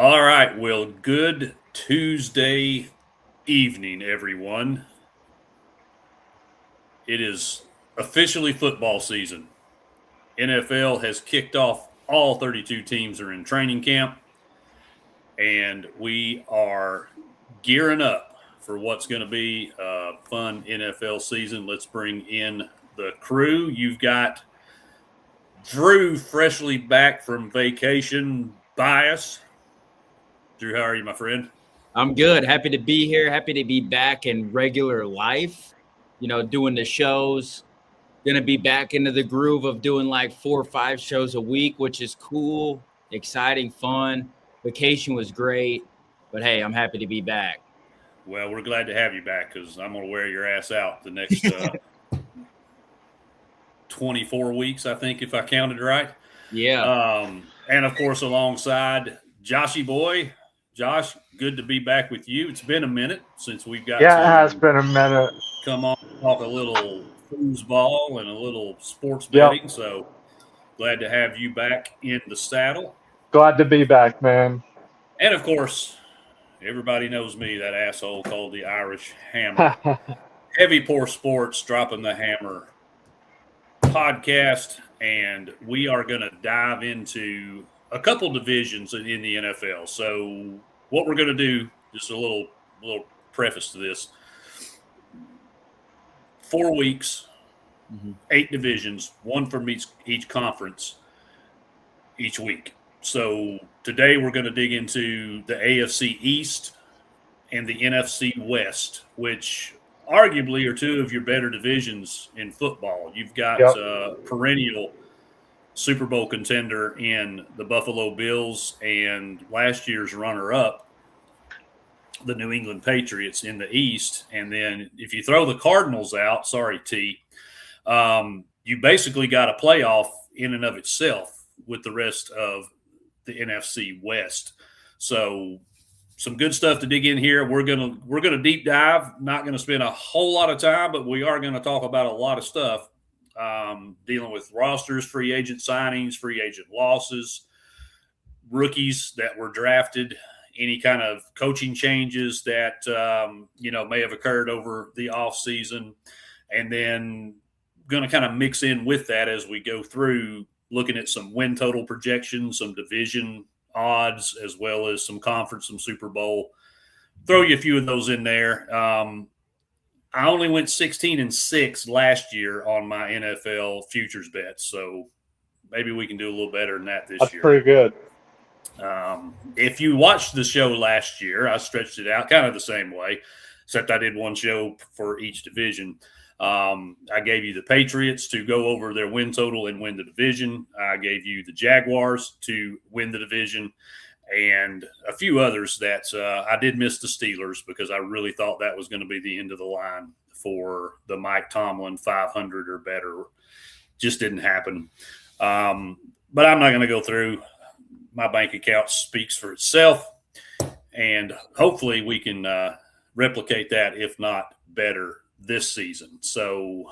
All right. Well, good Tuesday evening, everyone. It is officially football season. NFL has kicked off. All 32 teams are in training camp, and we are gearing up for what's going to be a fun NFL season. Let's bring in the crew. You've got Drew, freshly back from vacation. Bias. Drew, how are you, my friend? I'm good. Happy to be here. Happy to be back in regular life, doing the shows. Going to be back into the groove of doing like 4 or 5 shows a week, which is cool, exciting, fun. Vacation was great. But hey, I'm happy to be back. Well, we're glad to have you back because I'm going to wear your ass out the next 24 weeks, I think, if I counted right. Yeah. And of course, alongside Joshy Boy. Josh, good to be back with you. It's been a minute since we've got it has been a minute. Come on, talk a little foosball and a little sports betting. So glad to have you back in the saddle. Glad to be back, man. And of course, everybody knows me, that asshole called the Irish Hammer. Heavy Pour Sports dropping the hammer podcast, and we are going to dive into a couple divisions in the NFL. So what we're going to do, just a little preface to this, 4 weeks, 8 divisions, one from each conference each week. So today we're going to dig into the AFC East and the NFC West, which arguably are 2 of your better divisions in football. You've got perennial Super Bowl contender in the Buffalo Bills and last year's runner-up, the New England Patriots in the East. And then if you throw the Cardinals out, sorry, T, you basically got a playoff in and of itself with the rest of the NFC West. So some good stuff to dig in here. We're gonna deep dive. Not going to spend a whole lot of time, but we are going to talk about a lot of stuff. Dealing with rosters, free agent signings, free agent losses, rookies that were drafted, any kind of coaching changes that may have occurred over the offseason, and then going to kind of mix in with that as we go through, looking at some win total projections, some division odds, as well as some conference, some Super Bowl. Throw you a few of those in there. I only went 16-6 last year on my NFL futures bets, so maybe we can do a little better than that this year. That's pretty good. If you watched the show last year, I stretched it out kind of the same way, except I did one show for each division. I gave you the Patriots to go over their win total and win the division. I gave you the Jaguars to win the division, and a few others that I did miss the Steelers because I really thought that was going to be the end of the line for the Mike Tomlin 500 or better. Just didn't happen. But I'm not going to go through. My bank account speaks for itself, and hopefully we can replicate that, if not better, this season. So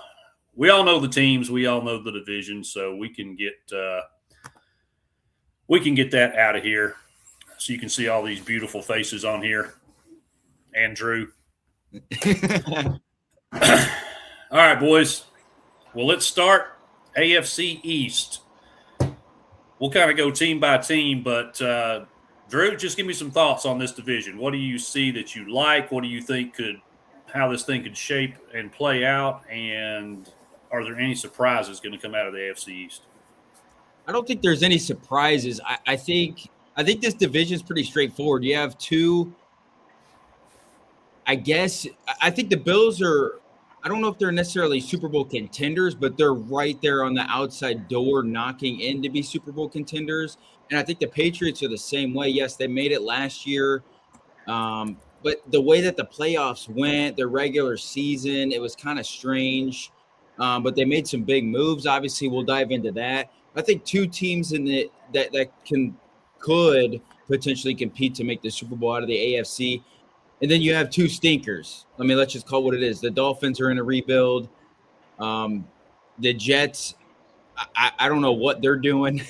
we all know the teams. We all know the division, so we can get that out of here. So you can see all these beautiful faces on here. And Drew. All right, boys. Well, let's start AFC East. We'll kind of go team by team, but Drew, just give me some thoughts on this division. What do you see that you like? What do you think how this thing could shape and play out? And are there any surprises going to come out of the AFC East? I don't think there's any surprises. I think this division is pretty straightforward. You have 2, I think the Bills are, I don't know if they're necessarily Super Bowl contenders, but they're right there on the outside door knocking in to be Super Bowl contenders. And I think the Patriots are the same way. Yes, they made it last year. But the way that the playoffs went, the regular season, it was kind of strange. But they made some big moves. Obviously, we'll dive into that. I think 2 teams in that could potentially compete to make the Super Bowl out of the AFC. And then you have 2 stinkers. I mean, let's just call it what it is. The Dolphins are in a rebuild. The Jets, I don't know what they're doing,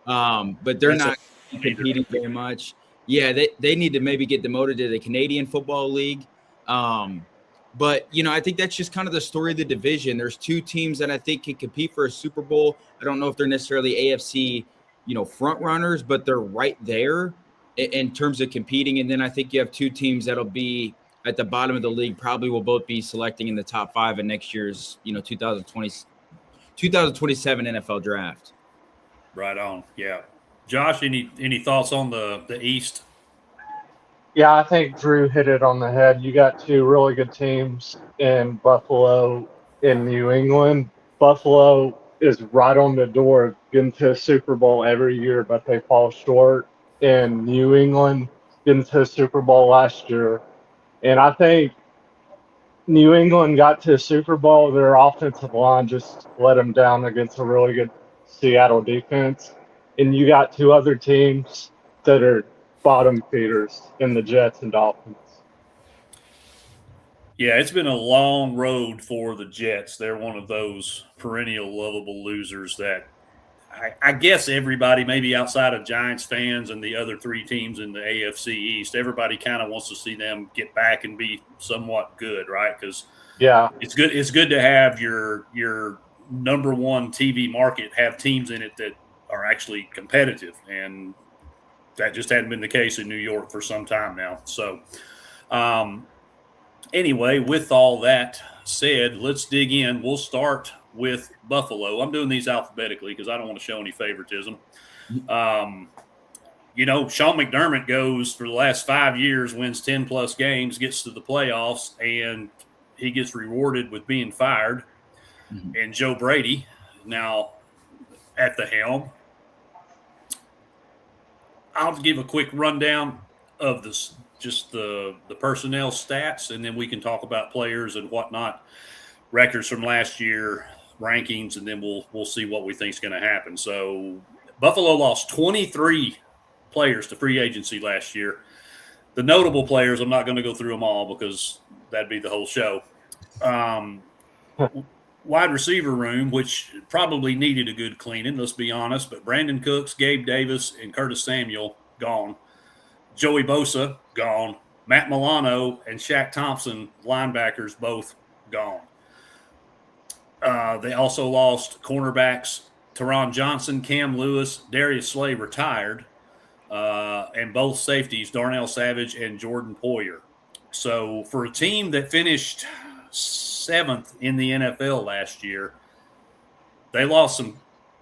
but they're not competing very much. Yeah, they need to maybe get demoted to the Canadian Football League. But, I think that's just kind of the story of the division. There's two teams that I think can compete for a Super Bowl. I don't know if they're necessarily AFC, front runners, but they're right there in terms of competing. And then I think you have two teams that'll be at the bottom of the league, probably will both be selecting in the top 5 in next year's, 2027 NFL draft. Right on. Yeah. Josh, any thoughts on the East? Yeah, I think Drew hit it on the head. You got two really good teams in Buffalo and New England. Buffalo is right on the door of getting to a Super Bowl every year, but they fall short. And New England getting to a Super Bowl last year. And I think New England got to a Super Bowl. Their offensive line just let them down against a really good Seattle defense. And you got two other teams that are bottom feeders in the Jets and Dolphins. Yeah, it's been a long road for the Jets. They're one of those perennial lovable losers that I guess everybody, maybe outside of Giants fans and the other 3 teams in the AFC East, everybody kind of wants to see them get back and be somewhat good, right? Because it's good to have your number one TV market have teams in it that are actually competitive, and that just hadn't been the case in New York for some time now. So, anyway, with all that said, let's dig in. We'll start with Buffalo. I'm doing these alphabetically because I don't want to show any favoritism. Sean McDermott goes for the last 5 years, wins 10-plus games, gets to the playoffs, and he gets rewarded with being fired. Mm-hmm. And Joe Brady now at the helm. I'll give a quick rundown of this, just the personnel stats, and then we can talk about players and whatnot, records from last year, rankings, and then we'll see what we think is going to happen. So Buffalo lost 23 players to free agency last year. The notable players, I'm not going to go through them all because that'd be the whole show. Wide receiver room, which probably needed a good cleaning, let's be honest, but Brandon Cooks, Gabe Davis, and Curtis Samuel, gone. Joey Bosa, gone. Matt Milano and Shaq Thompson, linebackers, both gone. They also lost cornerbacks Teron Johnson, Cam Lewis, Darius Slay retired, and both safeties, Darnell Savage and Jordan Poyer. So for a team that finished 7th in the NFL last year, they lost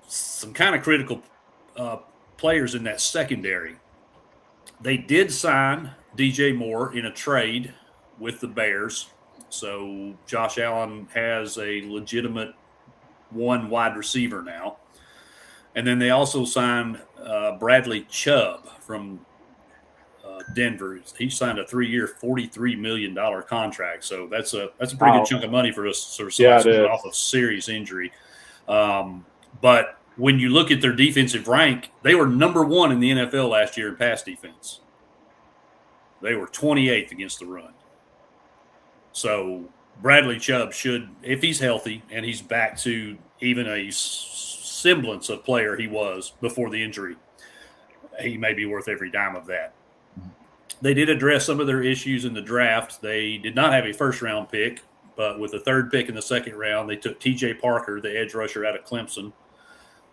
some kind of critical players in that secondary. They did sign DJ Moore in a trade with the Bears. So Josh Allen has a legitimate one wide receiver now. And then they also signed Bradley Chubb from Denver. He signed a 3-year, $43 million contract. So that's a pretty good chunk of money for us off of serious injury. But when you look at their defensive rank, they were number 1 in the NFL last year in pass defense. They were 28th against the run. So Bradley Chubb should, if he's healthy and he's back to even a semblance of player he was before the injury, he may be worth every dime of that. They did address some of their issues in the draft. They did not have a first-round pick, but with the 3rd pick in the 2nd round, they took T.J. Parker, the edge rusher out of Clemson.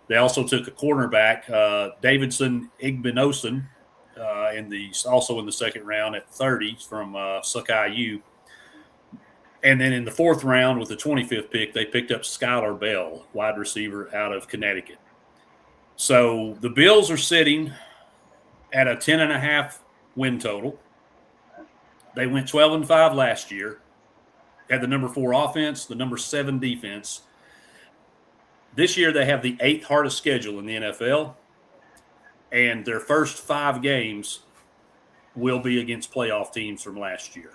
They also took a cornerback, Davidson Igbinosun, also in the 2nd round at 30 from Sakai U. And then in the 4th round with the 25th pick, they picked up Skylar Bell, wide receiver out of Connecticut. So the Bills are sitting at a 10.5 win total. They went 12-5 last year. Had the number 4 offense, the number 7 defense. This year they have the 8th hardest schedule in the NFL, and their first 5 games will be against playoff teams from last year.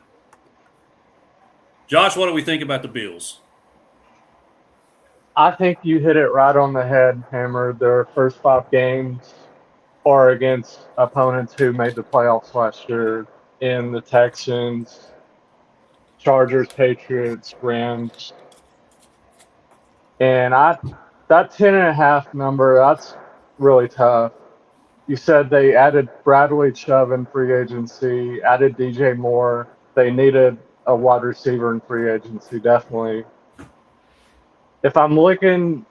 Josh, what do we think about the Bills? I think you hit it right on the head, Hammer. Their first 5 games are against opponents who made the playoffs last year in the Texans, Chargers, Patriots, Rams. And that 10.5 number, that's really tough. you said they added Bradley Chubb in free agency, added DJ Moore. They needed a wide receiver in free agency, definitely. If I'm looking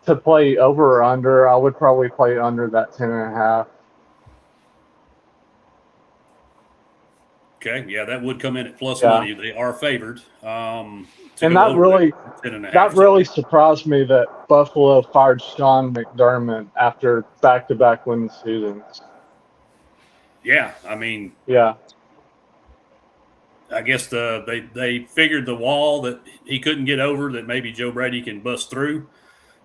to play over or under, I would probably play under that 10.5. Okay, yeah, that would come in at plus Yeah. money. They are favored. And that really surprised me that Buffalo fired Sean McDermott after back-to-back winning seasons. Yeah, I mean, Yeah, I guess they figured the wall that he couldn't get over, that maybe Joe Brady can bust through.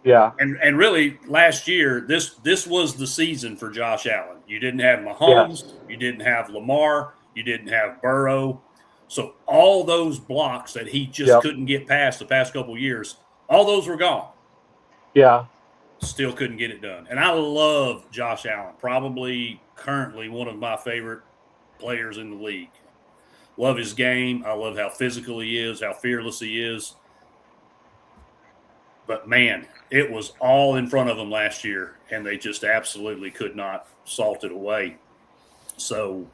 yeah, And really, last year this was the season for Josh Allen. You didn't have Mahomes, you didn't have Lamar, you didn't have Burrow. So all those blocks that he just couldn't get past the past couple of years, all those were gone. yeah. Still couldn't get it done. And I love Josh Allen, probably currently one of my favorite players in the league. Love his game. I love how physical he is, how fearless he is. But, man, it was all in front of them last year, and they just absolutely could not salt it away. So,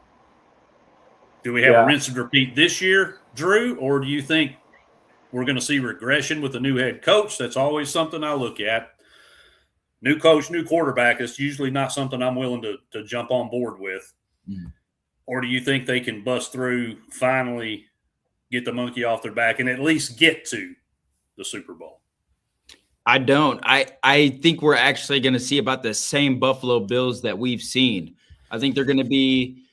do we have a rinse and repeat this year, Drew, or do you think we're going to see regression with the new head coach? That's always something I look at. New coach, new quarterback, it's usually not something I'm willing to jump on board with. Mm. Or do you think they can bust through, finally get the monkey off their back, and at least get to the Super Bowl? I don't. I think we're actually going to see about the same Buffalo Bills that we've seen. I think they're going to be,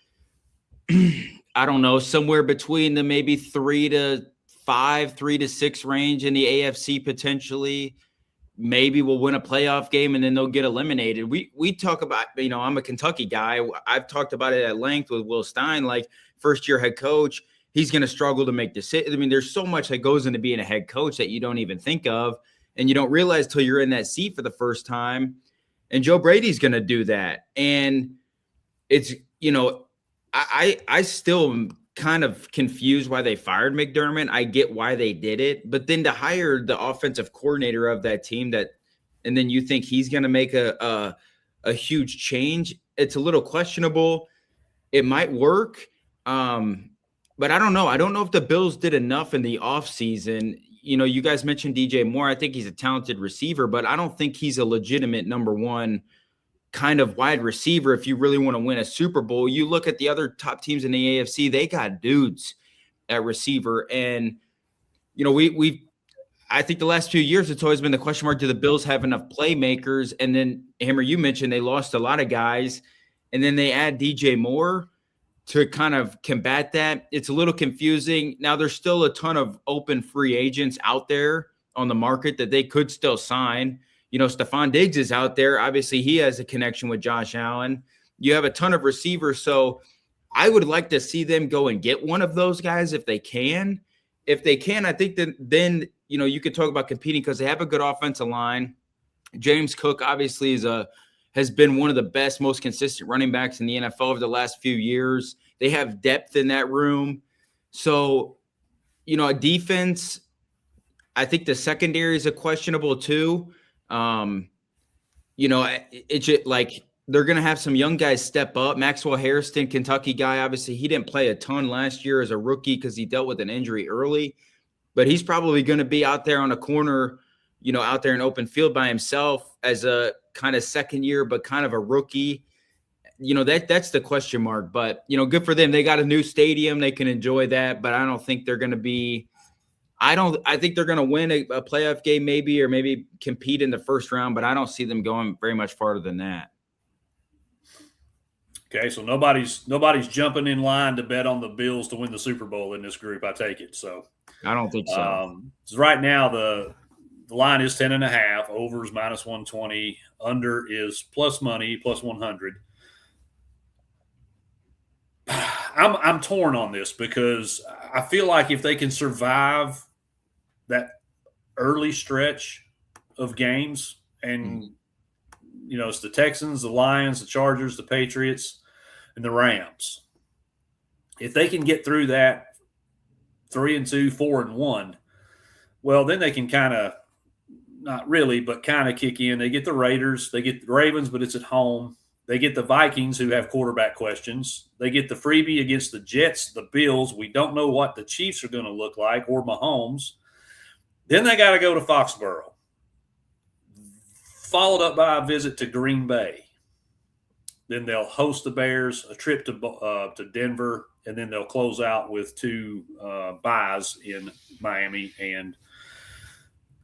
I don't know, somewhere between the maybe 3 to 5, 3 to 6 range in the AFC potentially. Maybe we'll win a playoff game and then they'll get eliminated. We talk about, I'm a Kentucky guy. I've talked about it at length with Will Stein, like first-year head coach. He's going to struggle to make decisions. I mean, there's so much that goes into being a head coach that you don't even think of, and you don't realize till you're in that seat for the first time. And Joe Brady's going to do that. And it's, I still am kind of confused why they fired McDermott. I get why they did it, but then to hire the offensive coordinator of that team and then you think he's going to make a huge change. It's a little questionable. It might work. But I don't know. I don't know if the Bills did enough in the offseason. You guys mentioned DJ Moore. I think he's a talented receiver, but I don't think he's a legitimate number one kind of wide receiver. If you really want to win a Super Bowl, you look at the other top teams in the AFC, they got dudes at receiver. And, I think the last few years, it's always been the question mark, do the Bills have enough playmakers? And then, Hammer, you mentioned they lost a lot of guys, and then they add DJ Moore to kind of combat that. It's a little confusing. Now, there's still a ton of open free agents out there on the market that they could still sign. Stephon Diggs is out there. Obviously, he has a connection with Josh Allen. You have a ton of receivers. So I would like to see them go and get one of those guys if they can. If they can, I think that then, you could talk about competing because they have a good offensive line. James Cook obviously has been one of the best, most consistent running backs in the NFL over the last few years. They have depth in that room. So, a defense, I think the secondary is a questionable too. It's just like they're going to have some young guys step up. Maxwell Harrison, Kentucky guy, obviously he didn't play a ton last year as a rookie because he dealt with an injury early, but he's probably going to be out there on a corner, out there in open field by himself as a kind of second year, but kind of a rookie. That's the question mark, but good for them. They got a new stadium. They can enjoy that, but I don't think they're going to be, I think they're going to win a playoff game maybe, or maybe compete in the first round, but I don't see them going very much farther than that. Okay, so nobody's jumping in line to bet on the Bills to win the Super Bowl in this group, I take it. So I don't think so. So right now the line is 10.5, over is minus 120, under is plus money, plus 100. I'm torn on this because I feel like if they can survive that early stretch of games, and it's the Texans, the Lions, the Chargers, the Patriots, and the Rams. If they can get through that 3-2, 4-1, well, then they can kind of, not really, but kind of kick in. They get the Raiders, they get the Ravens, but it's at home. They get the Vikings, who have quarterback questions. They get the freebie against the Jets, the Bills. We don't know what the Chiefs are going to look like, or Mahomes. Then they got to go to Foxborough, followed up by a visit to Green Bay. Then they'll host the Bears, a trip to Denver, and then they'll close out with 2 byes in Miami and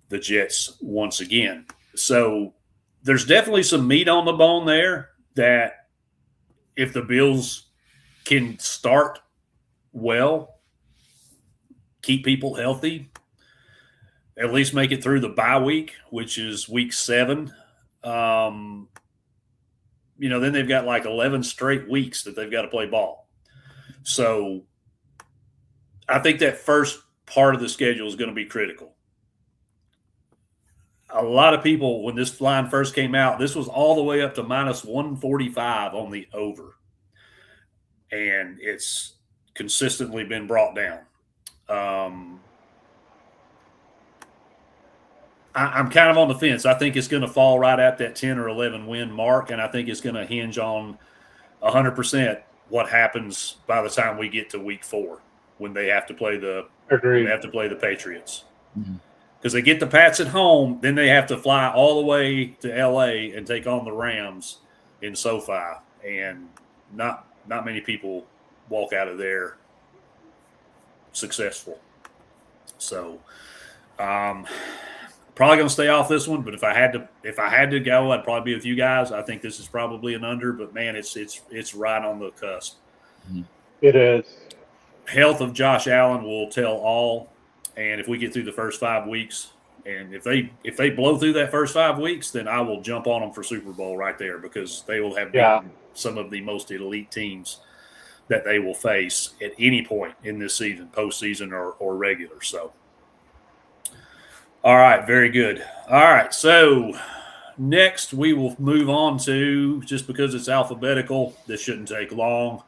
the Jets once again. So there's definitely some meat on the bone there that if the Bills can start well, keep people healthy, at least make it through the bye week, which is week 7, then they've got like 11 straight weeks that they've got to play ball. So I think that first part of the schedule is going to be critical. A lot of people, when this line first came out, this was all the way up to minus 145 on the over. And it's consistently been brought down. I'm kind of on the fence. I think it's going to fall right at that 10 or 11 win mark, and I think it's going to hinge on 100% what happens by the time we get to week 4 when they have to play the Patriots. Because they get the Pats at home, then they have to fly all the way to L.A. and take on the Rams in SoFi, and not many people walk out of there successful. So, probably going to stay off this one, but if I had to go, I'd probably be with you guys. I think this is probably an under, but man, it's right on the cusp. It is. Health of Josh Allen will tell all, and if we get through the first 5 weeks, and if they blow through that first 5 weeks, then I will jump on them for Super Bowl right there, because they will have beaten some of the most elite teams that they will face at any point in this season, postseason or regular. So. All right, very good. All right, so next we will move on to, just because it's alphabetical, this shouldn't take long,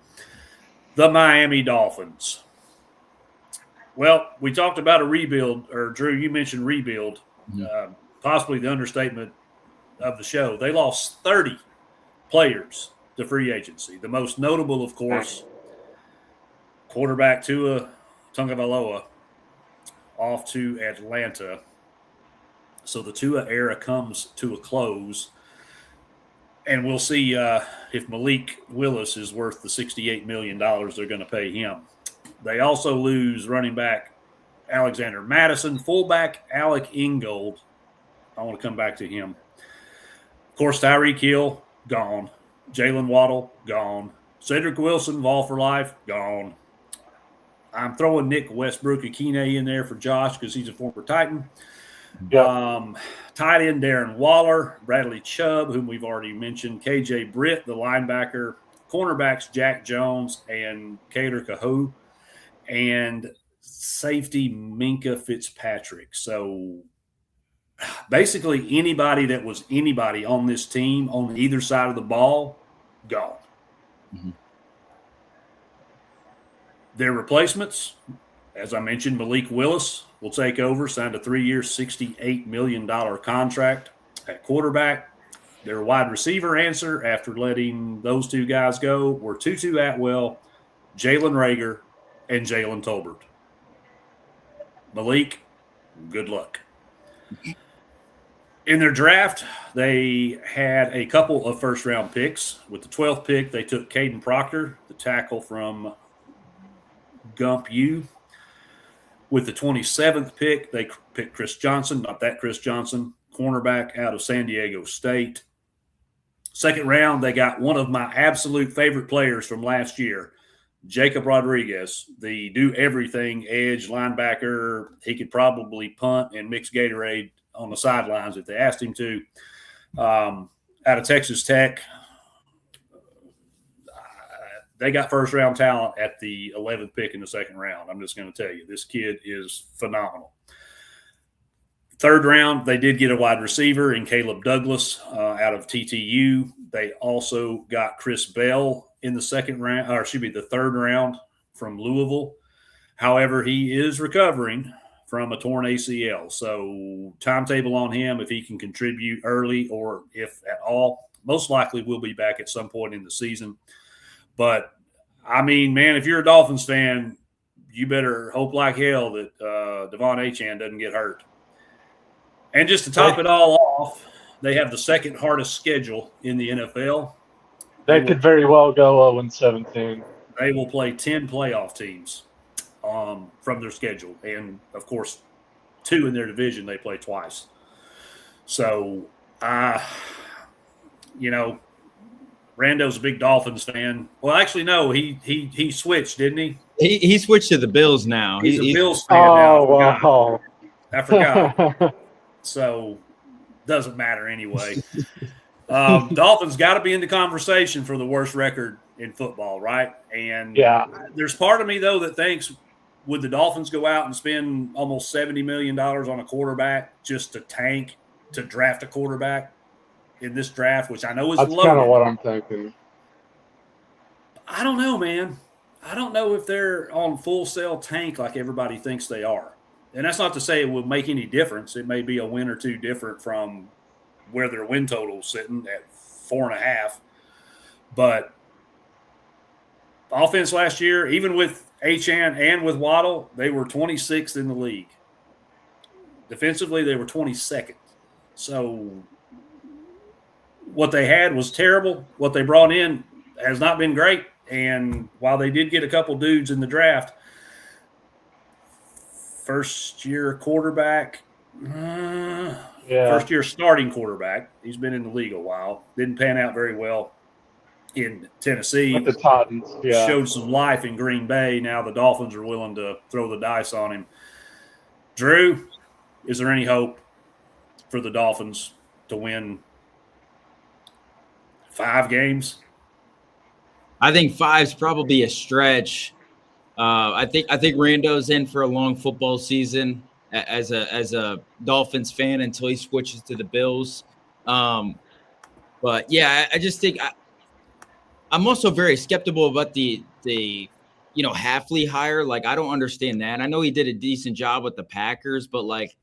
the Miami Dolphins. Well, we talked about a rebuild, or Drew, you mentioned rebuild, possibly the understatement of the show. They lost 30 players to free agency. The most notable, of course, quarterback Tua Tagovailoa off to Atlanta. So the Tua era comes to a close, and we'll see if Malik Willis is worth the $68 million they're going to pay him. They also lose running back Alexander Madison, fullback Alec Ingold. I want to come back to him. Of course, Tyreek Hill, gone. Jalen Waddle, gone. Cedric Wilson, Vol for life, gone. I'm throwing Nick Westbrook-Akine in there for Josh because he's a former Titan. Yep. Tight end Darren Waller, Bradley Chubb, whom we've already mentioned, KJ Britt, the linebacker, cornerbacks Jack Jones and Kader Kahu, and safety Minka Fitzpatrick. So basically anybody that was anybody on this team on either side of the ball, gone. Their replacements, as I mentioned, Malik Willis will take over, signed a 3-year, $68 million contract at quarterback. Their wide receiver answer after letting those 2 guys go were Tutu Atwell, Jalen Reagor, and Jalen Tolbert. Malik, good luck. In their draft, they had a couple of first-round picks. With the 12th pick, they took Caden Proctor, the tackle from Gump U. With the 27th pick, they picked Chris Johnson, not that Chris Johnson, cornerback out of San Diego State. Second round, they got one of my absolute favorite players from last year, Jacob Rodriguez, the do-everything edge linebacker. He could probably punt and mix Gatorade on the sidelines if they asked him to. Out of Texas Tech. They got first-round talent at the 11th pick in the second round. I'm just going to tell you, this kid is phenomenal. Third round, they did get a wide receiver in Caleb Douglas out of TTU. They also got Chris Bell in the the third round from Louisville. However, he is recovering from a torn ACL. So timetable on him, if he can contribute early or if at all, most likely will be back at some point in the season. But, I mean, man, if you're a Dolphins fan, you better hope like hell that Devon Achane doesn't get hurt. And just to top it all off, they have the second hardest schedule in the NFL. They could very well go 0-17. They will play 10 playoff teams from their schedule. And, of course, 2 in their division they play twice. So, you know, Rando's a big Dolphins fan. Well, actually, no, he switched, didn't he? He switched to the Bills now. He's a Bills fan now. Wow. I forgot. So, doesn't matter anyway. Dolphins got to be in the conversation for the worst record in football, right? And there's part of me, though, that thinks, would the Dolphins go out and spend almost $70 million on a quarterback just to tank to draft a quarterback in this draft, which I know is loaded? That's kind of what I'm thinking. I don't know, man. I don't know if they're on full sale tank like everybody thinks they are. And that's not to say it will make any difference. It may be a win or two different from where their win total is sitting at 4.5. But offense last year, even with Achane and with Waddle, they were 26th in the league. Defensively, they were 22nd. So what they had was terrible. What they brought in has not been great. And while they did get a couple dudes in the draft, first-year quarterback, first-year starting quarterback, he's been in the league a while, didn't pan out very well in Tennessee. With the Titans, showed some life in Green Bay. Now the Dolphins are willing to throw the dice on him. Drew, is there any hope for the Dolphins to win 5 games? I think 5's probably a stretch. I think Rando's in for a long football season as a Dolphins fan until he switches to the Bills. But yeah, I just think I'm also very skeptical about the Hafley hire. Like, I don't understand that. I know he did a decent job with the Packers, but like,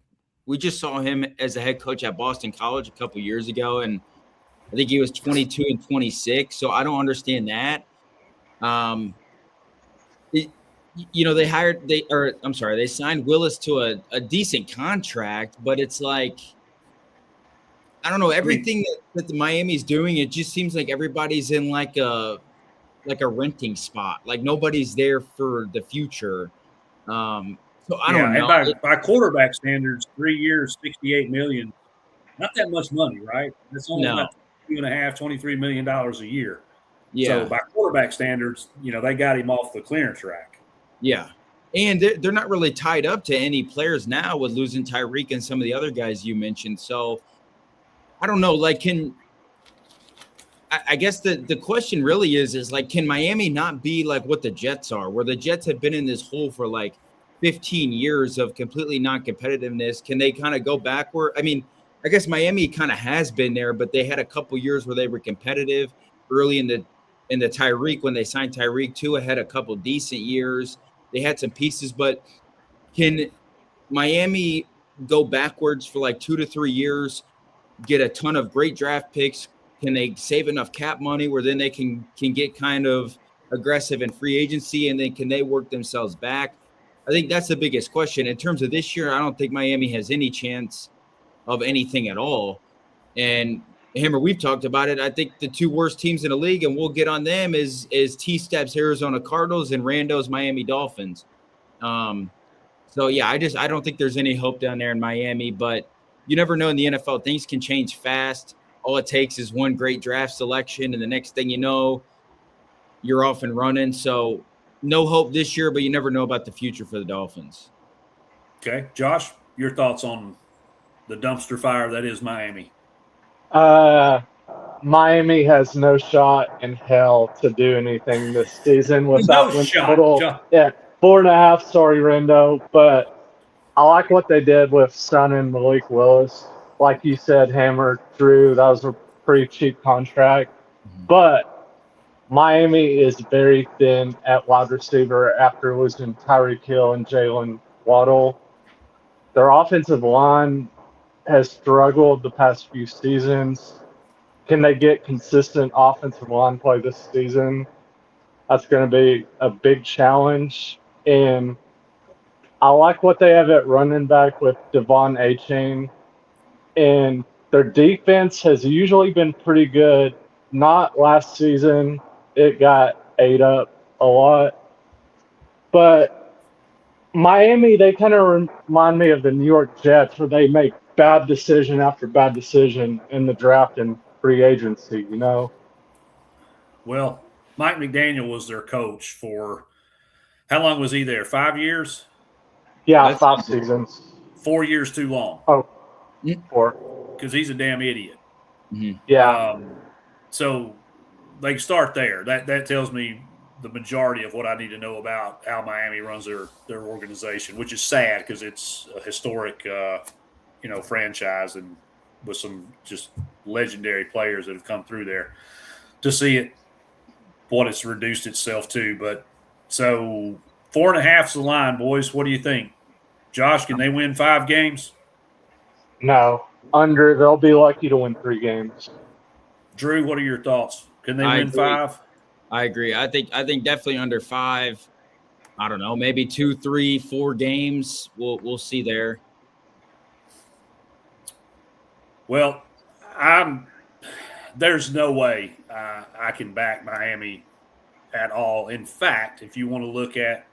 we just saw him as a head coach at Boston College a couple years ago, and I think he was 22 and 26. So I don't understand that. They signed Willis to a decent contract, but it's like, I don't know, everything that the Miami's doing, it just seems like everybody's in like a renting spot. Like, nobody's there for the future. So I don't know. And by quarterback standards, 3 years, $68 million, not that much money, right? That's only about $23 million a year. Yeah. So by quarterback standards, they got him off the clearance rack. Yeah. And they're not really tied up to any players now with losing Tyreek and some of the other guys you mentioned. So I don't know. Like, I guess the question really is like, can Miami not be like what the Jets are, where the Jets have been in this hole for like 15 years of completely non-competitiveness? Can they kind of go backward? I mean, I guess Miami kind of has been there, but they had a couple years where they were competitive early in the Tyreek, when they signed Tyreek too. It had a couple decent years. They had some pieces, but can Miami go backwards for like 2 to 3 years, get a ton of great draft picks? Can they save enough cap money where then they can get kind of aggressive in free agency, and then can they work themselves back? I think that's the biggest question. In terms of this year, I don't think Miami has any chance of anything at all. And Hammer, we've talked about it. I think the 2 worst teams in the league, and we'll get on them, is T-Step's Arizona Cardinals and Rando's Miami Dolphins. So yeah, I don't think there's any hope down there in Miami, but you never know in the NFL. Things can change fast. All it takes is one great draft selection, and the next thing you know, you're off and running. So no hope this year, but you never know about the future for the Dolphins. Okay. Josh, your thoughts on the dumpster fire that is Miami? Miami has no shot in hell to do anything this season without win total. Yeah, 4.5. Sorry, Rendo, but I like what they did with signing Malik Willis. Like you said, Hammer, Drew, that was a pretty cheap contract. Mm-hmm. But Miami is very thin at wide receiver after losing Tyreek Hill and Jalen Waddle. Their offensive line has struggled the past few seasons. can they get consistent offensive line play this season? That's going to be a big challenge. And I like what they have at running back with Devon Achane. And their defense has usually been pretty good. Not last season. It got ate up a lot. But Miami, they kind of remind me of the New York Jets, where they make bad decision after bad decision in the draft and free agency, you know? Well, Mike McDaniel was their coach for how long was he there? 5 years? Yeah, 5 seasons. 4 years too long. Oh, 4. Because he's a damn idiot. Mm-hmm. Yeah. So they start there. That tells me the majority of what I need to know about how Miami runs their organization, which is sad because it's a historic, franchise and with some just legendary players that have come through there. To see it, what it's reduced itself to. But so 4.5's the line, boys. What do you think? Josh, can they win 5 games? No. Under, they'll be lucky to win 3 games. Drew, what are your thoughts? Can they win 5? I agree. I think definitely under 5. I don't know, maybe 2, 3, 4 games. We'll see there. Well, there's no way I can back Miami at all. In fact, if you want to look at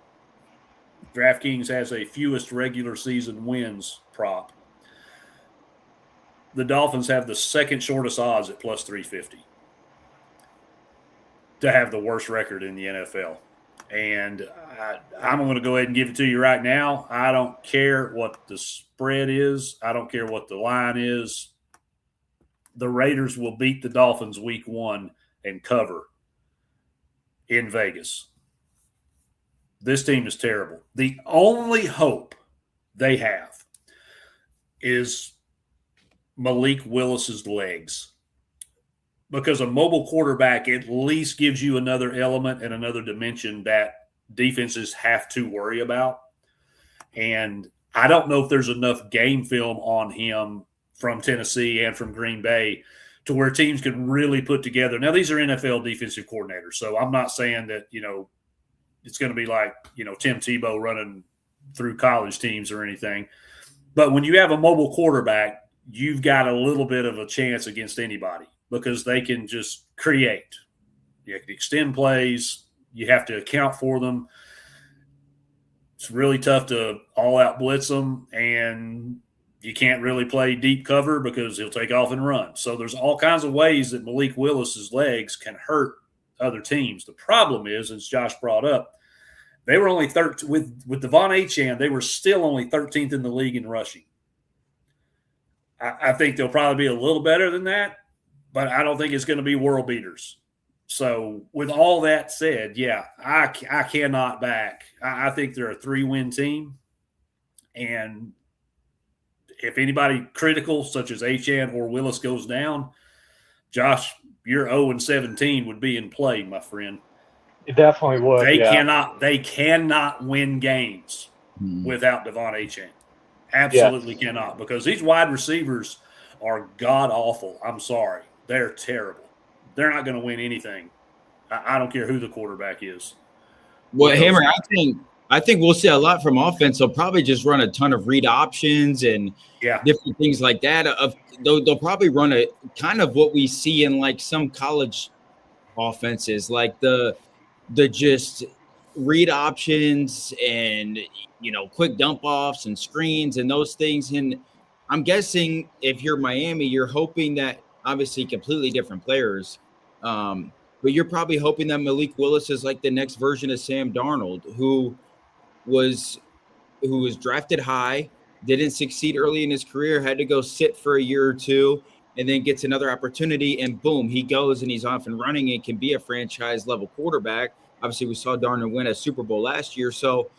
DraftKings has a fewest regular season wins prop. The Dolphins have the second shortest odds at plus 350 to have the worst record in the NFL. And I'm going to go ahead and give it to you right now. I don't care what the spread is. I don't care what the line is. The Raiders will beat the Dolphins week 1 and cover in Vegas. This team is terrible. The only hope they have is Malik Willis's legs, because a mobile quarterback at least gives you another element and another dimension that defenses have to worry about. And I don't know if there's enough game film on him from Tennessee and from Green Bay to where teams can really put together. Now, these are NFL defensive coordinators, so I'm not saying that, it's going to be like, Tim Tebow running through college teams or anything. But when you have a mobile quarterback, you've got a little bit of a chance against anybody because they can just create. You can extend plays. You have to account for them. It's really tough to all-out blitz them, and you can't really play deep cover because he'll take off and run. So there's all kinds of ways that Malik Willis's legs can hurt other teams. The problem is, as Josh brought up, they were only 13 with Devon Achane. They were still only 13th in the league in rushing. I think they'll probably be a little better than that, but I don't think it's going to be world beaters. So with all that said, yeah, I cannot back. I think they're a 3-win team. And if anybody critical, such as Achane or Willis, goes down, Josh, your 0-17 would be in play, my friend. It definitely would. They cannot win games without Devon Achane. Absolutely cannot, because these wide receivers are god-awful. I'm sorry. They're terrible. They're not going to win anything. I don't care who the quarterback is. Well, Hammer, I think we'll see a lot from offense. They'll probably just run a ton of read options and different things like that. They'll probably run a kind of what we see in like some college offenses, like the just read options and quick dump offs and screens and those things. And I'm guessing if you're Miami, you're hoping that obviously completely different players, but you're probably hoping that Malik Willis is like the next version of Sam Darnold, who was drafted high, didn't succeed early in his career, had to go sit for a year or two, and then gets another opportunity, and boom, he goes and he's off and running and can be a franchise level quarterback. Obviously, we saw Darnold win a Super Bowl last year. So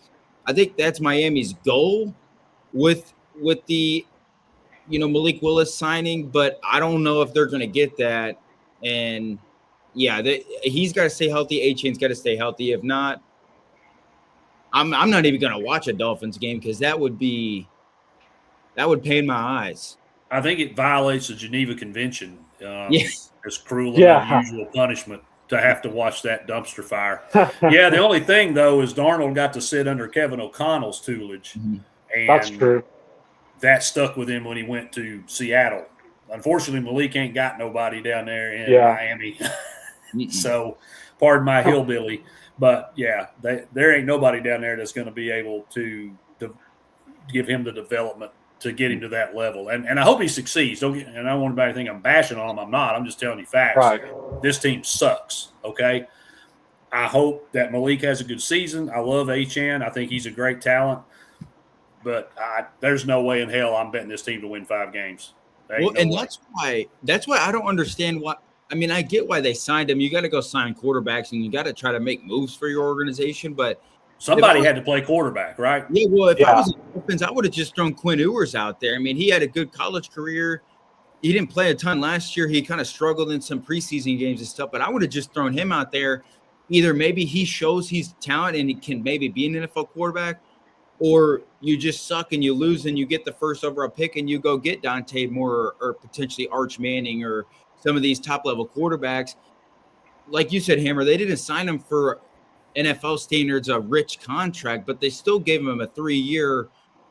I think that's Miami's goal with the, Malik Willis signing, but I don't know if they're going to get that. And yeah, he's got to stay healthy. Achane's got to stay healthy. If not, I'm not even going to watch a Dolphins game because that would pain my eyes. I think it violates the Geneva Convention Yes. It's cruel and Yeah. unusual punishment to have to watch that dumpster fire. Yeah, the only thing, though, is Darnold got to sit under Kevin O'Connell's tutelage, and That's true. that stuck with him when he went to Seattle. Unfortunately, Malik ain't got nobody down there in Miami. So, pardon my hillbilly. But, yeah, there ain't nobody down there that's going to be able to give him the development to get him to that level. And I hope he succeeds. And I don't want anybody to think I'm bashing on him. I'm not. I'm just telling you facts. Right. This team sucks, okay? I hope that Malik has a good season. I love Achane. I think he's a great talent. But there's no way in hell I'm betting this team to win 5 games. Well, and that's why I don't understand why. I mean, I get why they signed him. You got to go sign quarterbacks, and you got to try to make moves for your organization. But somebody had to play quarterback, right? Yeah. Well, if I was in Dolphins, I would have just thrown Quinn Ewers out there. I mean, he had a good college career. He didn't play a ton last year. He kind of struggled in some preseason games and stuff. But I would have just thrown him out there. Either maybe he shows he's talent and he can maybe be an NFL quarterback, or you just suck and you lose and you get the first overall pick and you go get Dante Moore or potentially Arch Manning or some of these top-level quarterbacks. Like you said, Hammer, they didn't sign him for NFL standards a rich contract, but they still gave him a 3-year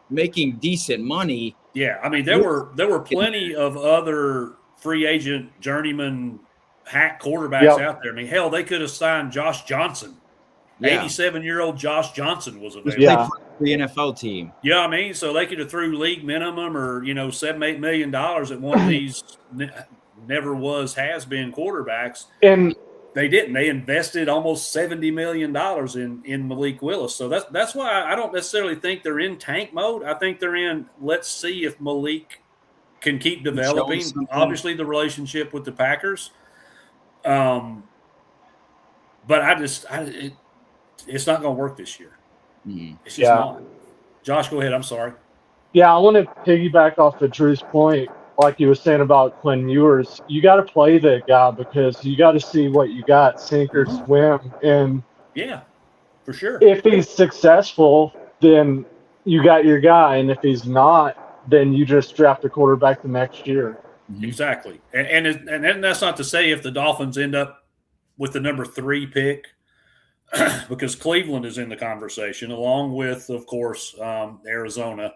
making decent money. Yeah, I mean, there were plenty of other free agent journeyman hack quarterbacks out there. I mean, hell, they could have signed Josh Johnson. 87-year-old Josh Johnson was available. Yeah, for the NFL team. Yeah, I mean, so they could have threw league minimum or $7-8 million at one of these has-been quarterbacks, and they didn't. They invested almost $70 million in Malik Willis. So that's why I don't necessarily think they're in tank mode. I think they're in let's see if Malik can keep developing. Obviously, the relationship with the Packers. But it's not going to work this year. It's just not. Josh, go ahead. I'm sorry. Yeah, I want to piggyback off of Drew's point. Like you were saying about Quinn Ewers, you got to play that guy because you got to see what you got, sink or swim. And yeah, for sure. If he's successful, then you got your guy, and if he's not, then you just draft a quarterback the next year. Exactly, and that's not to say if the Dolphins end up with the number 3 pick, because Cleveland is in the conversation, along with, of course, Arizona.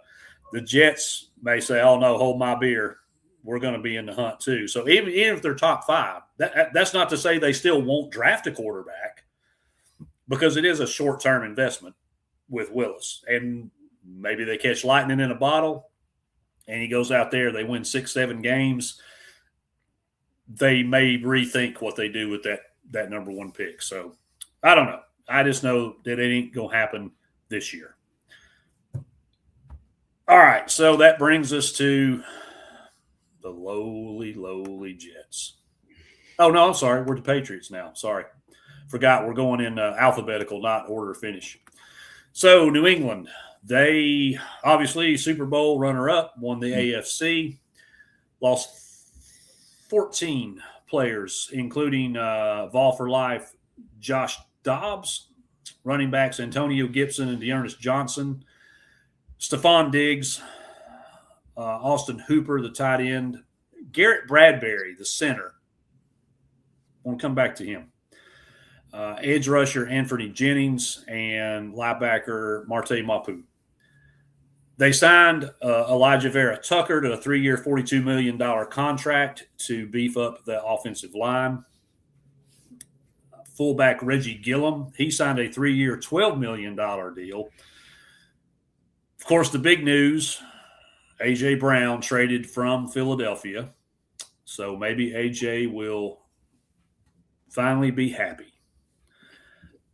The Jets may say, "Oh no, hold my beer. We're going to be in the hunt too." So even if they're top 5, that's not to say they still won't draft a quarterback, because it is a short-term investment with Willis. And maybe they catch lightning in a bottle and he goes out there, they win 6-7 games. They may rethink what they do with that number 1 pick. So I don't know. I just know that it ain't going to happen this year. All right, so that brings us to the lowly Jets. Oh, no, I'm sorry. We're the Patriots now. Sorry. Forgot we're going in alphabetical, not order finish. So New England, they obviously Super Bowl runner-up, won the AFC, lost 14 players, including Vol for Life, Josh Dobbs, running backs Antonio Gibson and Dearness Johnson, Stephon Diggs, Austin Hooper, the tight end, Garrett Bradbury, the center. I want to come back to him. Edge rusher Anthony Jennings and linebacker Marte Mapu. They signed Elijah Vera Tucker to a 3-year, $42 million contract to beef up the offensive line. Fullback Reggie Gillum, he signed a 3-year, $12 million deal. Of course, the big news, A.J. Brown traded from Philadelphia. So maybe A.J. will finally be happy.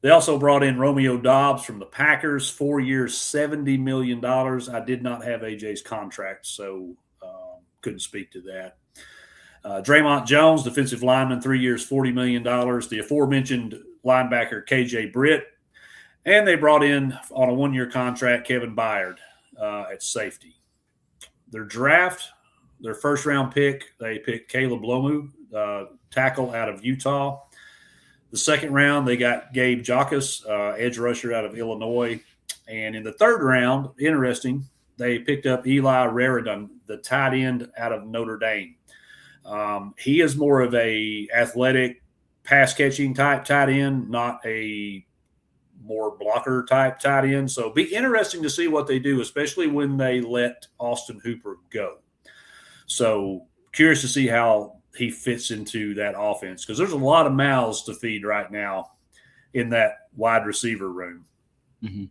They also brought in Romeo Dobbs from the Packers, 4 years, $70 million. I did not have A.J.'s contract, so couldn't speak to that. Draymond Jones, defensive lineman, 3 years, $40 million. The aforementioned linebacker K.J. Britt. And they brought in, on a 1-year contract, Kevin Byard at safety. Their draft, their first-round pick, they picked Caleb Lomu, tackle out of Utah. The second round, they got Gabe Jacas, edge rusher out of Illinois. And in the third round, interesting, they picked up Eli Raridon, the tight end out of Notre Dame. He is more of a athletic pass catching type tight end, not a more blocker type tight end. So be interesting to see what they do, especially when they let Austin Hooper go. So curious to see how he fits into that offense, because there's a lot of mouths to feed right now in that wide receiver room. New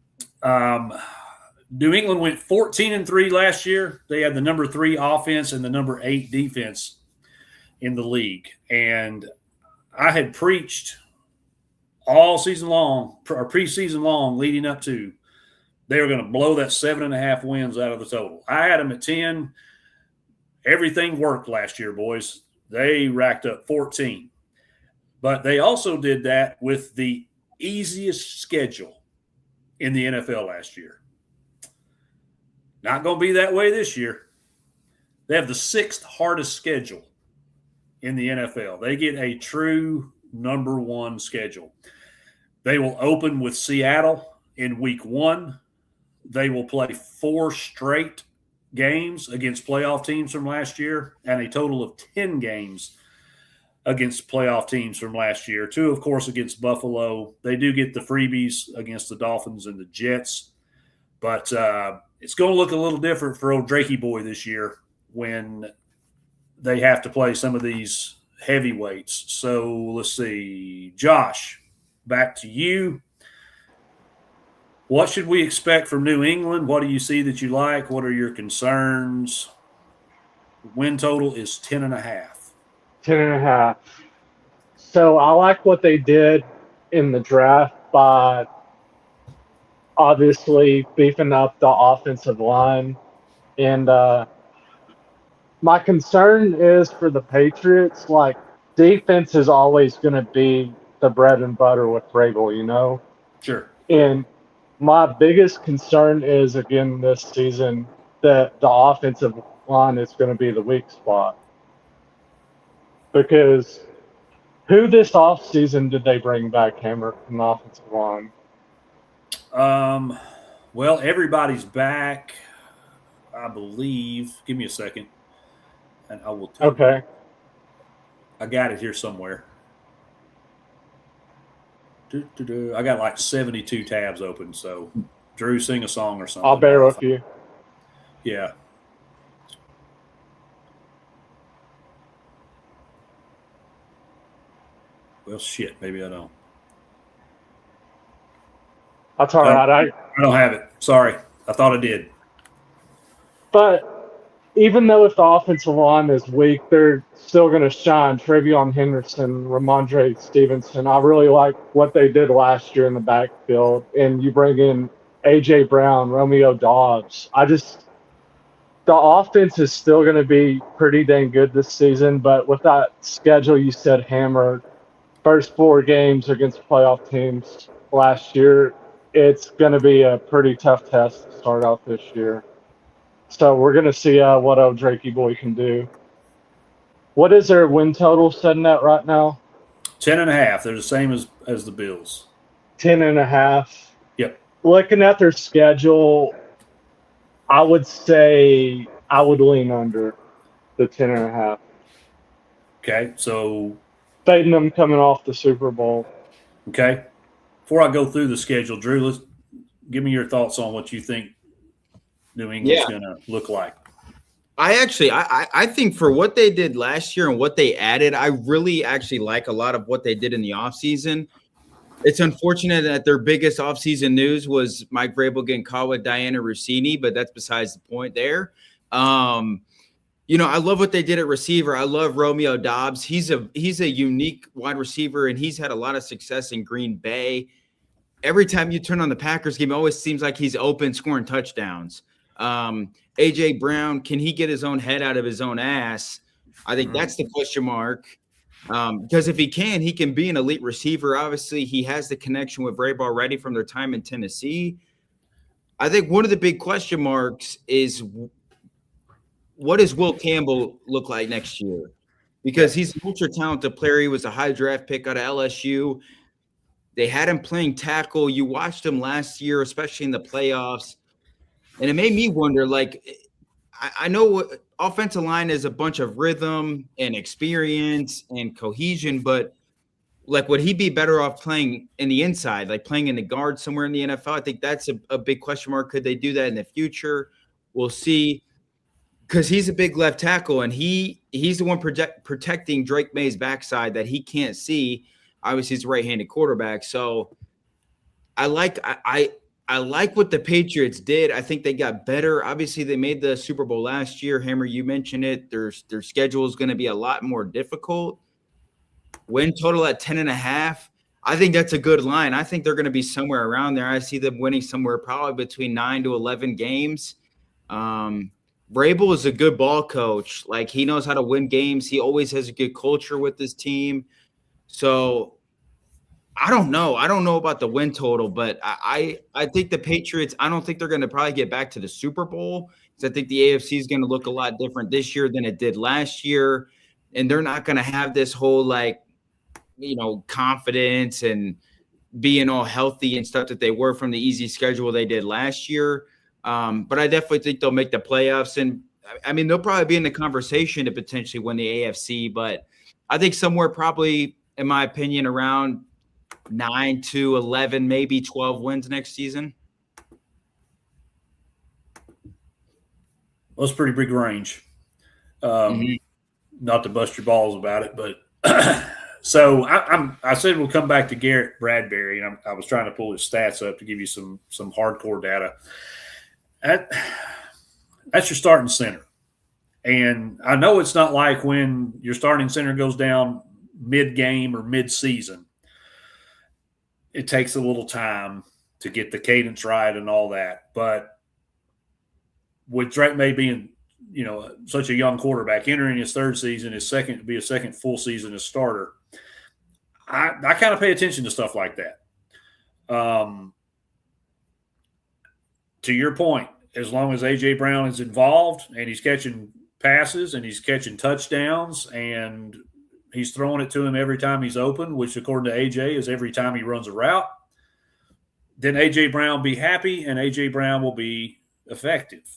England went 14-3 last year. They had the number 3 offense and the number 8 defense in the league. And I had preached all season long, or preseason long, leading up to they were going to blow that 7.5 wins out of the total. I had them at 10. Everything worked last year, boys. They racked up 14. But they also did that with the easiest schedule in the NFL last year. Not going to be that way this year. They have the 6th hardest schedule in the NFL. They get a true number 1 schedule. They will open with Seattle in week 1. They will play 4 straight games against playoff teams from last year and a total of 10 games against playoff teams from last year. 2, of course, against Buffalo. They do get the freebies against the Dolphins and the Jets. But it's going to look a little different for old Drakey boy this year when they have to play some of these heavyweights. So let's see. Josh, back to you. What should we expect from New England? What do you see that you like? What are your concerns? Win total is 10.5. 10.5. So I like what they did in the draft by obviously beefing up the offensive line. And my concern is for the Patriots, like, defense is always going to be the bread and butter with Vrabel, you know? Sure. And my biggest concern is, again, this season, that the offensive line is going to be the weak spot. Because who this offseason did they bring back, Hammer, from the offensive line? Well, everybody's back, I believe. Give me a second, and I will tell Okay. you. I got it here somewhere. I got like 72 tabs open, so Drew, sing a song or something. I'll bear with you. Yeah. Well, shit, maybe I don't. That's all right. I don't have it. Sorry. I thought I did. But even though if the offensive line is weak, they're still going to shine. Trevion Henderson, Ramondre Stevenson. I really like what they did last year in the backfield. And you bring in A.J. Brown, Romeo Dobbs. The offense is still going to be pretty dang good this season. But with that schedule you said, Hammer, first 4 games against playoff teams last year, it's going to be a pretty tough test to start out this year. So we're going to see what old Drakey boy can do. What is their win total setting at right now? 10.5. They're the same as the Bills. 10.5. Yep. Looking at their schedule, I would say I would lean under the 10.5. Okay, so Fading them coming off the Super Bowl. okay. Before I go through the schedule, Drew, let's give me your thoughts on what you think New England's going to look like. I think for what they did last year and what they added, I really actually like a lot of what they did in the offseason. It's unfortunate that their biggest offseason news was Mike Vrabel getting caught with Diana Rossini, but that's besides the point there. I love what they did at receiver. I love Romeo Dobbs. He's a unique wide receiver, and he's had a lot of success in Green Bay. Every time you turn on the Packers game, it always seems like he's open, scoring touchdowns. A.J. Brown, can he get his own head out of his own ass? I think that's the question mark. Because if he can be an elite receiver. Obviously, he has the connection with Vrabel already from their time in Tennessee. I think one of the big question marks is, what does Will Campbell look like next year? Because he's an ultra-talented player. He was a high draft pick out of LSU. They had him playing tackle. You watched him last year, especially in the playoffs. And it made me wonder, like, I know offensive line is a bunch of rhythm and experience and cohesion, but like, would he be better off playing in the inside, like playing in the guard somewhere in the NFL? I think that's a big question mark. Could they do that in the future? We'll see. Because he's a big left tackle, and he's the one protecting Drake May's backside that he can't see. Obviously, he's a right-handed quarterback. So I like what the Patriots did. I think they got better. Obviously, they made the Super Bowl last year. Hammer, you mentioned it. Their schedule is going to be a lot more difficult. Win total at 10.5. I think that's a good line. I think they're going to be somewhere around there. I see them winning somewhere probably between 9 to 11 games. Vrabel is a good ball coach. Like, he knows how to win games. He always has a good culture with his team. So I don't know. I don't know about the win total, but I think the Patriots, I don't think they're going to probably get back to the Super Bowl, because I think the AFC is going to look a lot different this year than it did last year. And they're not going to have this whole, like, confidence and being all healthy and stuff that they were from the easy schedule they did last year. But I definitely think they'll make the playoffs. And I mean, they'll probably be in the conversation to potentially win the AFC, but I think somewhere probably, in my opinion, around 9 to 11, maybe 12 wins next season. Well, it's pretty big range. Not to bust your balls about it, but so I said we'll come back to Garrett Bradbury, and I was trying to pull his stats up to give you some hardcore data. That's your starting center. And I know it's not like when your starting center goes down mid-game or mid-season. It takes a little time to get the cadence right and all that. But with Drake May being, such a young quarterback, entering his third season, his second full season as starter, I kind of pay attention to stuff like that. To your point, as long as A.J. Brown is involved and he's catching passes and he's catching touchdowns and he's throwing it to him every time he's open, which according to A.J. is every time he runs a route, then A.J. Brown be happy and A.J. Brown will be effective.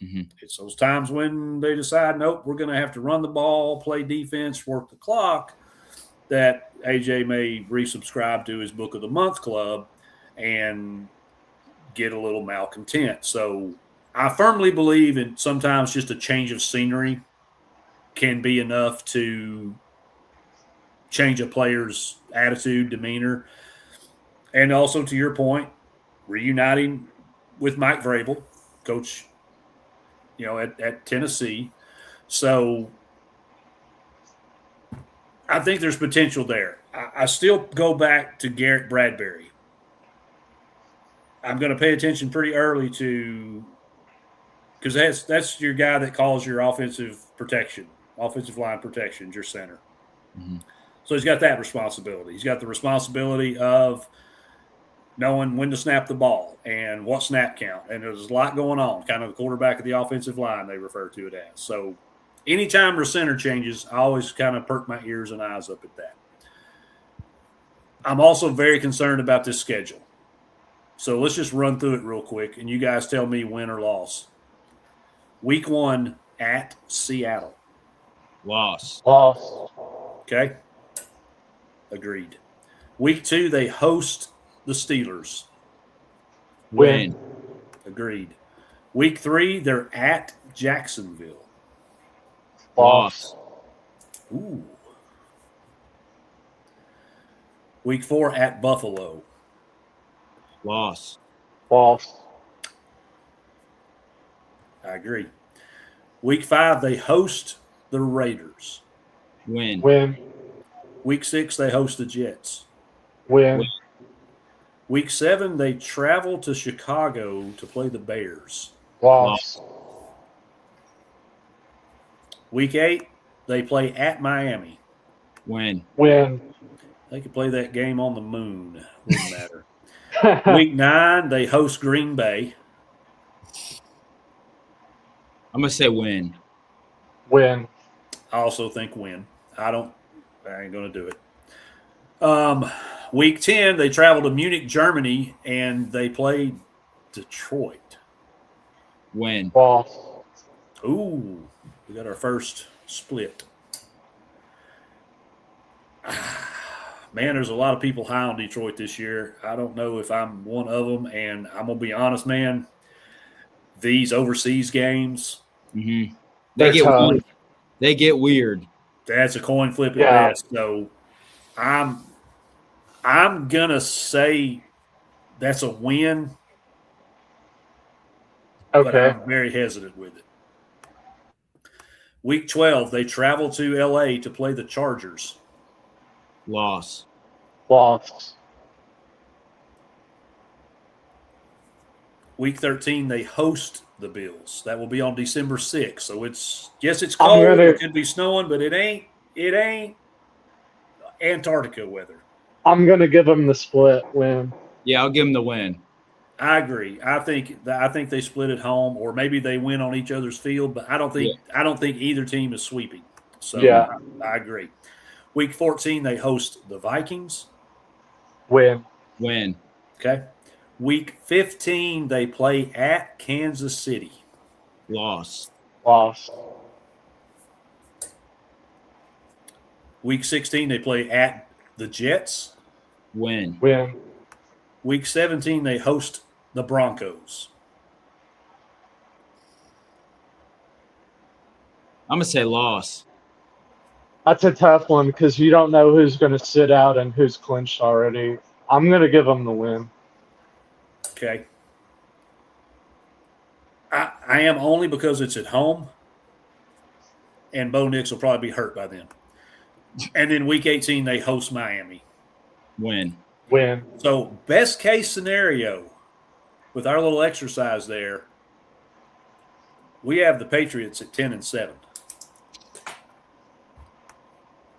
Mm-hmm. It's those times when they decide, nope, we're going to have to run the ball, play defense, work the clock, that A.J. may resubscribe to his Book of the Month club and get a little malcontent. So I firmly believe in sometimes just a change of scenery can be enough to change a player's attitude, demeanor. And also, to your point, reuniting with Mike Vrabel, coach, at Tennessee. So I think there's potential there. I still go back to Garrett Bradbury. I'm going to pay attention pretty early because that's your guy that calls your offensive line protection, your center. Mm-hmm. So he's got that responsibility. He's got the responsibility of knowing when to snap the ball and what snap count. And there's a lot going on, kind of the quarterback of the offensive line, they refer to it as. So anytime the center changes, I always kind of perk my ears and eyes up at that. I'm also very concerned about this schedule. So let's just run through it real quick, and you guys tell me win or loss. Week 1 at Seattle. Loss. Okay. Agreed. Week 2, they host the Steelers. Win. Agreed. Week 3, they're at Jacksonville. Loss. Ooh. Week 4, at Buffalo. Loss. I agree. Week 5, they host the Raiders. Win. Week 6, they host the Jets. Win. Week 7, they travel to Chicago to play the Bears. Loss. Week 8, they play at Miami. Win. They could play that game on the moon. Wouldn't matter. Week 9, they host Green Bay. I'm going to say win. I also think win. I ain't going to do it. Week 10, they travel to Munich, Germany, and they play Detroit. Win. Loss. Ooh. We got our first split. Man, there's a lot of people high on Detroit this year. I don't know if I'm one of them, and I'm going to be honest, man. These overseas games, Mm-hmm. They're tough. Weird. They get weird. That's a coin flip at Yeah. best. So I'm gonna say that's a win, but Okay. I'm very hesitant with it. Week 12, they travel to LA to play the Chargers. Loss. Week 13, they host the Bills. That will be on December 6th. So it's cold. It could be snowing, but it ain't Antarctica weather. I'm gonna give them the split win. Yeah, I'll give them the win. I agree. I think they split at home, or maybe they win on each other's field. But I don't think either team is sweeping. So yeah, I agree. Week 14, they host the Vikings. Win. Okay. Week 15, they play at Kansas City. Loss. Week 16, they play at the Jets. Win. Week 17, they host the Broncos. I'm going to say loss. That's a tough one because you don't know who's going to sit out and who's clinched already. I'm going to give them the win. Okay. I am only because it's at home, and Bo Nix will probably be hurt by then. And then week 18, they host Miami. Win. So best case scenario, with our little exercise there, we have the Patriots at 10-7.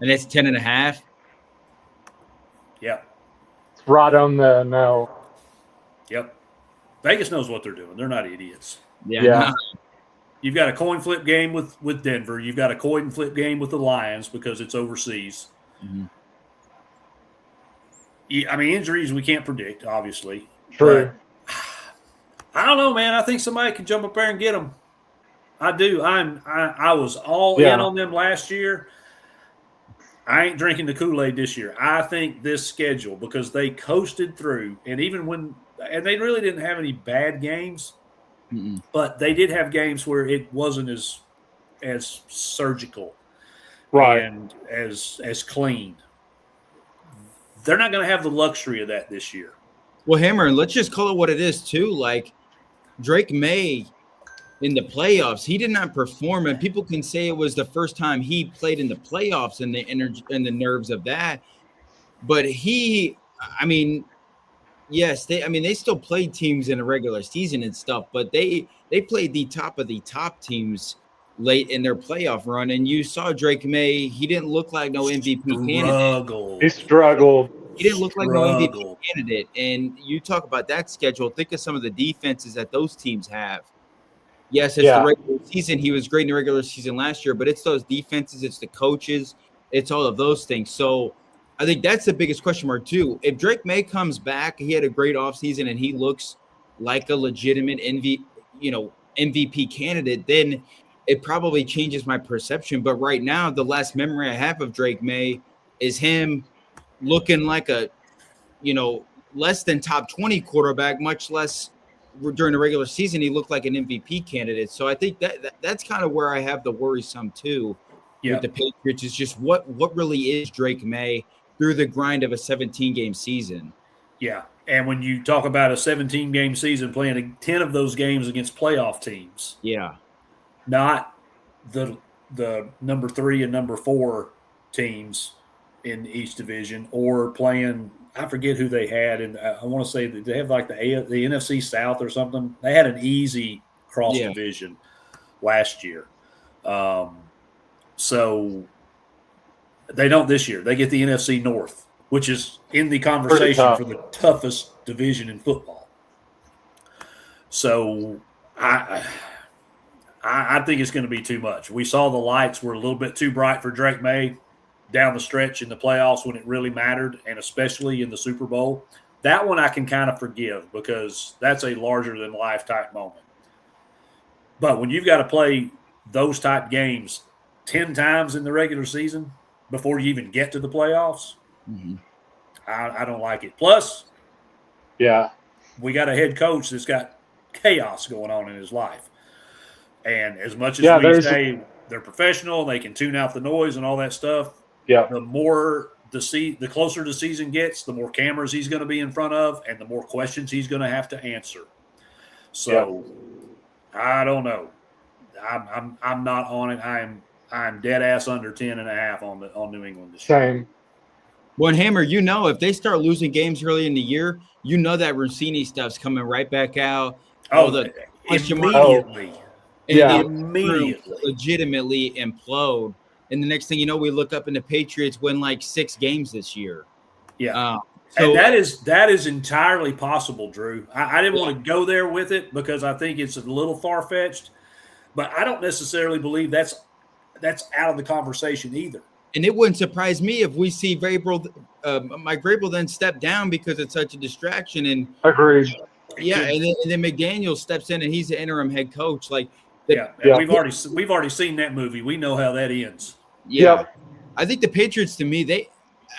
And it's 10.5? Yep. It's right on the no. Yep. Vegas knows what they're doing. They're not idiots. Yeah. You've got a coin flip game with Denver. You've got a coin flip game with the Lions because it's overseas. Mm-hmm. I mean, injuries we can't predict, obviously. True. But I don't know, man. I think somebody can jump up there and get them. I do. I was all in on them last year. I ain't drinking the Kool-Aid this year. I think this schedule, because they coasted through, and they really didn't have any bad games, but they did have games where it wasn't as surgical, right, and as clean. They're not going to have the luxury of that this year. Well, Hammer, let's just call it what it is too. Like Drake May in the playoffs, he did not perform, and people can say it was the first time he played in the playoffs and the energy and the nerves of that. But they still played teams in a regular season and stuff, but they played the top of the top teams late in their playoff run. And you saw Drake May, he didn't look like no MVP candidate. He struggled. He didn't look like no MVP candidate. And you talk about that schedule, think of some of the defenses that those teams have. Yes, it's the regular season. He was great in the regular season last year, but it's those defenses, it's the coaches, it's all of those things. So I think that's the biggest question mark too. If Drake May comes back, he had a great offseason and he looks like a legitimate MVP candidate, then it probably changes my perception. But right now, the last memory I have of Drake May is him looking like a, less than top 20 quarterback, much less during the regular season, he looked like an MVP candidate. So I think that's kind of where I have the worrisome too with the Patriots is just what really is Drake May through the grind of a 17-game season. Yeah, and when you talk about a 17-game season, playing 10 of those games against playoff teams. Yeah. Not the number 3 and number 4 teams in each division, or playing – I forget who they had, and I want to say that they have like the NFC South or something. They had an easy cross division last year. So they don't this year. They get the NFC North, which is in the conversation for the toughest division in football. So I think it's going to be too much. We saw the lights were a little bit too bright for Drake May down the stretch in the playoffs when it really mattered, and especially in the Super Bowl. That one I can kind of forgive because that's a larger-than-life type moment. But when you've got to play those type games 10 times in the regular season before you even get to the playoffs, I don't like it. Plus, Yeah. we got a head coach that's got chaos going on in his life. And as much as we say they're professional, they can tune out the noise and all that stuff, the more the closer the season gets, the more cameras he's going to be in front of and the more questions he's going to have to answer. So I don't know. I'm not on it. I'm dead ass under 10.5 on New England this year. Same. Well, Hammer, if they start losing games early in the year, that Rossini stuff's coming right back out. Immediately. Immediately. Legitimately implode. And the next thing you know, we look up and the Patriots win like 6 games this year. Yeah. And that is entirely possible, Drew. I didn't want to go there with it because I think it's a little far-fetched, but I don't necessarily believe that's out of the conversation either. And it wouldn't surprise me if we see Mike Vrabel then step down because it's such a distraction. And agreed. Yeah, and then McDaniel steps in and he's the interim head coach. We've already seen that movie. We know how that ends. Yeah. I think the Patriots, to me,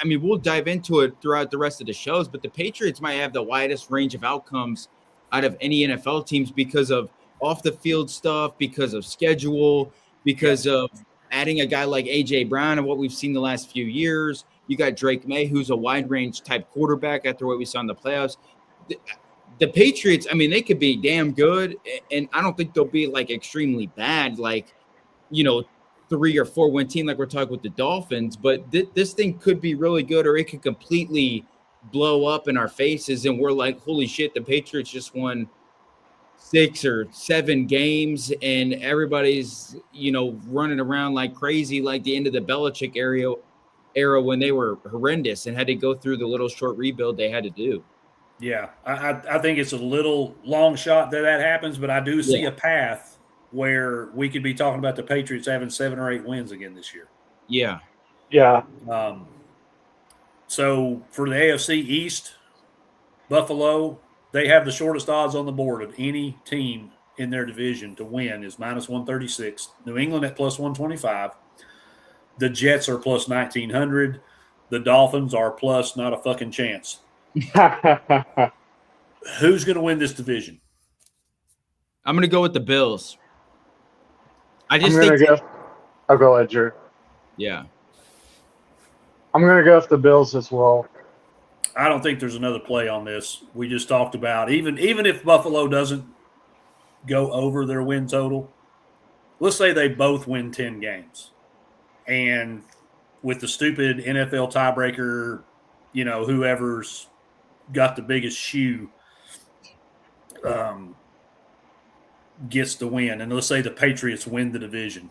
we'll dive into it throughout the rest of the shows, but the Patriots might have the widest range of outcomes out of any NFL teams because of off the field stuff, because of schedule, because of adding a guy like A.J. Brown and what we've seen the last few years. You got Drake May, who's a wide range type quarterback after what we saw in the playoffs. The Patriots, they could be damn good, and I don't think they'll be extremely bad, 3 or 4 win team like we're talking with the Dolphins. But this thing could be really good, or it could completely blow up in our faces, and we're like, holy shit, the Patriots just won 6 or 7 games, and everybody's running around like crazy, like the end of the Belichick era when they were horrendous and had to go through the little short rebuild they had to do. Yeah, I think it's a little long shot that happens, but I do see a path where we could be talking about the Patriots having 7 or 8 wins again this year. Yeah. Yeah. So for the AFC East, Buffalo, they have the shortest odds on the board of any team in their division to win is -136. New England at +125. The Jets are +1900. The Dolphins are plus not a fucking chance. Who's going to win this division? I'm going to go with the Bills. I'll go ahead, Drew. Yeah. I'm going to go with the Bills as well. I don't think there's another play on this. We just talked about even if Buffalo doesn't go over their win total, let's say they both win 10 games. And with the stupid NFL tiebreaker, whoever's got the biggest shoe gets the win. And let's say the Patriots win the division.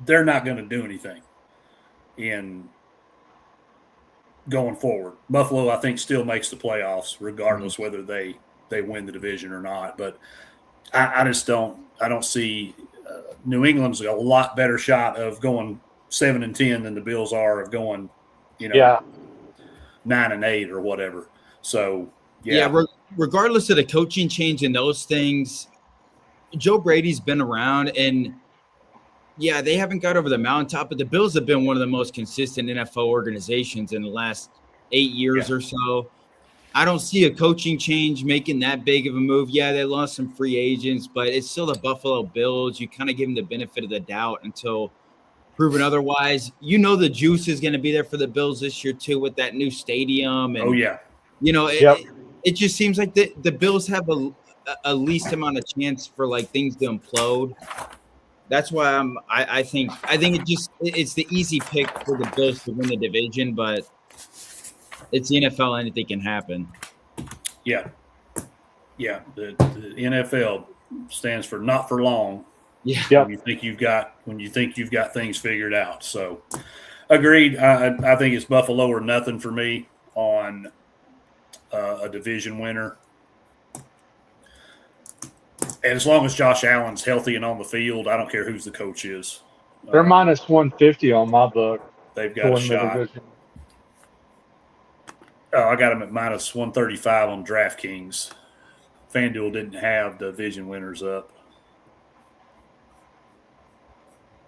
They're not going to do anything in going forward. Buffalo, I think, still makes the playoffs regardless whether they win the division or not. But I just don't see New England's a lot better shot of going 7-10 than the Bills are of going, 9-8 or whatever. So regardless of the coaching change and those things, Joe Brady's been around, and they haven't got over the mountaintop, but the Bills have been one of the most consistent NFL organizations in the last 8 years or so. I don't see a coaching change making that big of a move. Yeah, they lost some free agents, but it's still the Buffalo Bills. You kind of give them the benefit of the doubt until proven otherwise. The juice is going to be there for the Bills this year too with that new stadium. And, it just seems like the Bills have a least amount of chance for things to implode. That's why I think it's the easy pick for the Bills to win the division, but it's the NFL, anything can happen. Yeah. The NFL stands for not for long. Yeah. When you think you've got things figured out. So, agreed. I think it's Buffalo or nothing for me on a division winner. And as long as Josh Allen's healthy and on the field, I don't care who the coach is. They're -150 on my book. They've got a shot. Oh, I got them at -135 on DraftKings. FanDuel didn't have the division winners up.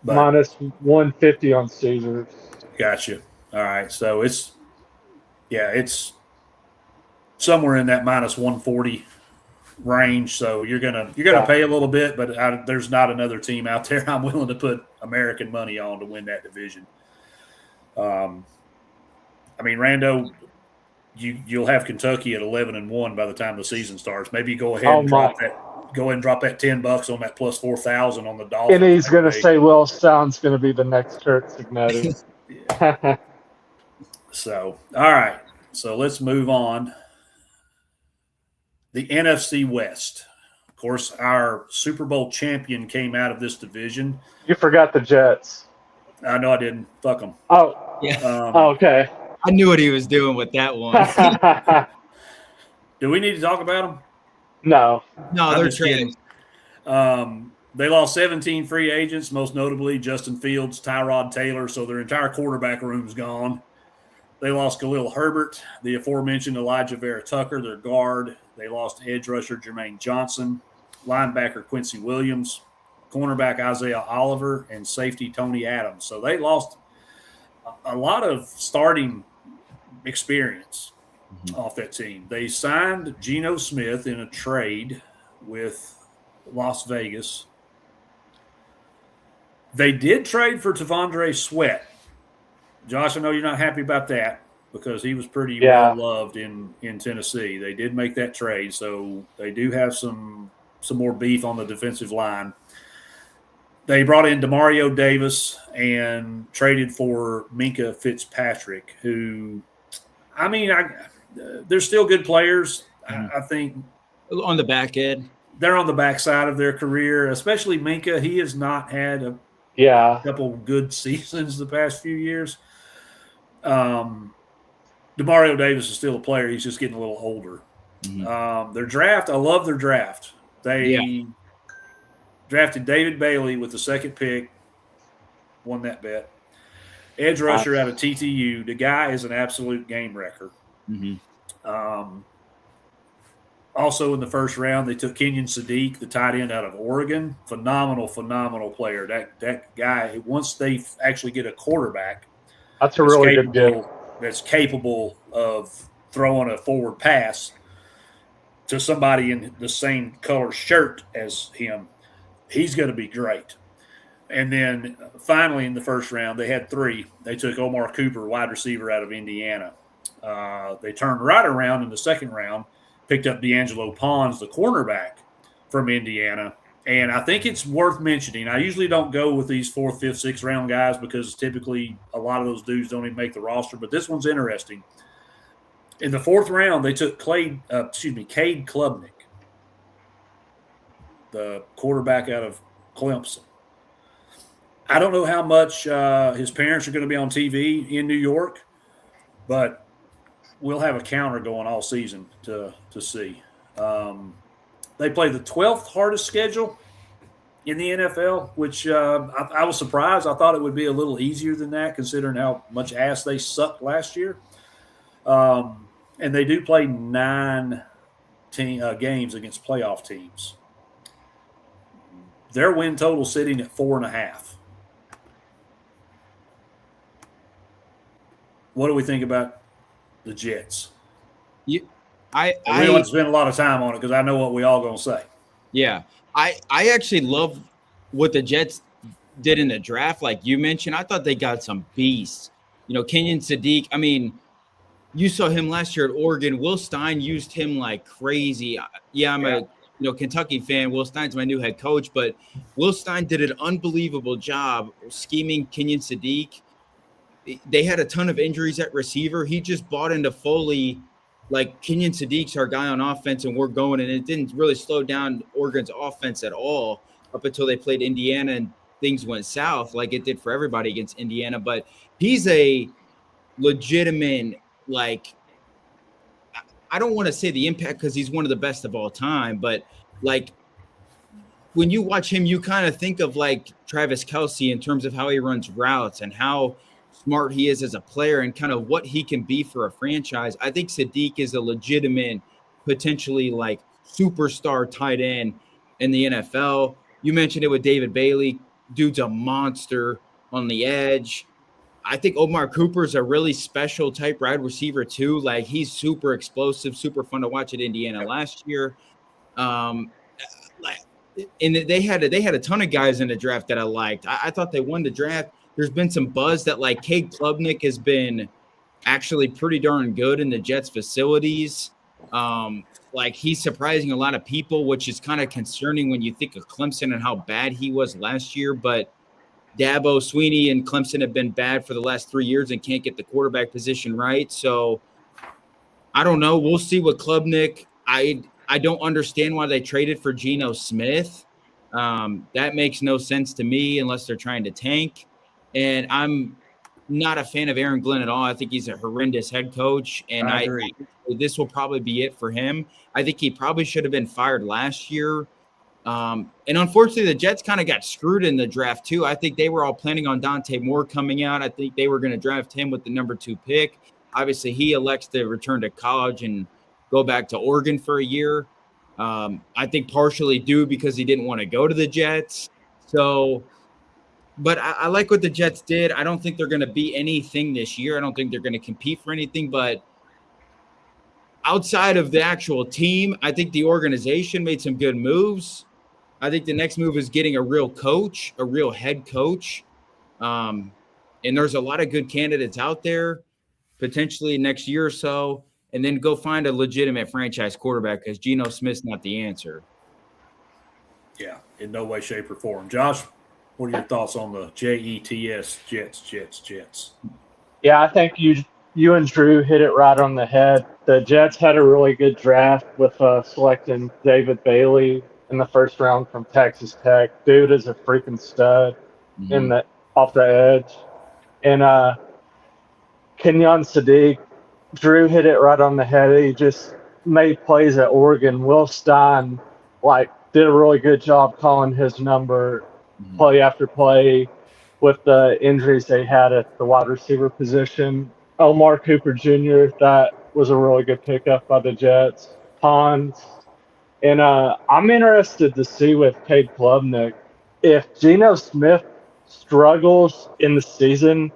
But minus 150 on Caesars. gotcha. All right, so it's somewhere in that minus 140 range. So you're gonna pay a little bit, but there's not another team out there I'm willing to put American money on to win that division. I mean, Rando, you'll have Kentucky at 11-1 by the time the season starts. Maybe go ahead and drop that $10 on that plus 4,000 on the Dolphins. And he's going to say Will Stone's going to be the next Kurt Signetti. Yeah. So, all right. So let's move on. The NFC West. Of course, our Super Bowl champion came out of this division. You forgot the Jets. No, I didn't. Fuck them. Oh, Yeah. Okay. I knew what he was doing with that one. Do we need to talk about them? No, they're trading. They lost 17 free agents, most notably Justin Fields, Tyrod Taylor, so their entire quarterback room's gone. They lost Khalil Herbert, the aforementioned Elijah Vera Tucker, their guard. They lost edge rusher Jermaine Johnson, linebacker Quincy Williams, cornerback Isaiah Oliver, and safety Tony Adams. So they lost a lot of starting experience off that team. They signed Geno Smith in a trade with Las Vegas. They did trade for Tavondre Sweat. Josh, I know you're not happy about that because he was pretty well loved in Tennessee. They did make that trade, so they do have some more beef on the defensive line. They brought in Demario Davis and traded for Minkah Fitzpatrick, who, I mean, they're still good players. I think On the back end. they're on the backside of their career, especially Minkah. He has not had a couple good seasons the past few years. Demario Davis is still a player. He's just getting a little older. Their draft, I love their draft. They drafted David Bailey with the second pick, won that bet. Edge rusher out of TTU. The guy is an absolute game wrecker. Also in the first round, they took Kenyon Sadiq, the tight end out of Oregon. Phenomenal player. That guy, once they actually get a quarterback, that's a really good deal. That's capable of throwing a forward pass to somebody in the same color shirt as him, he's going to be great. And then finally in the first round, they had three. They took Omar Cooper, wide receiver out of Indiana. They turned right around in the second round, picked up D'Angelo Pons, the cornerback from Indiana. And I think it's worth mentioning. I usually don't go with these 4th, 5th, 6th round guys because typically a lot of those dudes don't even make the roster. But this one's interesting. In the 4th round, they took Cade Klubnik, the quarterback out of Clemson. I don't know how much his parents are going to be on TV in New York, but we'll have a counter going all season to see. They play the 12th hardest schedule in the NFL, which I was surprised. I thought it would be a little easier than that considering how much ass they sucked last year. And they do play 9 games against playoff teams. Their win total sitting at 4.5. What do we think about the Jets? We don't spend a lot of time on it because I know what we all going to say. Yeah. I actually love what the Jets did in the draft. Like you mentioned, I thought they got some beasts. Kenyon Sadiq, I mean, you saw him last year at Oregon. Will Stein used him like crazy. Yeah, I'm a Kentucky fan. Will Stein's my new head coach, but Will Stein did an unbelievable job scheming Kenyon Sadiq. They had a ton of injuries at receiver. He just bought into fully, like Kenyon Sadiq's our guy on offense, and we're going. And it didn't really slow down Oregon's offense at all up until they played Indiana and things went south, like it did for everybody against Indiana. But he's a legitimate, like, I don't want to say the impact because he's one of the best of all time, but like when you watch him, you kind of think of like Travis Kelce in terms of how he runs routes and how smart he is as a player and kind of what he can be for a franchise. I think Sadiq is a legitimate, potentially like superstar tight end in the NFL. You mentioned it with David Bailey. dude's a monster on the edge. I think Omar Cooper is a really special type wide receiver too. Like he's super explosive, super fun to watch at Indiana last year. Like, and they had a ton of guys in the draft that I liked. I thought they won the draft. There's been some buzz that like Cade Klubnik has been actually pretty darn good in the Jets facilities. Like he's surprising a lot of people, which is kind of concerning when you think of Clemson and how bad he was last year. But Dabo Sweeney and Clemson have been bad for the last 3 years and can't get the quarterback position right. So I don't know. We'll see what Klubnik. I don't understand why they traded for Geno Smith. That makes no sense to me unless they're trying to tank. And I'm not a fan of Aaron Glenn at all. I think he's a horrendous head coach, and I agree. This will probably be it for him. I think he probably should have been fired last year. And unfortunately, the Jets kind of got screwed in the draft too. I think they were all planning on Dante Moore coming out. I think they were going to draft him with the number 2 pick. Obviously, he elects to return to college and go back to Oregon for a year. I think partially due because he didn't want to go to the Jets. So, but I like what the Jets did. I don't think they're going to be anything this year. I don't think they're going to compete for anything. But outside of the actual team, I think the organization made some good moves. I think the next move is getting a real coach, a real head coach. And there's a lot of good candidates out there, potentially next year or so, and then go find a legitimate franchise quarterback because Geno Smith's not the answer. Yeah, in no way, shape, or form. Josh, what are your thoughts on the Jets, Jets? Yeah, I think you and Drew hit it right on the head. The Jets had a really good draft with selecting David Bailey in the first round from Texas Tech. Dude is a freaking stud off the edge. And Kenyon Sadiq, Drew hit it right on the head. He just made plays at Oregon. Will Stein did a really good job calling his number play after play with the injuries they had at the wide receiver position. Omar Cooper Jr., that was a really good pickup by the Jets. Pons. And I'm interested to see with Cade Klubnik if Geno Smith struggles in the season,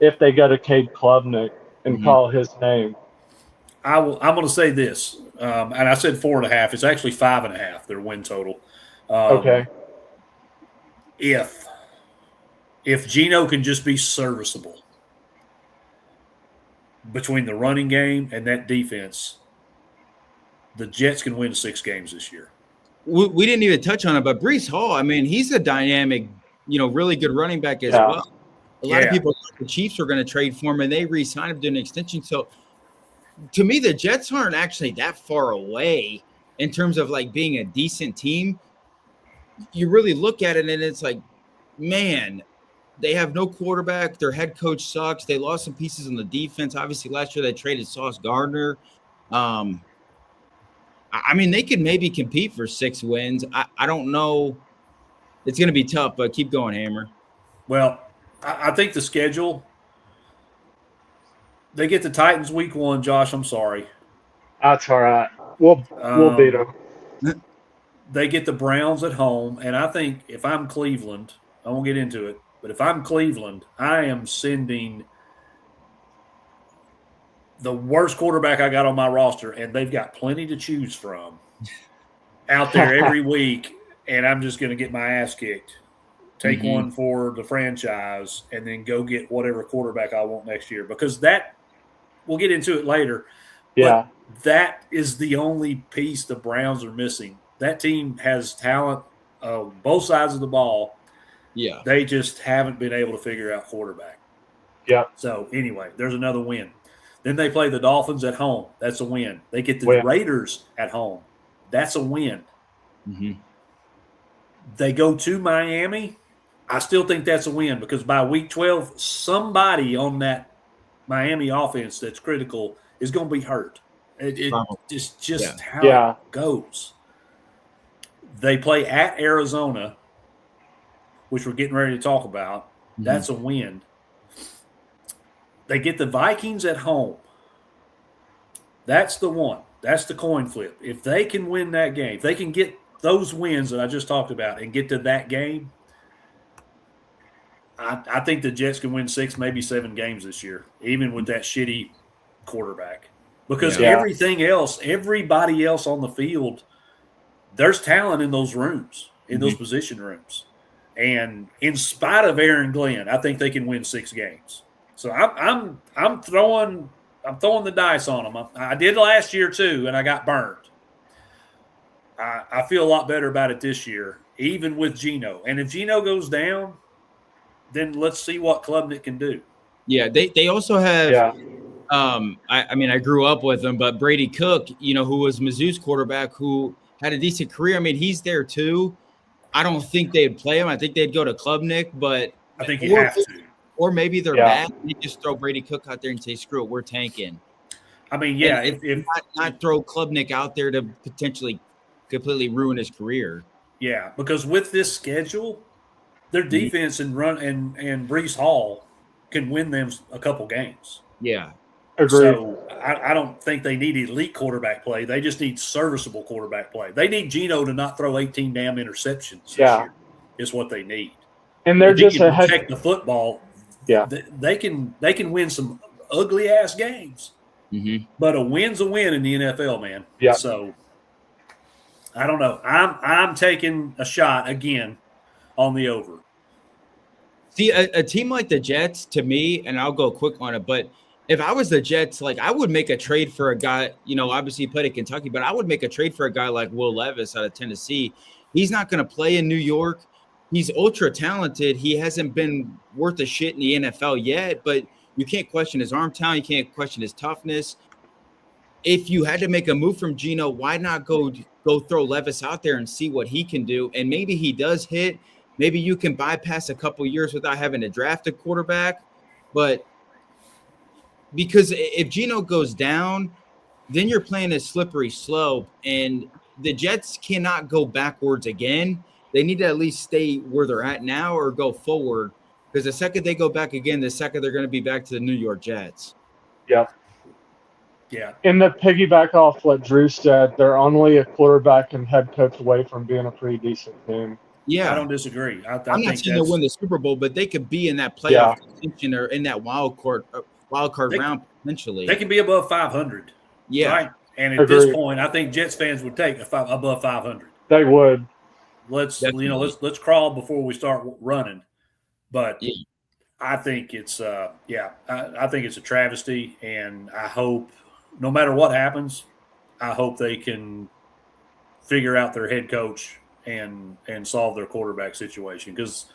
if they go to Cade Klubnik and call his name. I'm going to say this, and I said 4.5. It's actually 5.5. Their win total. Okay. If Geno can just be serviceable between the running game and that defense, the Jets can win 6 games this year. We didn't even touch on it, but Breece Hall, I mean, he's a dynamic, really good running back as well. A lot of people thought the Chiefs were going to trade for him, and they re-signed him to an extension. So, to me, the Jets aren't actually that far away in terms of being a decent team. You really look at it, and it's like, man, they have no quarterback. Their head coach sucks. They lost some pieces on the defense. Obviously, last year they traded Sauce Gardner. I mean, they could maybe compete for 6 wins. I don't know. It's going to be tough, but keep going, Hammer. Well, I think the schedule, they get the Titans week 1. Josh, I'm sorry. That's all right. We'll beat them. They get the Browns at home, and I think if I'm Cleveland, I won't get into it, but if I'm Cleveland, I am sending the worst quarterback I got on my roster, and they've got plenty to choose from out there every week, and I'm just going to get my ass kicked. Take one for the franchise, and then go get whatever quarterback I want next year. Because we'll get into it later. Yeah. But that is the only piece the Browns are missing. That team has talent on both sides of the ball. Yeah. They just haven't been able to figure out quarterback. Yeah. So, anyway, there's another win. Then they play the Dolphins at home. That's a win. They get the Raiders at home. That's a win. They go to Miami. I still think that's a win because by week 12, somebody on that Miami offense that's critical is going to be hurt. It's just how it goes. They play at Arizona, which we're getting ready to talk about. That's a win. They get the Vikings at home. That's the one. That's the coin flip. If they can win that game, if they can get those wins that I just talked about and get to that game, I think the Jets can win 6, maybe 7 games this year, even with that shitty quarterback. Because everybody else on the field, there's talent in those rooms, in those position rooms. And in spite of Aaron Glenn, I think they can win 6 games. So I'm throwing the dice on them. I did last year too, and I got burned. I feel a lot better about it this year, even with Geno. And if Geno goes down, then let's see what Klubnik can do. Yeah, they also have I mean, I grew up with him, but Brady Cook, who was Mizzou's quarterback, who had a decent career. I mean, he's there too. I don't think they'd play him. I think they'd go to Klubnik, but I think you have to. Or maybe they're bad. They just throw Brady Cook out there and say, "Screw it, we're tanking." I mean, yeah, if not throw Klubnik out there to potentially completely ruin his career. Yeah, because with this schedule, their defense and Breece Hall can win them a couple games. Yeah. Agreed. So I don't think they need elite quarterback play. They just need serviceable quarterback play. They need Geno to not throw 18 damn interceptions this year is what they need. And they're just ahead. Protect the football. Yeah. They can win some ugly ass games. But a win's a win in the NFL, man. Yeah. So I don't know. I'm taking a shot again on the over. See, a team like the Jets, to me, and I'll go quick on it, but if I was the Jets, like I would make a trade for a guy, obviously he played at Kentucky, but I would make a trade for a guy like Will Levis out of Tennessee. He's not going to play in New York. He's ultra talented. He hasn't been worth a shit in the NFL yet, but you can't question his arm talent. You can't question his toughness. If you had to make a move from Geno, why not go throw Levis out there and see what he can do? And maybe he does hit. Maybe you can bypass a couple years without having to draft a quarterback. But because if Geno goes down, then you're playing a slippery slope, and the Jets cannot go backwards again. They need to at least stay where they're at now or go forward, because the second they go back again, the second they're going to be back to the New York Jets. Yeah. Yeah. And to piggyback off what Drew said, they're only a quarterback and head coach away from being a pretty decent team. Yeah. I don't disagree. I'm not saying they'll win the Super Bowl, but they could be in that playoff contention or in that wild card round potentially. They can be above 500. Yeah. Right? And at this point, I think Jets fans would take above 500. They would. Let's crawl before we start running. But I think it's I think it's a travesty, and I hope no matter what happens, I hope they can figure out their head coach and solve their quarterback situation, because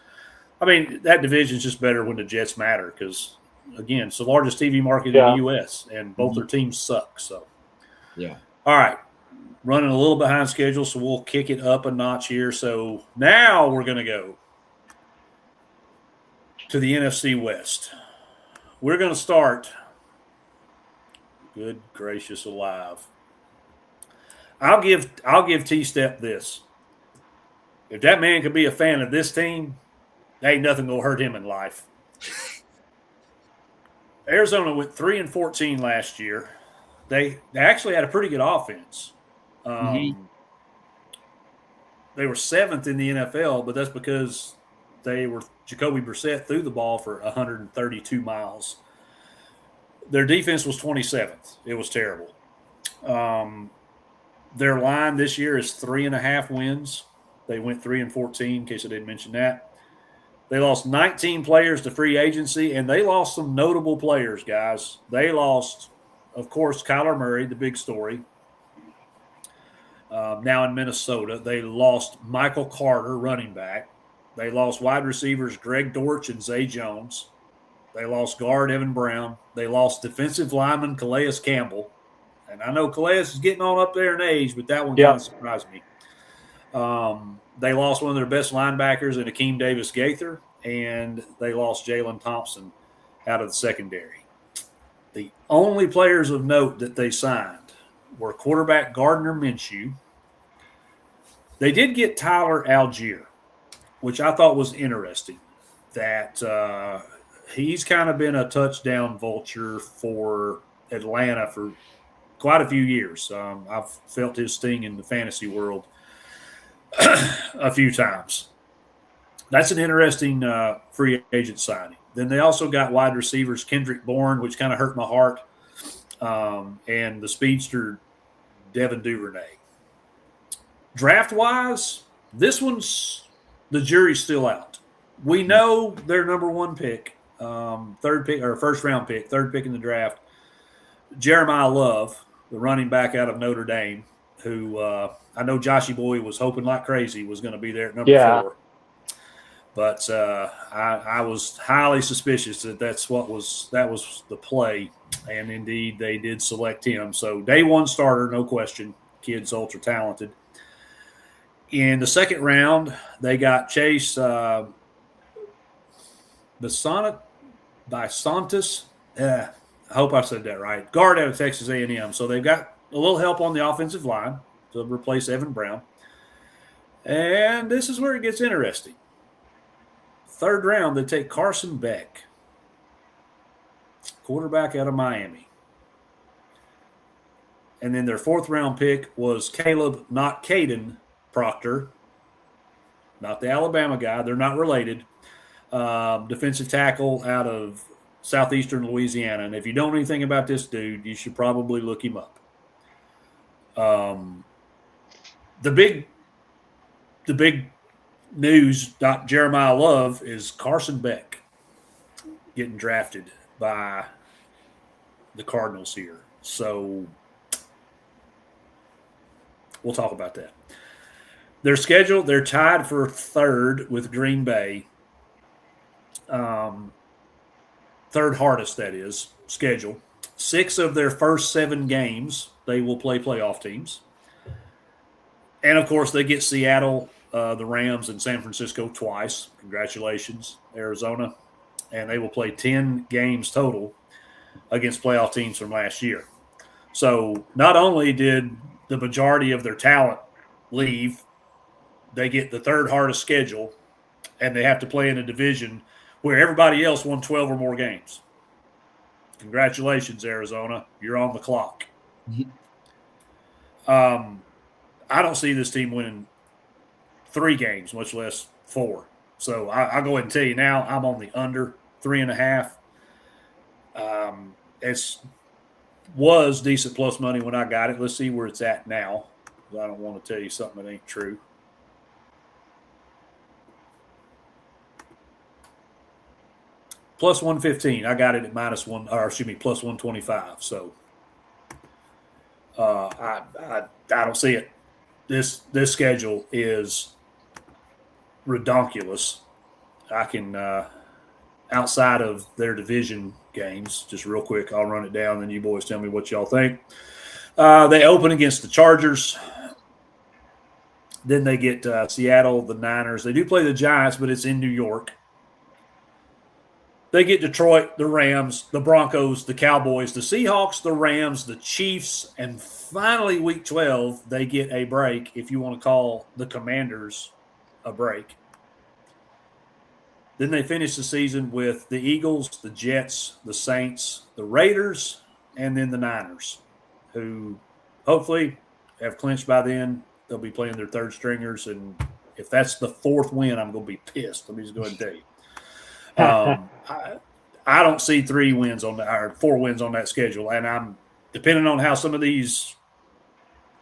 I mean that division is just better when the Jets matter, because again, it's the largest TV market in the U.S. and both their teams suck. So all right. Running a little behind schedule, so we'll kick it up a notch here. So now we're going to go to the NFC West. We're going to start. Good gracious alive! I'll give T-Step this. If that man could be a fan of this team, there ain't nothing gonna hurt him in life. Arizona went 3-14 last year. They actually had a pretty good offense. They were 7th in the NFL, but that's because Jacoby Brissett threw the ball for 132 miles. Their defense was 27th. It was terrible. Their line this year is 3.5 wins. They went 3-14, in case I didn't mention that. They lost 19 players to free agency, and they lost some notable players, guys. They lost, of course, Kyler Murray, the big story. Now in Minnesota, they lost Michael Carter, running back. They lost wide receivers Greg Dortch and Zay Jones. They lost guard Evan Brown. They lost defensive lineman Calais Campbell. And I know Calais is getting on up there in age, but that one kind of surprised me. They lost one of their best linebackers in Akeem Davis-Gaither, and they lost Jalen Thompson out of the secondary. The only players of note that they signed were quarterback Gardner Minshew. They did get Tyler Algier, which I thought was interesting, that he's kind of been a touchdown vulture for Atlanta for quite a few years. I've felt his sting in the fantasy world a few times. That's an interesting free agent signing. Then they also got wide receivers Kendrick Bourne, which kind of hurt my heart, and the speedster Devin Duvernay. Draft-wise, this one's the jury's still out. We know their number one pick, third pick or first round pick, third pick in the draft, Jeremiah Love, the running back out of Notre Dame, who I know Joshy Boy was hoping like crazy was going to be there at number 4. But I was highly suspicious that that was the play, and indeed they did select him. So day one starter, no question. Kid's ultra talented. In the second round, they got Chase Bisontis. I hope I said that right. Guard out of Texas A&M. So they've got a little help on the offensive line to replace Evan Brown. And this is where it gets interesting. Third round, they take Carson Beck, quarterback out of Miami. And then their fourth round pick was Caleb, not Caden, Proctor, not the Alabama guy. They're not related. Defensive tackle out of southeastern Louisiana. And if you don't know anything about this dude, you should probably look him up. The big news, not Jeremiah Love, is Carson Beck getting drafted by the Cardinals here. So we'll talk about that. Their schedule, they're tied for third with Green Bay. Third hardest, that is, schedule. 6 of their first 7 games, they will play playoff teams. And, of course, they get Seattle, the Rams, and San Francisco twice. Congratulations, Arizona. And they will play 10 games total against playoff teams from last year. So not only did the majority of their talent leave, they get the third hardest schedule, and they have to play in a division where everybody else won 12 or more games. Congratulations, Arizona. You're on the clock. I don't see this team winning 3 games, much less 4. So I'll go ahead and tell you now, I'm on the under 3.5. It was decent plus money when I got it. Let's see where it's at now. I don't want to tell you something that ain't true. Plus 115. I got it at plus 125. So I don't see it. This schedule is redonkulous. I can outside of their division games, just real quick, I'll run it down, and you boys tell me what y'all think. They open against the Chargers. Then they get Seattle, the Niners. They do play the Giants, but it's in New York. They get Detroit, the Rams, the Broncos, the Cowboys, the Seahawks, the Rams, the Chiefs, and finally week 12, they get a break, if you want to call the Commanders a break. Then they finish the season with the Eagles, the Jets, the Saints, the Raiders, and then the Niners, who hopefully have clinched by then. They'll be playing their third stringers, and if that's the 4th win, I'm going to be pissed. Let me just go ahead and tell you. I don't see 3 wins on that, or 4 wins on that schedule, and I'm depending on how some of these,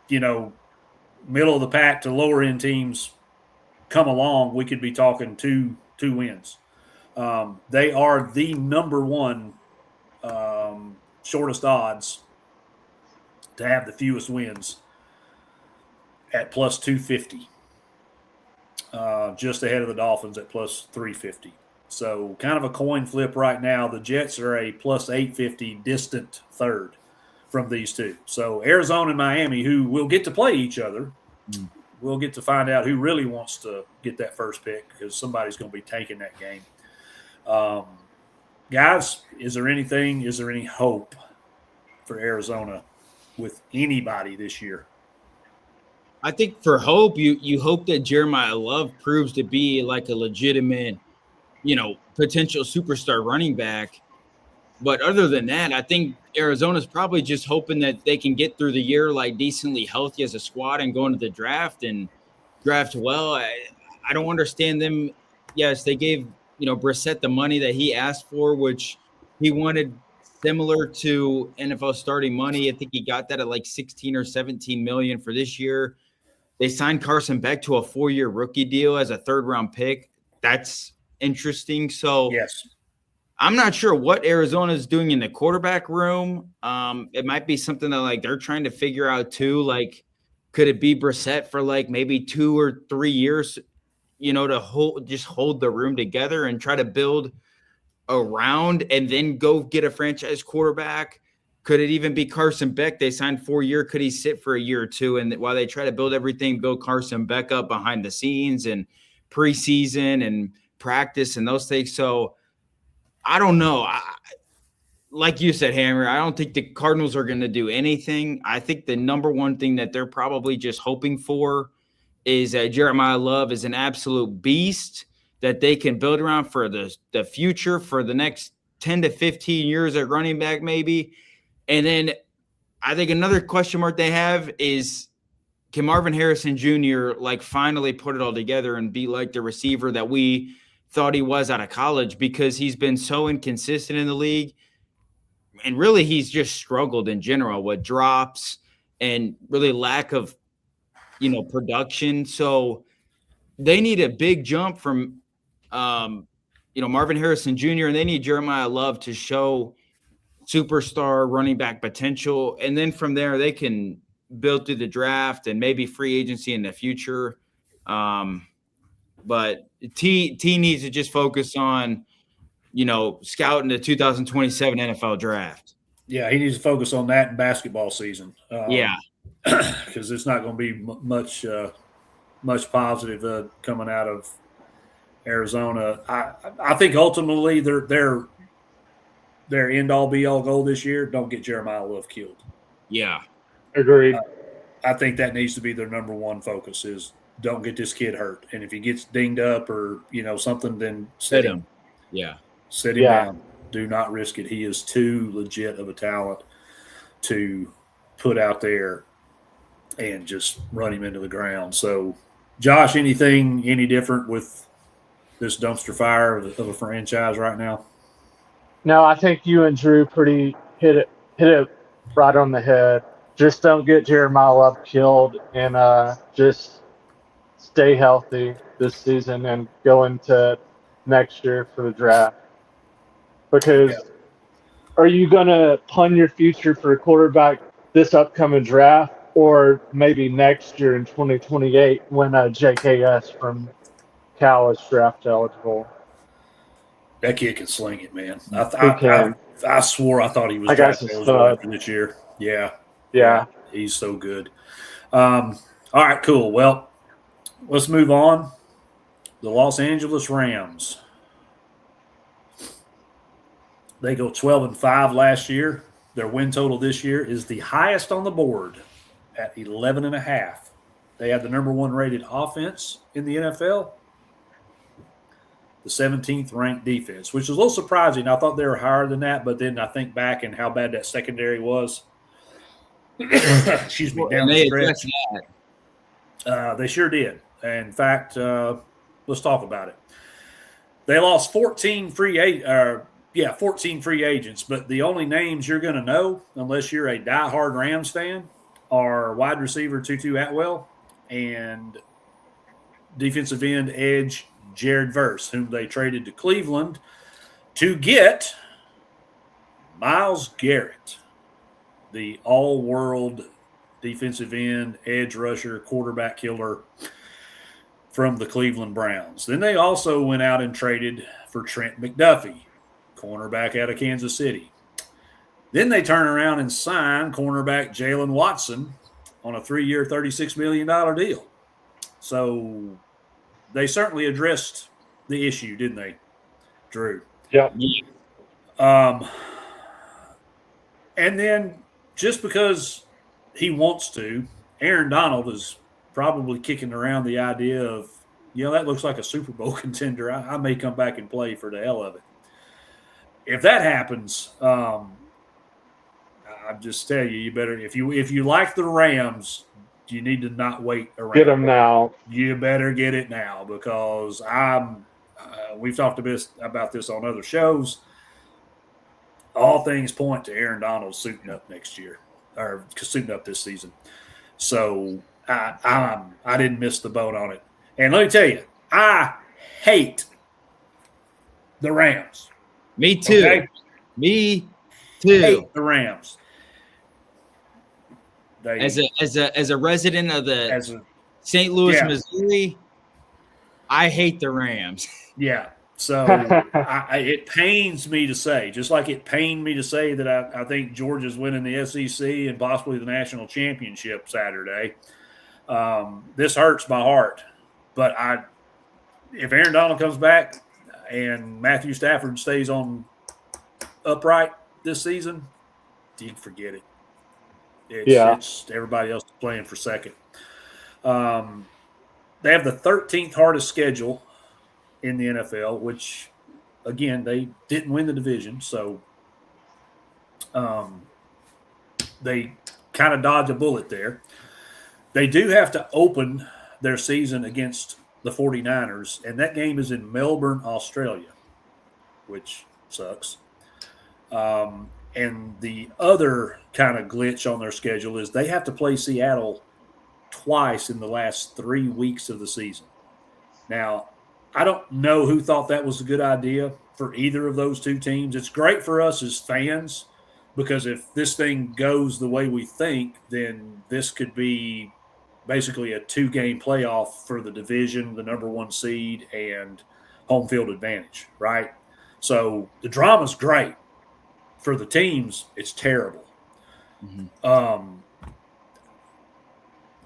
middle of the pack to lower end teams come along. We could be talking two wins. They are the number 1 shortest odds to have the fewest wins at plus 250, just ahead of the Dolphins at plus 350. So kind of a coin flip right now. The Jets are a plus 850 distant third from these two. So Arizona and Miami, who will get to play each other, we'll get to find out who really wants to get that first pick, because somebody's going to be taking that game. Guys, is there any hope for Arizona with anybody this year? I think for hope, you hope that Jeremiah Love proves to be like a legitimate, potential superstar running back. But other than that, I think Arizona's probably just hoping that they can get through the year like decently healthy as a squad and go into the draft and draft well. I don't understand them yes, they gave, Brissett the money that he asked for, which he wanted similar to NFL starting money. I think he got that at like 16 or 17 million for this year. They signed Carson Beck to a 4-year rookie deal as a 3rd-round pick. That's interesting. So Yes. I'm not sure what Arizona is doing in the quarterback room. It might be something that like they're trying to figure out too. Like, could it be Brissett for like maybe 2 or 3 years, to hold the room together and try to build around and then go get a franchise quarterback? Could it even be Carson Beck? They signed 4-year. Could he sit for a year or two? And while they try to build everything, build Carson Beck up behind the scenes and preseason and practice and those things. So I don't know. Like you said, Hammer, I don't think the Cardinals are going to do anything. I think the number one thing that they're probably just hoping for is that Jeremiah Love is an absolute beast that they can build around for the future, for the next 10 to 15 years at running back maybe. And then I think another question mark they have is, can Marvin Harrison Jr. like finally put it all together and be like the receiver that we thought he was out of college, because he's been so inconsistent in the league. And really, he's just struggled in general with drops and really lack of, production. So they need a big jump from, Marvin Harrison Jr., and they need Jeremiah Love to show superstar running back potential. And then from there, they can build through the draft and maybe free agency in the future. But T needs to just focus on, scouting the 2027 NFL draft. Yeah, he needs to focus on that in basketball season. Yeah. Because it's not going to be much positive coming out of Arizona. I think ultimately their end-all be-all goal this year, don't get Jeremiah Love killed. Yeah. Agreed. I think that needs to be their number one focus, is don't get this kid hurt. And if he gets dinged up or, something, then sit him. Yeah. Sit him down. Do not risk it. He is too legit of a talent to put out there and just run him into the ground. So, Josh, anything any different with this dumpster fire of a franchise right now? No, I think you and Drew pretty hit it right on the head. Just don't get Jeremiah Love killed, and just stay healthy this season and go into next year for the draft. Because are you going to punt your future for a quarterback this upcoming draft, or maybe next year in 2028 when JKS from Cal is draft eligible? That kid can sling it, man. I swore I thought he was draft eligible after this year. Yeah. He's so good. All right, cool. Well, let's move on. The Los Angeles Rams. They go 12-5 last year. Their win total this year is the highest on the board at 11.5. They have the number one rated offense in the NFL, the 17th ranked defense, which is a little surprising. I thought they were higher than that, but then I think back and how bad that secondary was. Excuse me, down the stretch. They sure did. In fact, let's talk about it. They lost 14 free agents, but the only names you're going to know, unless you're a diehard Rams fan, are wide receiver Tutu Atwell and defensive end edge Jared Verse, whom they traded to Cleveland to get Myles Garrett, the all-world defensive end, edge rusher, quarterback killer from the Cleveland Browns. Then they also went out and traded for Trent McDuffie, cornerback out of Kansas City. Then they turn around and sign cornerback Jalen Watson on a 3-year, $36 million deal. So they certainly addressed the issue, didn't they, Drew? Yeah. And then just because he wants to, Aaron Donald is probably kicking around the idea of, that looks like a Super Bowl contender. I may come back and play for the hell of it. If that happens, I just tell you, you better, if you like the Rams, you need to not wait around. Get them now. You better get it now, because I'm we've talked about this on other shows. All things point to Aaron Donald suiting up next year, or suiting up this season. So I didn't miss the boat on it. And let me tell you, I hate the Rams. Me too. Okay? Me too. Hate the Rams. As a resident of the St. Louis, Missouri, I hate the Rams. Yeah. So it pains me to say, just like it pained me to say that I think Georgia's winning the SEC and possibly the national championship Saturday. This hurts my heart. But if Aaron Donald comes back and Matthew Stafford stays on upright this season, you can forget it. It's everybody else playing for second. They have the 13th hardest schedule in the NFL, which, again, they didn't win the division, so they kind of dodged a bullet there. They do have to open their season against the 49ers, and that game is in Melbourne, Australia, which sucks. And the other kind of glitch on their schedule is they have to play Seattle twice in the last 3 weeks of the season. Now, I don't know who thought that was a good idea for either of those two teams. It's great for us as fans because if this thing goes the way we think, then this could be basically a 2-game playoff for the division, the number 1 seed, and home field advantage, right? So the drama's great. For the teams, it's terrible. Mm-hmm.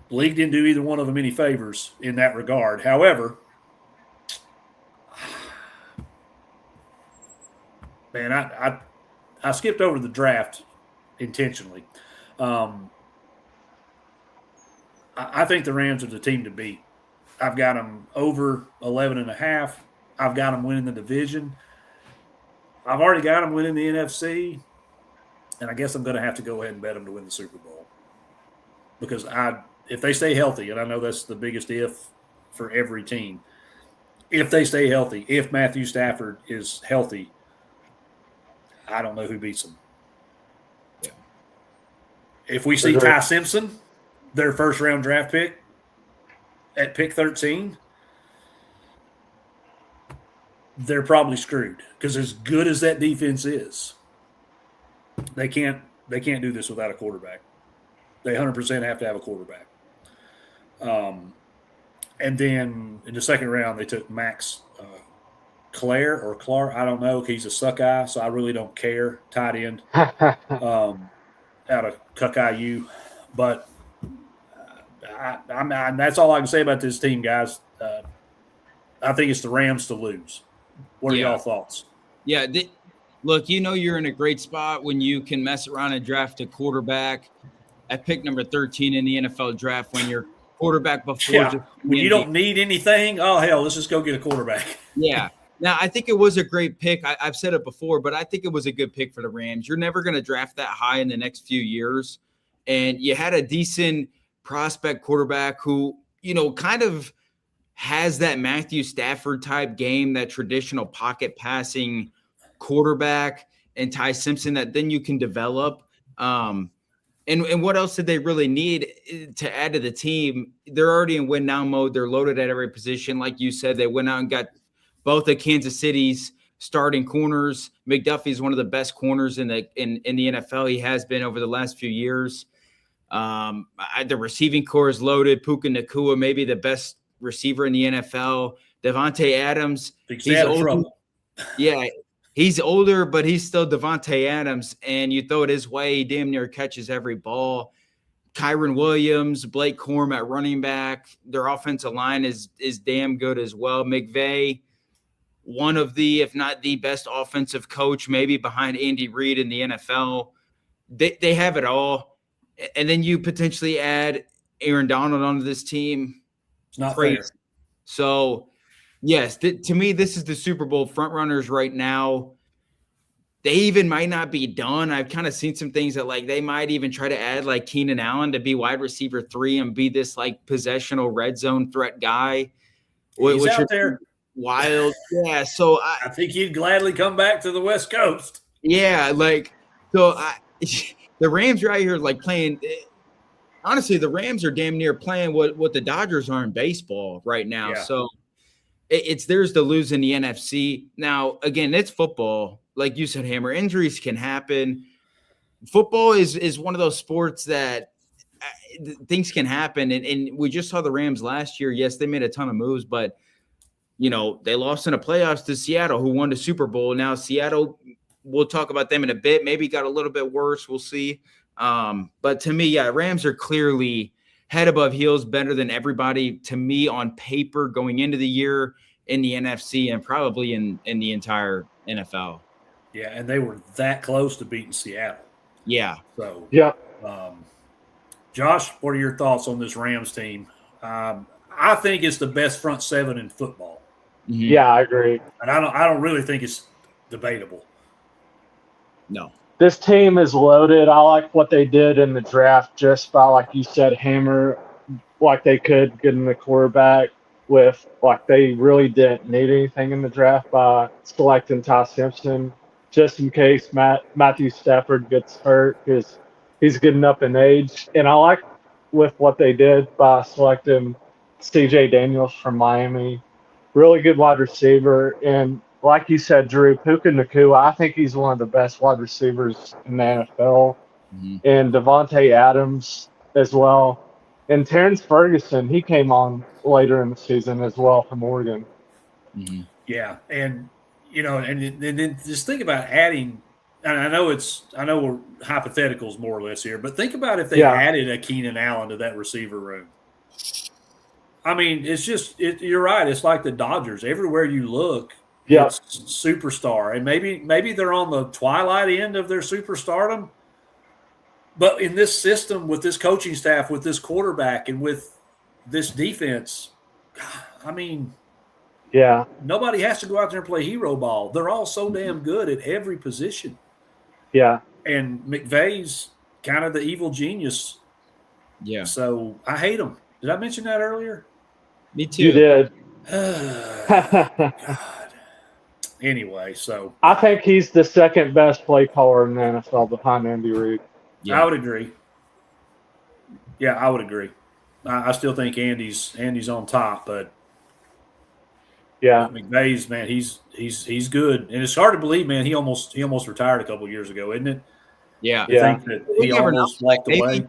League didn't do either one of them any favors in that regard. However, man, I skipped over the draft intentionally. I think the Rams are the team to beat. I've got them over 11.5. I've got them winning the division. I've already got them winning the NFC, and I guess I'm going to have to go ahead and bet them to win the Super Bowl. Because if they stay healthy, and I know that's the biggest if for every team, if they stay healthy, if Matthew Stafford is healthy, I don't know who beats them. Yeah. If we see Ty Simpson, their first-round draft pick, at pick 13, they're probably screwed because as good as that defense is, they can't do this without a quarterback. They 100% have to have a quarterback. And then in the second round, they took Max Clark. I don't know. He's a suck-eye, so I really don't care. Tight end out of Cuck-IU. But that's all I can say about this team, guys. I think it's the Rams to lose. What are y'all thoughts? Yeah, look, you're in a great spot when you can mess around and draft a quarterback at pick number 13 in the NFL draft when you're quarterback before. Yeah, when you don't need anything, oh, hell, let's just go get a quarterback. Yeah. Now, I think it was a great pick. I've said it before, but I think it was a good pick for the Rams. You're never going to draft that high in the next few years. And you had a decent prospect quarterback who, kind of has that Matthew Stafford type game, that traditional pocket passing quarterback, and Ty Simpson that then you can develop. And what else did they really need to add to the team? They're already in win now mode. They're loaded at every position. Like you said, they went out and got both of Kansas City's starting corners. McDuffie's one of the best corners in the NFL. He has been over the last few years. The receiving core is loaded. Puka Nacua, maybe the best receiver in the NFL. Devontae Adams. He's older. Yeah, he's older, but he's still Devontae Adams. And you throw it his way, he damn near catches every ball. Kyron Williams, Blake Corum at running back. Their offensive line is damn good as well. McVay, one of the, if not the best offensive coach, maybe behind Andy Reid in the NFL. They have it all. And then you potentially add Aaron Donald onto this team. It's not crazy. Fair. So, yes, to me, this is the Super Bowl front runners right now. They even might not be done. I've kind of seen some things that they might even try to add Keenan Allen to be wide receiver 3 and be this possessional red zone threat guy. He's out there. wild. Yeah, so I think he'd gladly come back to the West Coast. yeah, like the Rams are out here like playing. Honestly, the Rams are damn near playing what the Dodgers are in baseball right now. Yeah. So it's theirs to lose in the NFC. Now, again, it's football. Like you said, Hammer, injuries can happen. Football is one of those sports that things can happen. And we just saw the Rams last year. Yes, they made a ton of moves, but, they lost in the playoffs to Seattle, who won the Super Bowl. Now, Seattle, we'll talk about them in a bit, maybe got a little bit worse. We'll see. But to me, yeah, Rams are clearly head above heels, better than everybody to me on paper going into the year in the NFC and probably in the entire NFL. Yeah, and they were that close to beating Seattle. Yeah. So, yeah. Josh, what are your thoughts on this Rams team? I think it's the best front seven in football. Mm-hmm. Yeah, I agree. And I don't really think it's debatable. No. This team is loaded. I like what they did in the draft just by, like you said, hammer like they could get in the quarterback with, like, they really didn't need anything in the draft by selecting Ty Simpson just in case Matthew Stafford gets hurt because he's getting up in age. And I like with what they did by selecting C.J. Daniels from Miami. Really good wide receiver. And like you said, Drew, Puka Nacua, I think he's one of the best wide receivers in the NFL. Mm-hmm. And Devontae Adams as well. And Terrence Ferguson, he came on later in the season as well from Oregon. Mm-hmm. Yeah, and and then just think about adding. And I know we're hypotheticals more or less here, but think about if they added a Keenan Allen to that receiver room. I mean, it's just you're right. It's like the Dodgers. Everywhere you look, it's superstar, and maybe they're on the twilight end of their superstardom. But in this system, with this coaching staff, with this quarterback, and with this defense, I mean, nobody has to go out there and play hero ball. They're all so damn good at every position. Yeah. And McVay's kind of the evil genius. Yeah. So I hate him. Did I mention that earlier? Me too. You did. God. Anyway, so I think he's the second best play caller in the NFL behind Andy Reid. Yeah. I would agree. Yeah, I would agree. I still think Andy's on top, but McVay's, man, he's good, and it's hard to believe, man. He almost retired a couple of years ago, isn't it? Yeah, I think that he almost walked away.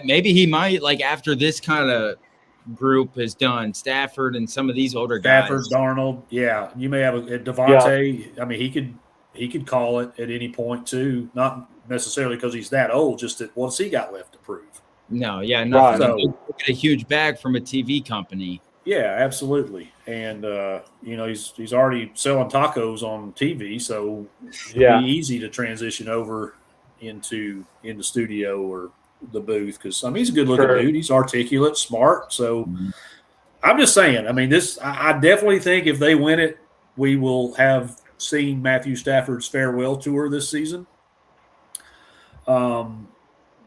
Maybe he might, like, after this kind of group is done, Stafford and some of these older guys. Stafford, Darnold, yeah. You may have a Devontae. Yeah. I mean, he could call it at any point too. Not necessarily because he's that old, just that what's he got left to prove? No, yeah, nothing. So, get a huge bag from a TV company. Yeah, absolutely. And he's already selling tacos on TV, so it'll be easy to transition over into the studio or the booth because he's a good looking dude. He's articulate, smart. So I'm just saying. I mean, I definitely think if they win it, we will have seen Matthew Stafford's farewell tour this season.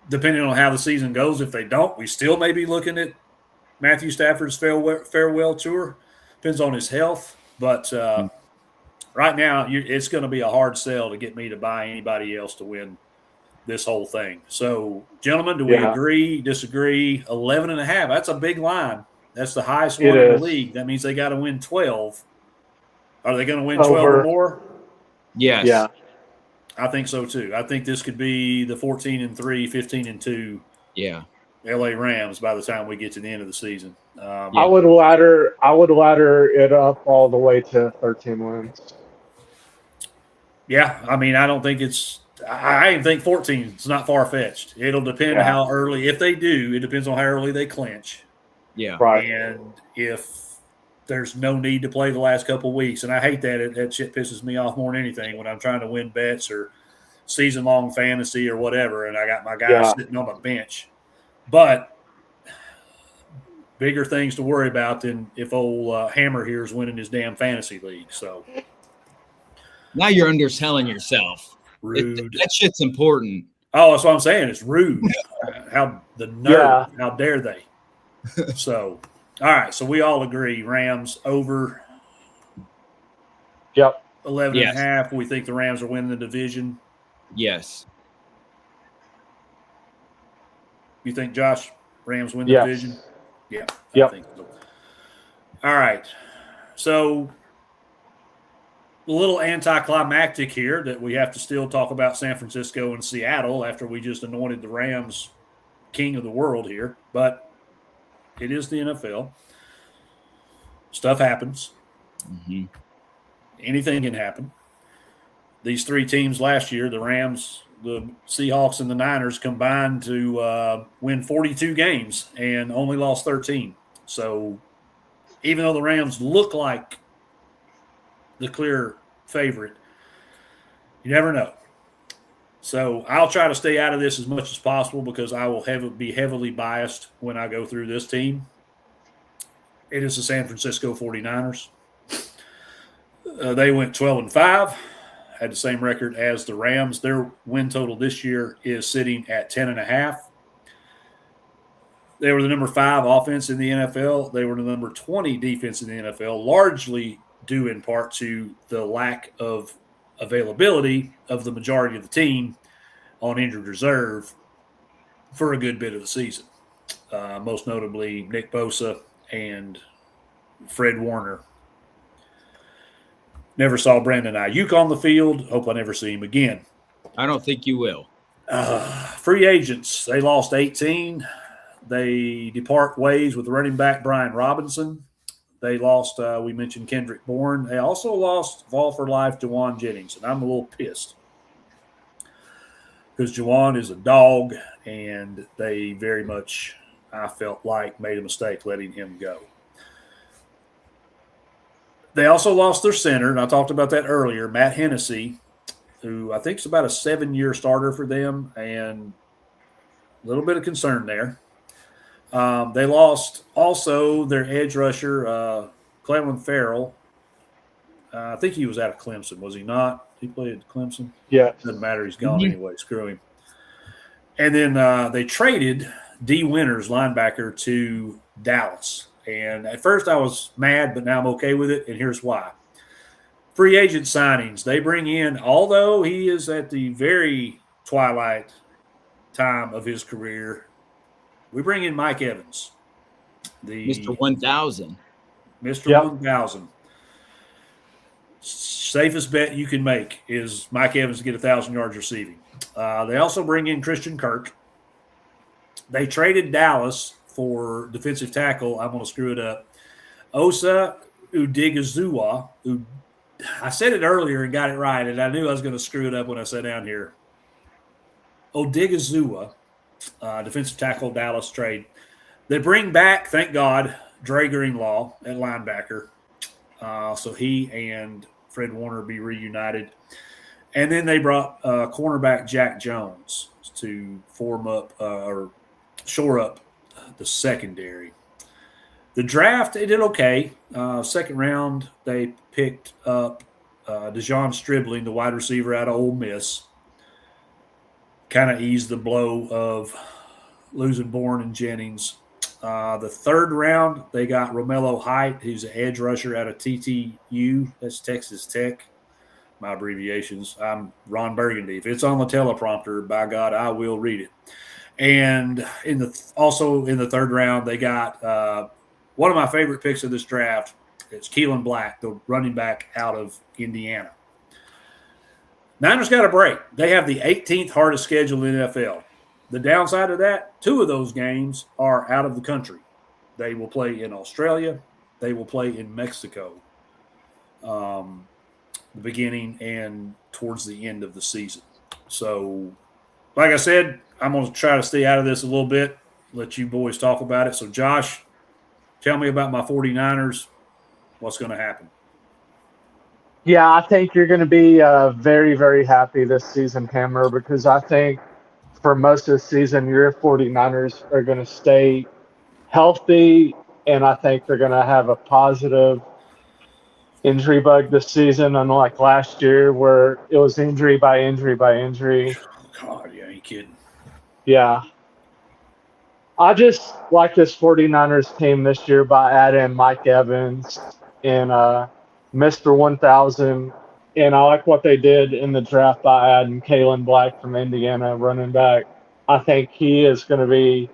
Depending on how the season goes, if they don't, we still may be looking at Matthew Stafford's farewell tour. Depends on his health, but right now it's going to be a hard sell to get me to buy anybody else to win this whole thing. So, gentlemen, do we agree, disagree? 11.5. That's a big line. That's the highest one in the league. That means they got to win 12. Are they going to win 12 or more? Yes. Yeah. I think so too. I think this could be the 14-3, 15-2. Yeah. LA Rams by the time we get to the end of the season. I would ladder it up all the way to 13 wins. Yeah, I mean, I don't think I even think 14 is not far fetched. It'll depend how early. If they do, it depends on how early they clinch. Yeah, right. And if there's no need to play the last couple of weeks, and I hate that. That shit pisses me off more than anything when I'm trying to win bets or season-long fantasy or whatever, and I got my guys sitting on my bench. But bigger things to worry about than if old Hammer here is winning his damn fantasy league. So now you're underselling yourself. Rude. That shit's important. Oh, that's what I'm saying. It's rude. How the nerve? How dare they? So, all right. So we all agree Rams over Yep. 11 Yes. and a half. We think the Rams are winning the division. Yes. You think, Josh, Rams win the Yes. division? Yeah, I Yep. think so. All right. So a little anticlimactic here that we have to still talk about San Francisco and Seattle after we just anointed the Rams king of the world here. But it is the NFL. Stuff happens. Mm-hmm. Anything can happen. These three teams last year, the Rams, the Seahawks, and the Niners, combined to win 42 games and only lost 13. So even though the Rams look like the clear favorite, you never know. So I'll try to stay out of this as much as possible because I will be heavily biased when I go through this team. It is the San Francisco 49ers. They went 12-5, had the same record as the Rams. Their win total this year is sitting at 10.5. They were the number 5 offense in the NFL. They were the number 20 defense in the NFL, largely due in part to the lack of availability of the majority of the team on injured reserve for a good bit of the season. Most notably Nick Bosa and Fred Warner. Never saw Brandon Ayuk on the field. Hope I never see him again. I don't think you will. Free agents, they lost 18. They depart ways with running back Brian Robinson. They lost, we mentioned Kendrick Bourne. They also lost Vol for Life Jawan Jennings, and I'm a little pissed because Jawan is a dog, and they very much, I felt like, made a mistake letting him go. They also lost their center, and I talked about that earlier, Matt Hennessy, who I think is about a 7-year starter for them, and a little bit of concern there. They lost also their edge rusher, Clelin Ferrell. I think he was out of Clemson, was he not? He played at Clemson? Yeah. Doesn't matter. He's gone anyway. Screw him. And then they traded D. Winters, linebacker, to Dallas. And at first I was mad, but now I'm okay with it, and here's why. Free agent signings. They bring in, although he is at the very twilight time of his career, we bring in Mike Evans. Mr. 1000. Mr. 1000. Safest bet you can make is Mike Evans to get 1,000 yards receiving. They also bring in Christian Kirk. They traded Dallas for defensive tackle. I'm going to screw it up. Osa Udigizua. I said it earlier and got it right, and I knew I was going to screw it up when I sat down here. Odigizua, defensive tackle, Dallas trade. They bring back, thank God, Dre Greenlaw at linebacker. So he and Fred Warner be reunited. And then they brought cornerback Jack Jones to form up or shore up the secondary. The draft, they did okay. Second round, they picked up Dejon Stribling, the wide receiver out of Ole Miss. Kind of eased the blow of losing Bourne and Jennings. The third round, they got Romello Height, who's an edge rusher out of TTU. That's Texas Tech. My abbreviations. I'm Ron Burgundy. If it's on the teleprompter, by God, I will read it. And also in the third round, they got one of my favorite picks of this draft. It's Keelan Black, the running back out of Indiana. Niners got a break. They have the 18th hardest schedule in the NFL. The downside of that, 2 of those games are out of the country. They will play in Australia. They will play in Mexico. The beginning and towards the end of the season. So, like I said, I'm going to try to stay out of this a little bit, let you boys talk about it. So, Josh, tell me about my 49ers. What's going to happen? Yeah, I think you're going to be very, very happy this season, Hammer, because I think for most of the season, your 49ers are going to stay healthy, and I think they're going to have a positive injury bug this season, unlike last year where it was injury by injury by injury. Oh, God, yeah, you kidding. Yeah. I just like this 49ers team this year by adding Mike Evans and Mr. 1000. And I like what they did in the draft by adding Kalen Black from Indiana, running back. I think he is going to be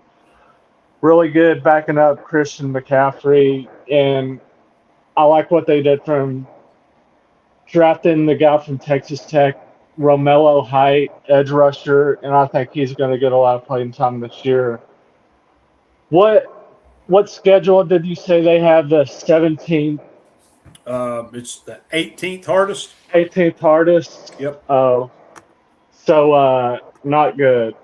really good backing up Christian McCaffrey. And I like what they did from drafting the guy from Texas Tech, Romello Height, edge rusher, and I think he's going to get a lot of playing time this year. What schedule did you say they have? The 17th? It's the 18th hardest. 18th hardest? Yep. Oh. So not good.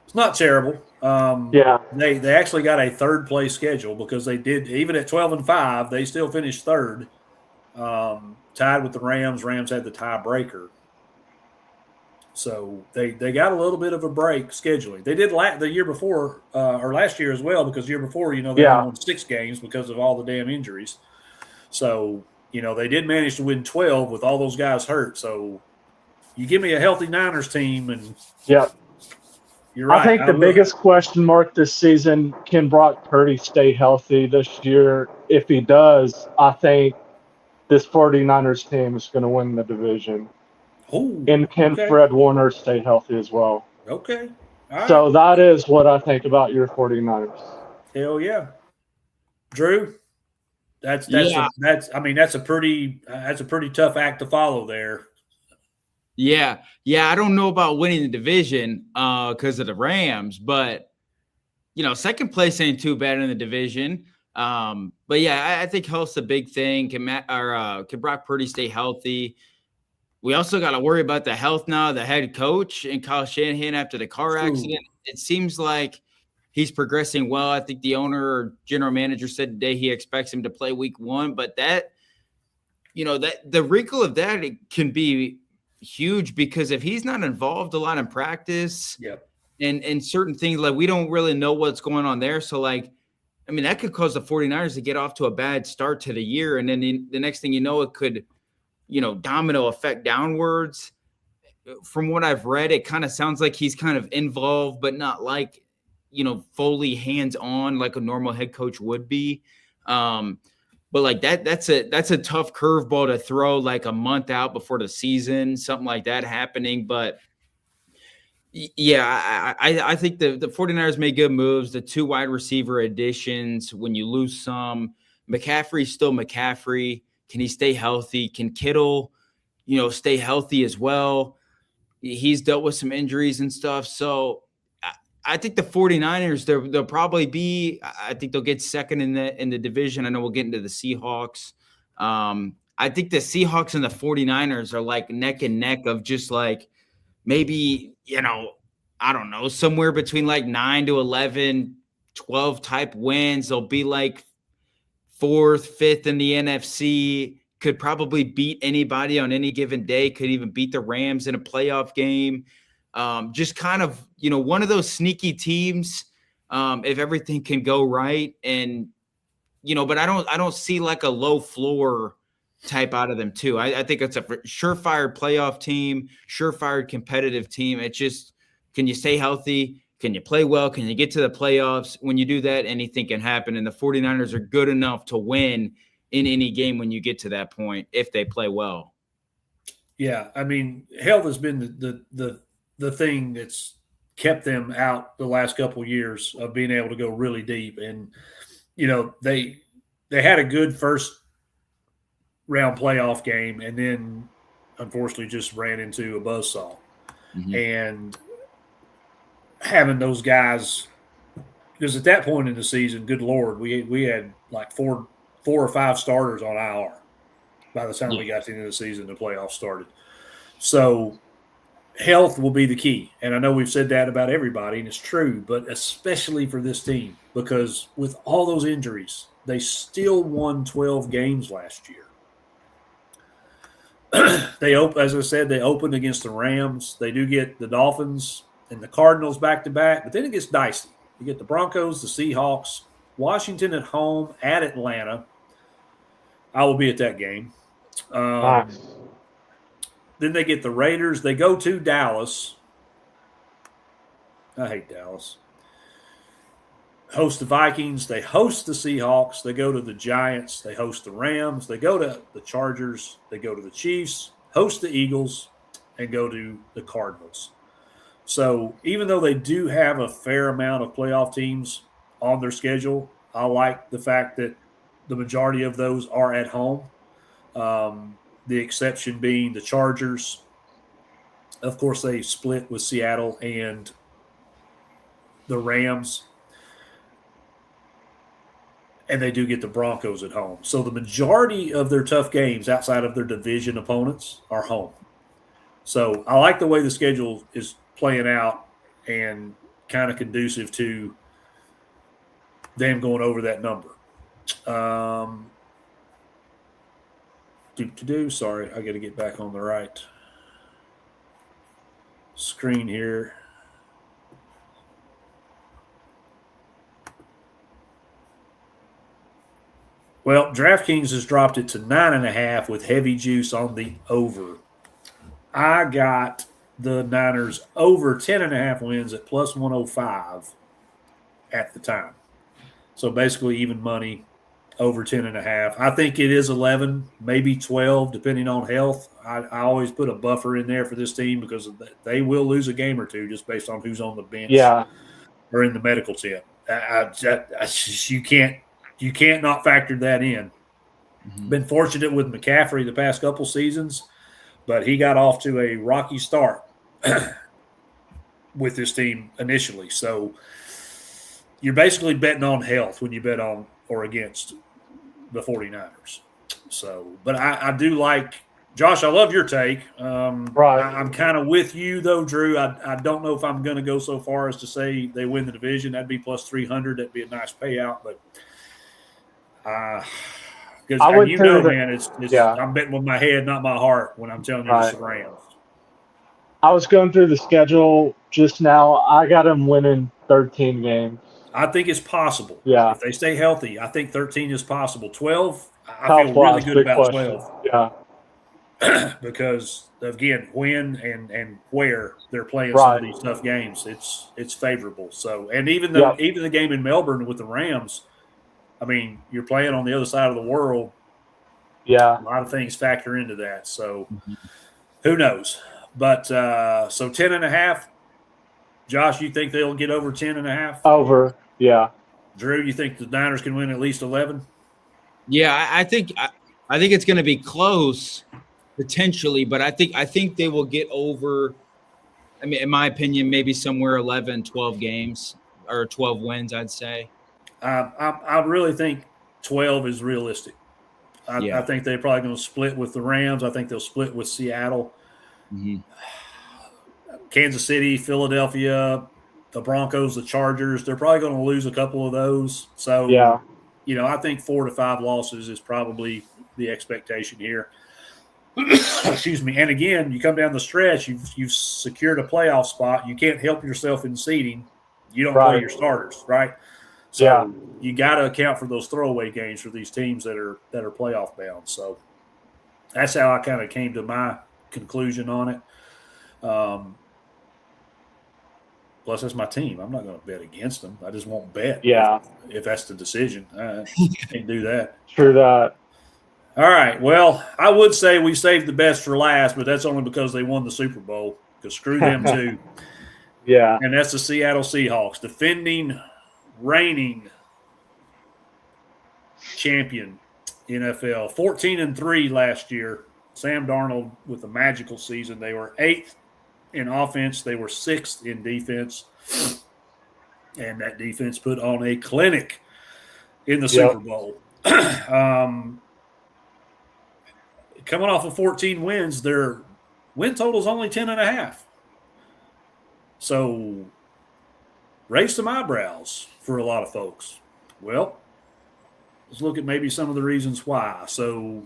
It's not terrible. Yeah. They actually got a third place schedule because they did, even at 12-5, they still finished third. Tied with the Rams. Rams had the tiebreaker. So they got a little bit of a break scheduling. They did the year before, or last year as well, because the year before, they only won 6 games because of all the damn injuries. So, they did manage to win 12 with all those guys hurt. So you give me a healthy Niners team and you're right. I think the biggest question mark this season, can Brock Purdy stay healthy this year? If he does, I think this 49ers team is going to win the division. Ooh, and can Fred Warner stay healthy as well? Okay. All right. So that is what I think about your 49ers. Hell yeah. Drew, that's a pretty tough act to follow there. Yeah. I don't know about winning the division because of the Rams, but second place ain't too bad in the division. But yeah, I think health's a big thing. Can Brock Purdy stay healthy? We also got to worry about the health now of the head coach and Kyle Shanahan after the car accident. It seems like he's progressing well. I think the owner or general manager said today he expects him to play week 1, but that the wrinkle of that, it can be huge because if he's not involved a lot in practice and certain things, like we don't really know what's going on there. So that could cause the 49ers to get off to a bad start to the year. And then the next thing you know, it could, domino effect downwards. From what I've read, it kind of sounds like he's kind of involved, but not like, fully hands-on like a normal head coach would be. But like that's a tough curveball to throw like a month out before the season, something like that happening. But yeah, I think the 49ers made good moves. The 2 wide receiver additions, when you lose some, McCaffrey's still McCaffrey. Can he stay healthy? Can Kittle, stay healthy as well? He's dealt with some injuries and stuff. So I think the 49ers, they'll probably be, I think they'll get second in the division. I know we'll get into the Seahawks. I think the Seahawks and the 49ers are like neck and neck of just like maybe, I don't know, somewhere between like 9 to 11, 12 type wins. They'll be like 4th, 5th in the NFC, could probably beat anybody on any given day, could even beat the Rams in a playoff game. Just kind of, one of those sneaky teams, if everything can go right. And, but I don't see like a low floor type out of them too. I think it's a surefire playoff team, surefire competitive team. It's just, can you stay healthy? Can you play well? Can you get to the playoffs? When you do that, anything can happen. And the 49ers are good enough to win in any game when you get to that point, if they play well. Yeah. Health has been the thing that's kept them out the last couple of years of being able to go really deep. And, they had a good first round playoff game and then unfortunately just ran into a buzzsaw. Mm-hmm. And having those guys, because at that point in the season, good Lord, we had like four or 5 starters on IR by the time we got to the end of the season, the playoffs started. So health will be the key. And I know we've said that about everybody, and it's true, but especially for this team, because with all those injuries, they still won 12 games last year. As I said, they opened against the Rams. They do get the Dolphins and the Cardinals back-to-back, but then it gets dicey. You get the Broncos, the Seahawks, Washington at home, at Atlanta. I will be at that game. Nice. Then they get the Raiders. They go to Dallas. I hate Dallas. host the Vikings, they host the Seahawks, they go to the Giants, they host the Rams, they go to the Chargers, they go to the Chiefs, host the Eagles, and go to the Cardinals. So even though they do have a fair amount of playoff teams on their schedule, I like the fact that the majority of those are at home. The exception being the Chargers. Of course, they split with Seattle and the Rams. And they do get the Broncos at home. So the majority of their tough games outside of their division opponents are home. So I like the way the schedule is playing out and kind of conducive to them going over that number. Sorry, I got to get back on the right screen here. Well, DraftKings has dropped it to 9.5 with heavy juice on the over. I got the Niners over 10.5 wins at plus 105 at the time. So basically even money, over 10.5. I think it is 11, maybe 12, depending on health. I always put a buffer in there for this team because they will lose a game or two just based on who's on the bench or in the medical tent. You can't not factor that in. Mm-hmm. Been fortunate with McCaffrey the past couple seasons, but he got off to a rocky start with this team initially. So you're basically betting on health when you bet on or against the 49ers. So, but I do like – Josh, I love your take. Right. I'm kind of with you, though, Drew. I don't know if I'm going to go so far as to say they win the division. That'd be plus 300. That'd be a nice payout. But because I'm betting with my head, not my heart, when I'm telling you it's the Rams. I was going through the schedule just now. I got them winning 13 games. I think it's possible. Yeah. If they stay healthy, I think 13 is possible. 12, I feel really good about 12. Yeah. Because, again, when and where they're playing some of these tough games, it's favorable. So, and even the game in Melbourne with the Rams, I mean, you're playing on the other side of the world. Yeah. A lot of things factor into that. So, who knows? But so 10.5. Josh, you think they'll get over 10.5? Over, yeah. Drew, you think the Niners can win at least 11? Yeah, I think it's going to be close potentially, but I think they will get over. I mean, in my opinion, maybe somewhere 11, 12 games or 12 wins, I'd say. I really think 12 is realistic. I think they're probably going to split with the Rams. I think they'll split with Seattle. Mm-hmm. Kansas City, Philadelphia, the Broncos, the Chargers, they're probably going to lose a couple of those. So, I think 4 to 5 losses is probably the expectation here. Excuse me. And again, you come down the stretch, you've secured a playoff spot. You can't help yourself in seeding. You don't play your starters, right? So you got to account for those throwaway games for these teams that are playoff bound. So that's how I kind of came to my conclusion on it. Plus, that's my team. I'm not going to bet against them. I just won't bet. Yeah. If that's the decision, I can't do that. True that. All right. Well, I would say we saved the best for last, but that's only because they won the Super Bowl. Because screw them too. Yeah. And that's the Seattle Seahawks, defending, reigning champion NFL. 14-3 last year. Sam Darnold with a magical season. They were 8th in offense. They were 6th in defense. And that defense put on a clinic in the Super Bowl. Coming off of 14 wins, their win total is only 10.5. So raise some eyebrows for a lot of folks. Well, let's look at maybe some of the reasons why. So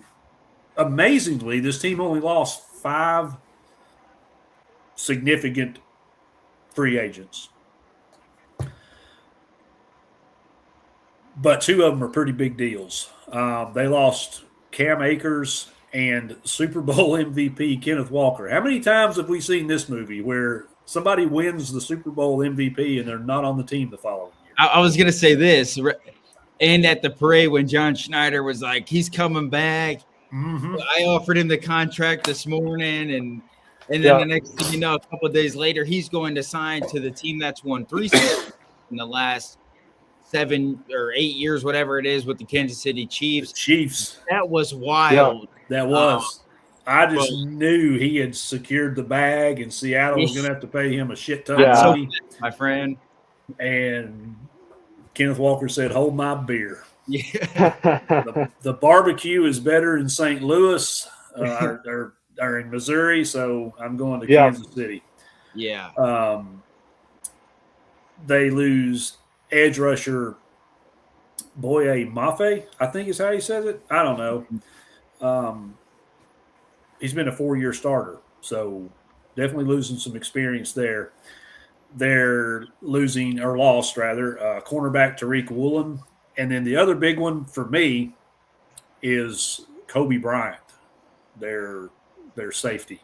amazingly, this team only lost 5 significant free agents. But 2 of them are pretty big deals. They lost Cam Akers and Super Bowl MVP Kenneth Walker. How many times have we seen this movie where somebody wins the Super Bowl MVP and they're not on the team the following year? I was gonna say this, and at the parade when John Schneider was like, he's coming back. Mm-hmm. I offered him the contract this morning, and then Yeah. the next thing you know, a couple of days later, he's going to sign to the team that's won 3 in the last 7 or 8 years, whatever it is, with the Kansas City Chiefs. The Chiefs. That was wild. That was. I just but- knew he had secured the bag, and Seattle was going to have to pay him a shit ton Yeah. of So, money. my friend. And Kenneth Walker said, "Hold my beer." Yeah. The barbecue is better in St. Louis or in Missouri, so I'm going to Kansas City. Yeah. They lose edge rusher Boye Mafe, I think is how he says it. I don't know. He's been a 4-year starter, so definitely losing some experience there. They're losing, or lost rather, cornerback Tariq Woolen. And then the other big one for me is Kobe Bryant, their safety.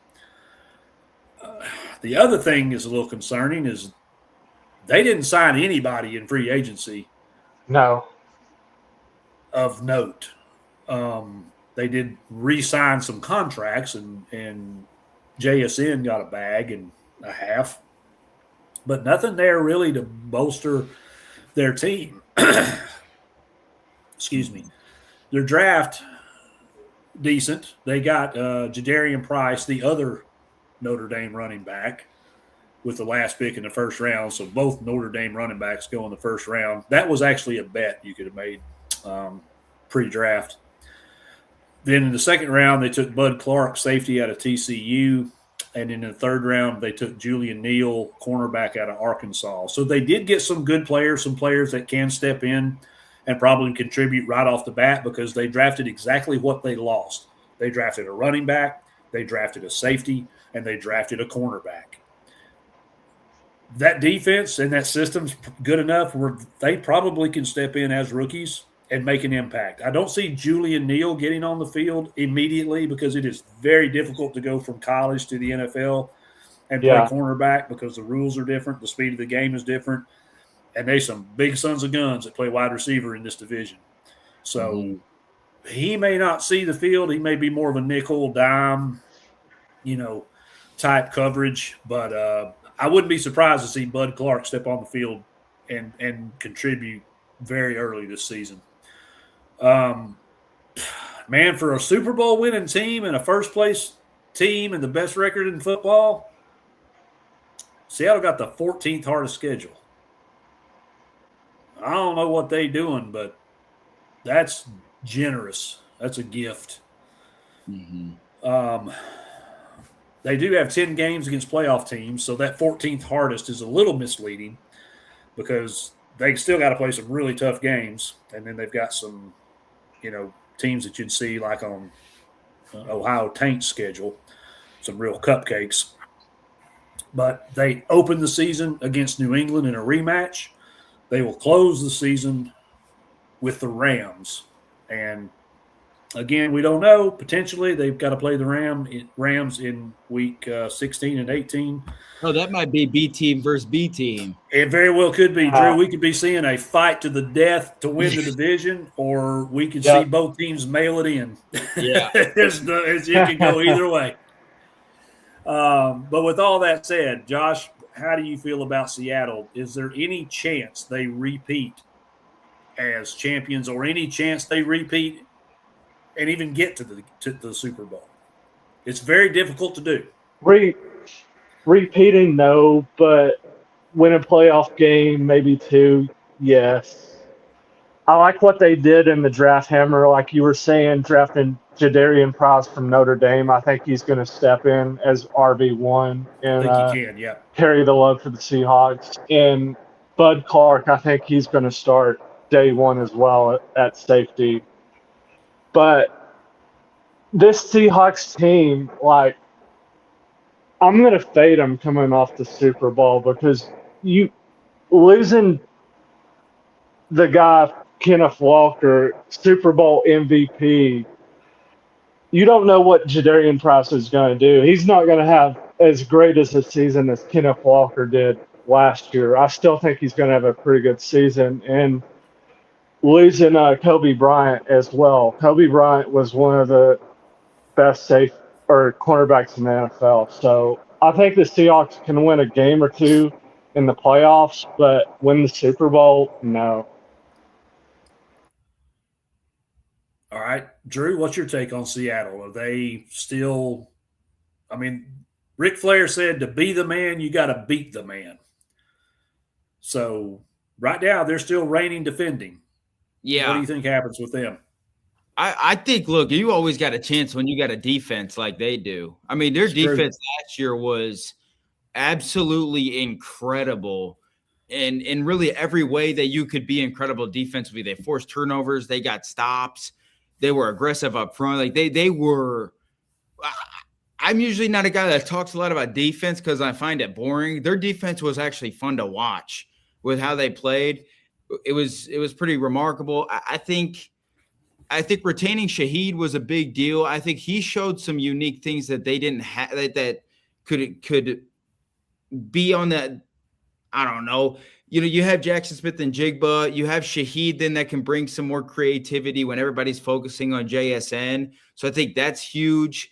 The other thing is a little concerning is they didn't sign anybody in free agency No. of note. They did re-sign some contracts, and JSN got a bag and a half, but nothing there really to bolster their team. Excuse me. Their draft, decent. They got Jadarian Price, the other Notre Dame running back, with the last pick in the first round. So both Notre Dame running backs go in the first round. That was actually a bet you could have made pre-draft. Then in the second round, they took Bud Clark, safety out of TCU. And in the third round, they took Julian Neal, cornerback out of Arkansas. So they did get some good players, some players that can step in and probably contribute right off the bat, because they drafted exactly what they lost. They drafted a running back, they drafted a safety, and they drafted a cornerback. That defense and that system's good enough where they probably can step in as rookies and make an impact. I don't see Julian Neal getting on the field immediately, because it is very difficult to go from college to the NFL and play cornerback, because the rules are different, the speed of the game is different, and there's some big sons of guns that play wide receiver in this division. So he may not see the field. He may be more of a nickel, dime, type coverage, but I wouldn't be surprised to see Bud Clark step on the field and contribute very early this season. Man, for a Super Bowl winning team and a first place team and the best record in football, Seattle got the 14th hardest schedule. I don't know what they're doing, but that's generous. That's a gift. Mm-hmm. They do have 10 games against playoff teams, so that 14th hardest is a little misleading, because they still got to play some really tough games, and then they've got some, teams that you'd see like on Ohio Taint's schedule, some real cupcakes. But they open the season against New England in a rematch. They will close the season with the Rams. And, again, we don't know. Potentially they've got to play the Rams in week 16 and 18. Oh, that might be B team versus B team. It very well could be, Drew. We could be seeing a fight to the death to win the division, or we could see both teams mail it in. Yeah. It can go either way. But with all that said, Josh, how do you feel about Seattle? Is there any chance they repeat as champions, or any chance they repeat and even get to the Super Bowl? It's very difficult to do. Repeating, no, but win a playoff game, maybe 2, yes. I like what they did in the draft hammer, like you were saying, drafting Jadarian Price from Notre Dame. I think he's going to step in as RB1 and I think he can, yeah. carry the load for the Seahawks. And Bud Clark, I think he's going to start day one as well at safety. But this Seahawks team, I'm going to fade them coming off the Super Bowl, because you losing the guy, Kenneth Walker, Super Bowl MVP, you don't know what Jadarian Price is going to do. He's not going to have as great as a season as Kenneth Walker did last year. I still think he's going to have a pretty good season. And losing Kobe Bryant as well. Kobe Bryant was one of the best safe or cornerbacks in the NFL. So I think the Seahawks can win a game or two in the playoffs, but win the Super Bowl, no. All right, Drew, what's your take on Seattle? Are they still? I mean, Ric Flair said to be the man, you got to beat the man. So right now, they're still reigning defending. Yeah. What do you think happens with them? I think, look, you always got a chance when you got a defense like they do. I mean, their defense last year was absolutely incredible in really every way that you could be incredible defensively. They forced turnovers. They got stops. They were aggressive up front. Like they were – I'm usually not a guy that talks a lot about defense because I find it boring. Their defense was actually fun to watch with how they played. It was pretty remarkable. I think retaining Shaheed was a big deal. I think he showed some unique things that they didn't have that could be on that. I don't know. You have Jackson Smith and Jigba. You have Shaheed then that can bring some more creativity when everybody's focusing on JSN. So I think that's huge.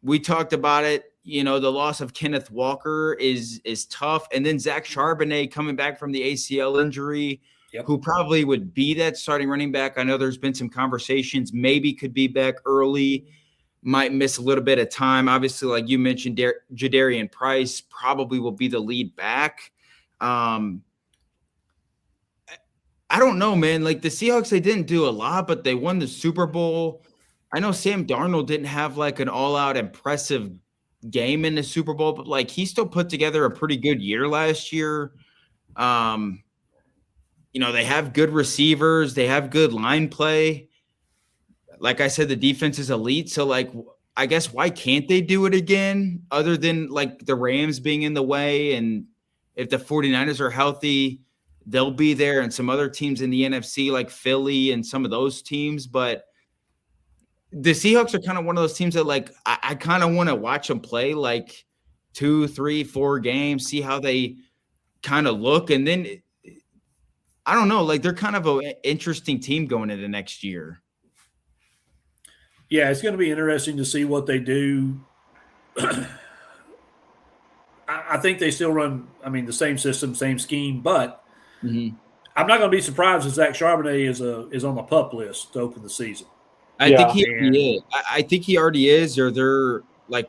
We talked about it. The loss of Kenneth Walker is tough. And then Zach Charbonnet coming back from the ACL injury. Yep. Who probably would be that starting running back. I know there's been some conversations, maybe could be back early, might miss a little bit of time. Obviously, like you mentioned, Jadarian Price probably will be the lead back. I don't know, man. Like the Seahawks, they didn't do a lot, but they won the Super Bowl. I know Sam Darnold didn't have like an all-out impressive game in the Super Bowl, but like he still put together a pretty good year last year. They have good receivers. They have good line play. Like I said, the defense is elite. So, like, I guess why can't they do it again other than, like, the Rams being in the way? And if the 49ers are healthy, they'll be there. And some other teams in the NFC, like Philly and some of those teams. But the Seahawks are kind of one of those teams that, like, I kind of want to watch them play, like, 2, 3, 4 games, see how they kind of look. And then – I don't know. Like, they're kind of an interesting team going into next year. Yeah, it's going to be interesting to see what they do. I think they still run, the same system, same scheme, but I'm not going to be surprised if Zach Charbonnet is on the PUP list to open the season. I think he is. I think he already is, or they're, like,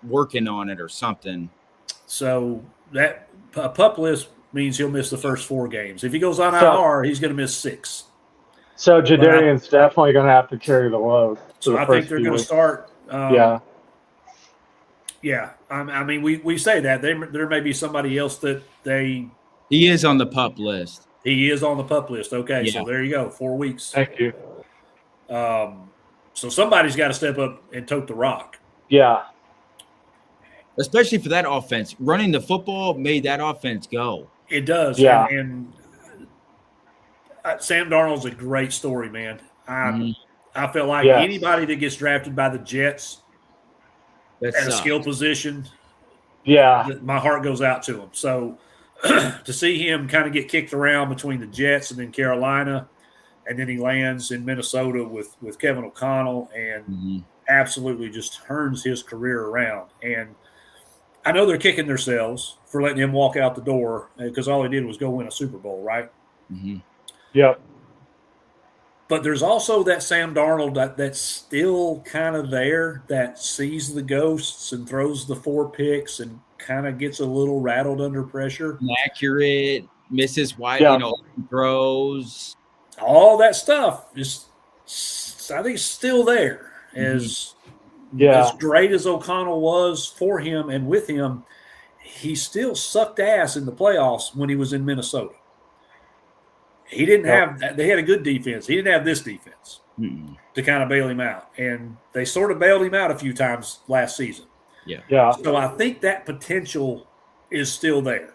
working on it or something. So that PUP list means he'll miss the first 4 games. If he goes on IR, he's going to miss 6. So Jadarian's definitely going to have to carry the load. So I think they're going to start. Yeah. We say that there may be somebody else that they. He is on the PUP list. He is on the PUP list. Okay, yeah. So there you go. 4 weeks. Thank you. So somebody's got to step up and tote the rock. Yeah. Especially for that offense. Running the football made that offense go. It does. Yeah. And Sam Darnold's a great story, man. I feel like anybody that gets drafted by the Jets at a skill position, my heart goes out to him. So to see him kind of get kicked around between the Jets and then Carolina, and then he lands in Minnesota with Kevin O'Connell and absolutely just turns his career around. And I know they're kicking themselves for letting him walk out the door because all he did was go win a Super Bowl, right? Mm-hmm. Yep. But there's also that Sam Darnold that's still kind of there, that sees the ghosts and throws the 4 picks and kind of gets a little rattled under pressure. Inaccurate, misses wide, throws. All that stuff is, I think, still there. As great as O'Connell was for him and with him, he still sucked ass in the playoffs when he was in Minnesota. He didn't have – they had a good defense. He didn't have this defense to kind of bail him out. And they sort of bailed him out a few times last season. Yeah. So I think that potential is still there.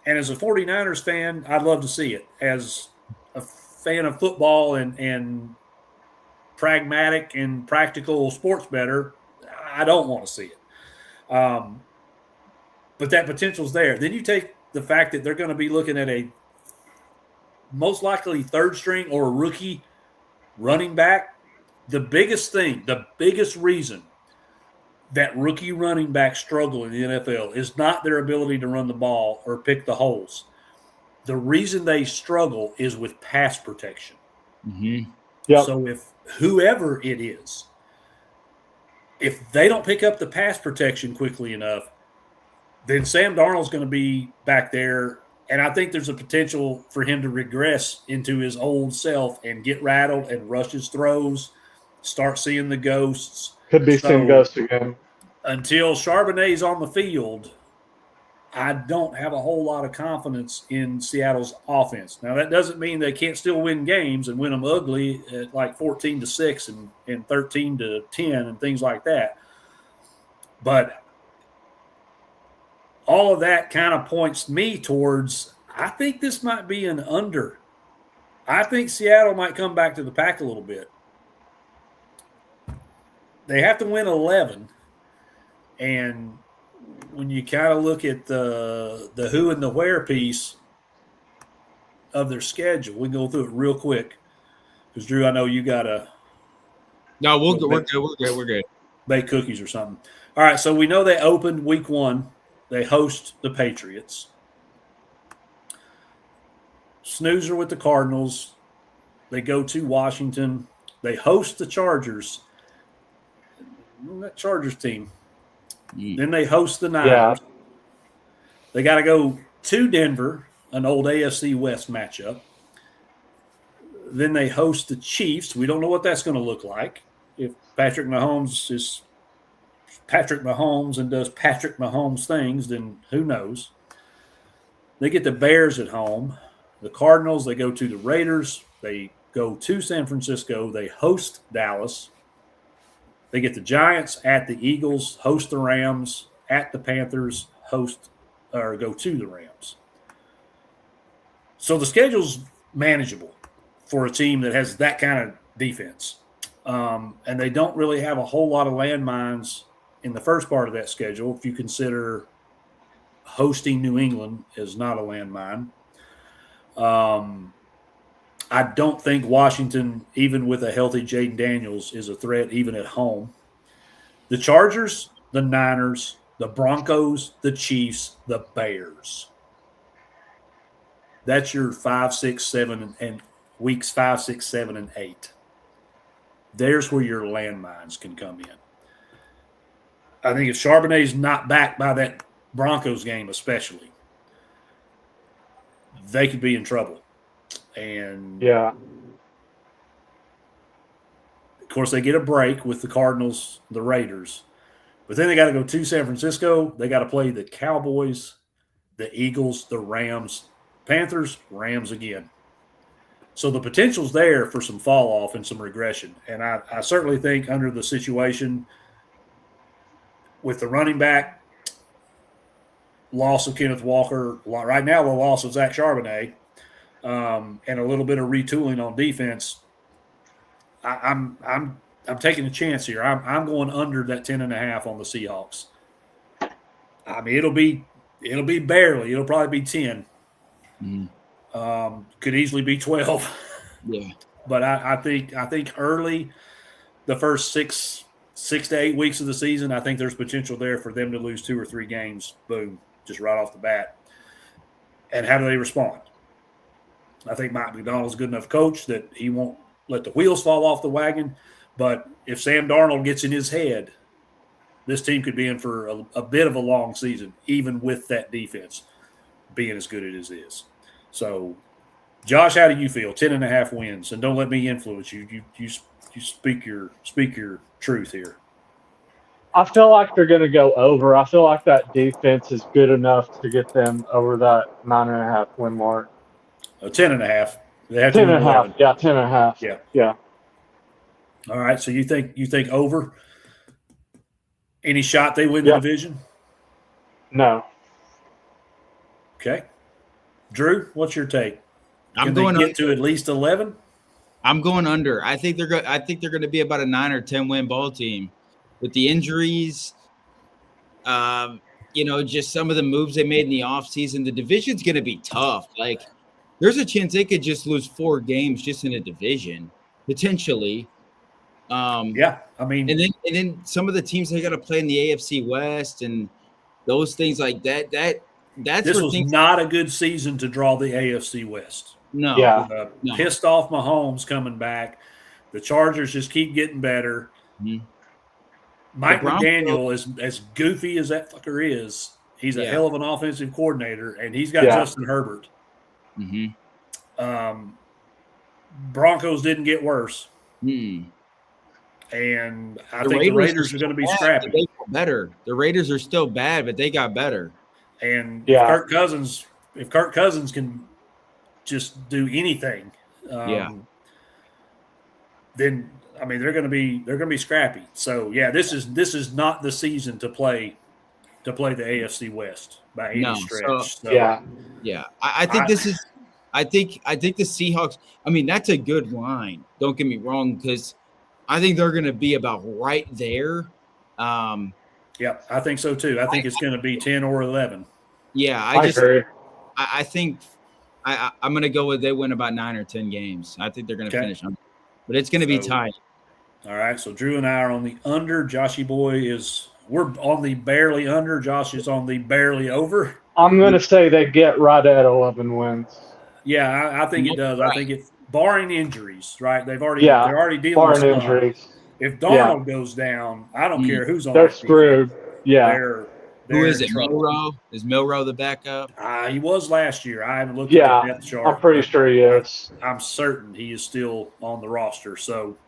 And as a 49ers fan, I'd love to see it. As a fan of football and pragmatic and practical sports bettor, I don't want to see it. but that potential's there. Then you take the fact that they're going to be looking at a most likely third string or a rookie running back. The biggest reason that rookie running backs struggle in the NFL is not their ability to run the ball or pick the holes. The reason they struggle is with pass protection. Mm-hmm. Yep. So if whoever it is, if they don't pick up the pass protection quickly enough, then Sam Darnold's going to be back there. And I think there's a potential for him to regress into his old self and get rattled and rush his throws, start seeing the ghosts. Could be seeing ghosts again. Until Charbonnet's on the field, I don't have a whole lot of confidence in Seattle's offense. Now, that doesn't mean they can't still win games and win them ugly at like 14-6 and 13-10 and things like that. But all of that kind of points me towards, I think this might be an under. I think Seattle might come back to the pack a little bit. They have to win 11. And when you kind of look at the who and the where piece of their schedule, we can go through it real quick. Because, Drew, I know you got to – No, we're good. Bake cookies or something. All right, so we know they opened week 1. They host the Patriots. Snoozer with the Cardinals. They go to Washington. They host the Chargers. That Chargers team. Then they host the Niners. Yeah. They got to go to Denver, an old AFC West matchup. Then they host the Chiefs. We don't know what that's going to look like. If Patrick Mahomes is Patrick Mahomes and does Patrick Mahomes things, then who knows? They get the Bears at home. The Cardinals, they go to the Raiders. They go to San Francisco. They host Dallas. They get the Giants at the Eagles, host the Rams, at the Panthers, go to the Rams. So the schedule's manageable for a team that has that kind of defense. And they don't really have a whole lot of landmines in the first part of that schedule, if you consider hosting New England is not a landmine. I don't think Washington, even with a healthy Jaden Daniels, is a threat even at home. The Chargers, the Niners, the Broncos, the Chiefs, the Bears. That's your 5, 6, 7, and weeks 5, 6, 7, and 8. There's where your landmines can come in. I think if Charbonnet's not back by that Broncos game especially, they could be in trouble. And yeah, of course, they get a break with the Cardinals, the Raiders. But then they got to go to San Francisco. They got to play the Cowboys, the Eagles, the Rams, Panthers, Rams again. So the potential's there for some fall off and some regression. And I certainly think under the situation with the running back, loss of Kenneth Walker, right now the loss of Zach Charbonnet, and a little bit of retooling on defense, I'm taking a chance here. I'm going under that 10.5 on the Seahawks. I mean, it'll be barely. It'll probably be 10. Could easily be 12. Yeah. But I think early, the first six to 8 weeks of the season, I think there's potential there for them to lose 2 or 3 games. Boom, just right off the bat. And how do they respond? I think Mike McDonald's a good enough coach that he won't let the wheels fall off the wagon. But if Sam Darnold gets in his head, this team could be in for a bit of a long season, even with that defense being as good as it is. So, Josh, how do you feel? 10.5 wins, and don't let me influence you. You speak your truth here. I feel like they're going to go over. I feel like that defense is good enough to get them over that 9.5 win mark. 10.5. They have 10.5. Yeah, 10.5. Yeah. Yeah. All right. So you think over? Any shot they win the division? No. Okay. Drew, what's your take? I'm going to get to at least 11. I'm going under. I think they're going to be about a 9 or 10 win ball team. With the injuries, just some of the moves they made in the offseason, the division's going to be tough. Like, there's a chance they could just lose 4 games just in a division, potentially. Yeah, I mean, and then some of the teams they got to play in the AFC West and those things like that. That's this where was things. not a good season to draw the AFC West. No, Yeah. no. Pissed off Mahomes coming back. The Chargers just keep getting better. Mhm. Mike Broncos- McDaniel, as goofy as that fucker is, he's a Yeah. hell of an offensive coordinator, and he's got Yeah. Justin Herbert. Mhm. Broncos didn't get worse, Mm. and I think the Raiders are going to be bad, scrappy. but they got better. The Raiders are still bad, but they got better. And Yeah. if Kirk Cousins can just do anything, then I mean they're going to be scrappy. So yeah, this is not the season to play the AFC West by any stretch. So, yeah. I think this is. I think the Seahawks. I mean, that's a good line. Don't get me wrong, because I think they're going to be about right there. Yeah, I think so too. I think it's going to be 10 or 11. Yeah, I agree. I think I'm going to go with they win about 9 or 10 games. I think they're going to finish on, but it's going to be tight. All right, so Drew and I are on the under. Joshy boy we're on the barely under. Josh is on the barely over. I'm going to say they get right at 11 wins. Yeah, I think it does. Right. I think barring injuries, right? They're already dealing barring with injuries. If Darnold goes down, I don't care who's on. They're screwed. Yeah. Who is it? Milroe? Is Milroe the backup? He was last year. I haven't looked at the depth chart. I'm pretty sure he is. I'm certain he is still on the roster. So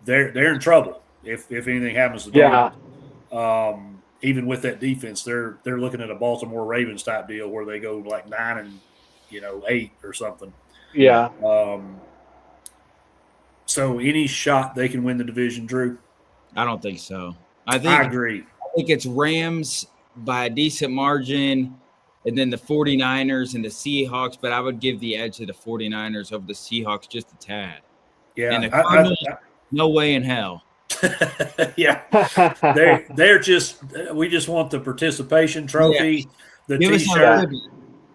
they're in trouble if anything happens to Darnold. Yeah. Even with that defense, they're looking at a Baltimore Ravens type deal where they go like 9-8 or something. Yeah. So any shot they can win the division, Drew? I don't think so. I agree. I think it's Rams by a decent margin, and then the 49ers and the Seahawks, but I would give the edge to the 49ers over the Seahawks just a tad. Yeah. And the Cardinals, no way in hell. Yeah. They're just – we just want the participation trophy, the T-shirt,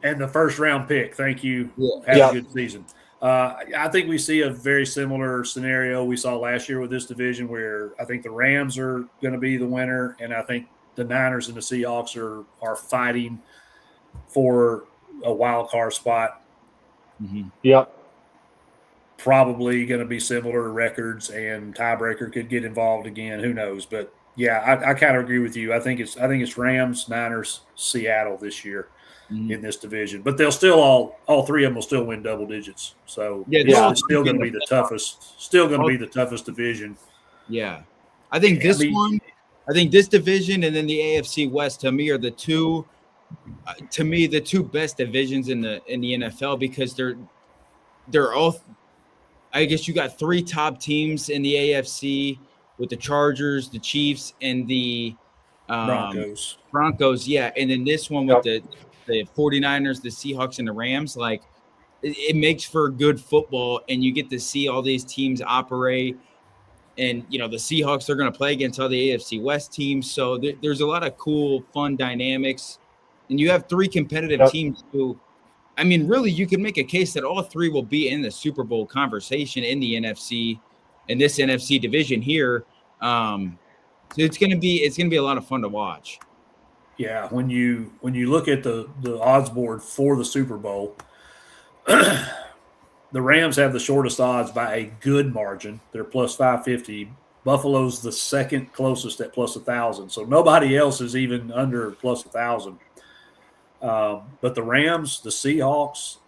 and the first-round pick. Thank you. Yeah. Have a good season. I think we see a very similar scenario we saw last year with this division where I think the Rams are going to be the winner, and I think the Niners and the Seahawks are fighting for a wild card spot. Mm-hmm. Yep. Probably going to be similar records, and tiebreaker could get involved again. Who knows? But yeah, I kind of agree with you. I think it's Rams, Niners, Seattle this year. Mm-hmm. In this division, but they'll still all 3 of them will still win double digits. So it's still going to be the toughest. Still going to be the toughest division. Yeah, I think this division, and then the AFC West to me are the two. To me, the two best divisions in the NFL because they're all. I guess you got 3 top teams in the AFC with the Chargers, the Chiefs, and the Broncos, yeah, and then this one with the 49ers, the Seahawks, and the Rams, like it makes for good football, and you get to see all these teams operate. And, the Seahawks are going to play against all the AFC West teams. So there's a lot of cool, fun dynamics. And you have 3 competitive teams who, I mean, really, you can make a case that all 3 will be in the Super Bowl conversation in the NFC, in this NFC division here. So it's going to be a lot of fun to watch. Yeah, when you look at the odds board for the Super Bowl, the Rams have the shortest odds by a good margin. They're plus 550. Buffalo's the second closest at plus 1,000. So nobody else is even under plus 1,000. But the Rams, the Seahawks,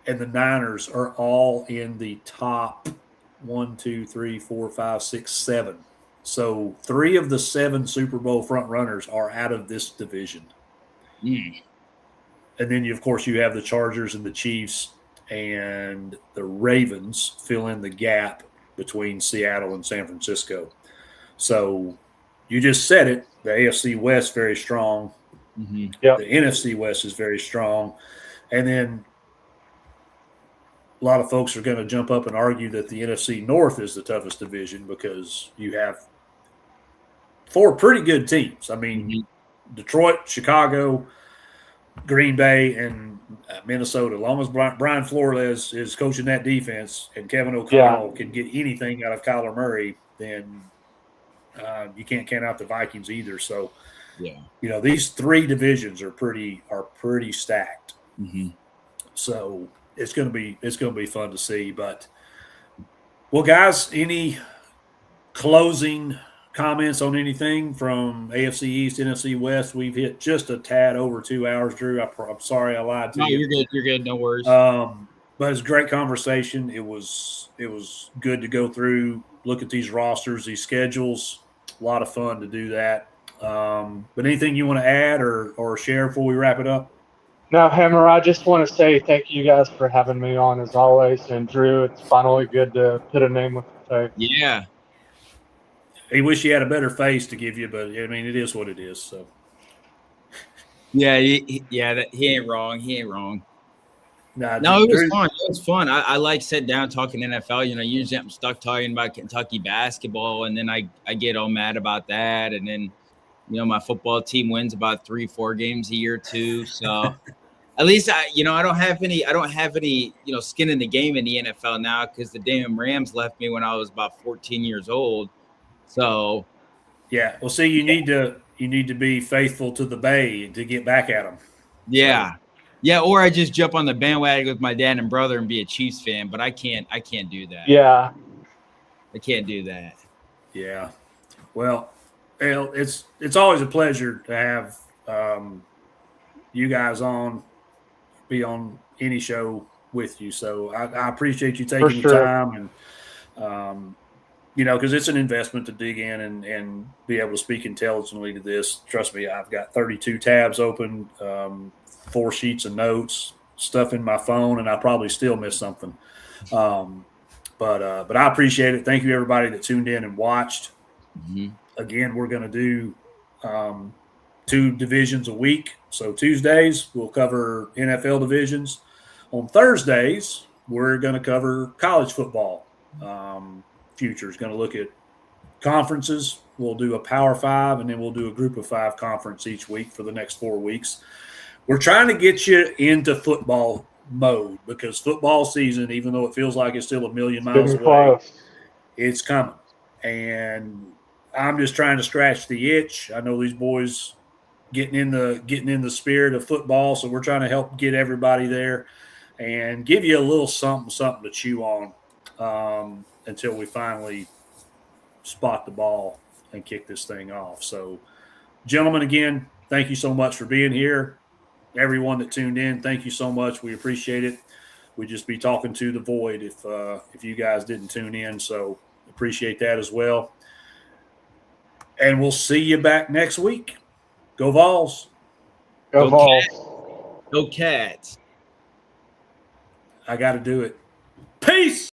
and the Niners are all in the top 1, 2, 3, 4, 5, 6, 7. So 3 of the 7 Super Bowl front runners are out of this division. Mm. And then, of course, you have the Chargers and the Chiefs and the Ravens fill in the gap between Seattle and San Francisco. So you just said it. The AFC West very strong. Mm-hmm. Yep. The NFC West is very strong. And then a lot of folks are going to jump up and argue that the NFC North is the toughest division because you have four pretty good teams. I mean, Detroit, Chicago, Green Bay, and Minnesota. As long as Brian Flores is coaching that defense and Kevin O'Connell can get anything out of Kyler Murray, then you can't count out the Vikings either. So, these three divisions are pretty stacked. So it's gonna be fun to see. But well, guys, any closing comments on anything from AFC East, NFC West? We've hit just a tad over 2 hours, Drew. I'm sorry I lied to you. No, you're good. You're good. No worries. But it's a great conversation. It was good to go through, look at these rosters, these schedules. A lot of fun to do that. But anything you want to add or share before we wrap it up? No, Hammer, I just want to say thank you guys for having me on as always. And Drew, it's finally good to put a name with the face. Yeah. He wish he had a better face to give you, but I mean, it is what it is. So, yeah, he ain't wrong. He ain't wrong. Nah, no, it was fun. It was fun. I like sitting down talking NFL. Usually I'm stuck talking about Kentucky basketball, and then I get all mad about that, and then my football team wins about 3-4 games a year too. So at least I don't have any skin in the game in the NFL now because the damn Rams left me when I was about 14 years old. So, yeah. Well, see, you need to be faithful to the Bay to get back at them. Yeah, yeah. Or I just jump on the bandwagon with my dad and brother and be a Chiefs fan, but I can't do that. Yeah, I can't do that. Yeah. Well, it's always a pleasure to have you guys be on any show with you. So I appreciate you taking the time and. Because it's an investment to dig in and be able to speak intelligently to this. Trust me, I've got 32 tabs open, 4 sheets of notes, stuff in my phone, and I probably still miss something. But I appreciate it. Thank you, everybody that tuned in and watched. Again, we're going to do 2 divisions a week. So Tuesdays, we'll cover NFL divisions. On Thursdays, we're going to cover college football. Future is going to look at conferences. We'll do a Power 5, and then we'll do a Group of 5 conference each week for the next 4 weeks. We're trying to get you into football mode because football season, even though it feels like it's still a million miles away, it's coming. And I'm just trying to scratch the itch. I know these boys getting in the spirit of football, so we're trying to help get everybody there and give you a little something to chew on. Until we finally spot the ball and kick this thing off. So, gentlemen, again, thank you so much for being here. Everyone that tuned in, thank you so much. We appreciate it. We'd just be talking to the void if you guys didn't tune in. So, appreciate that as well. And we'll see you back next week. Go Vols. Go Vols. Go Cats. I got to do it. Peace.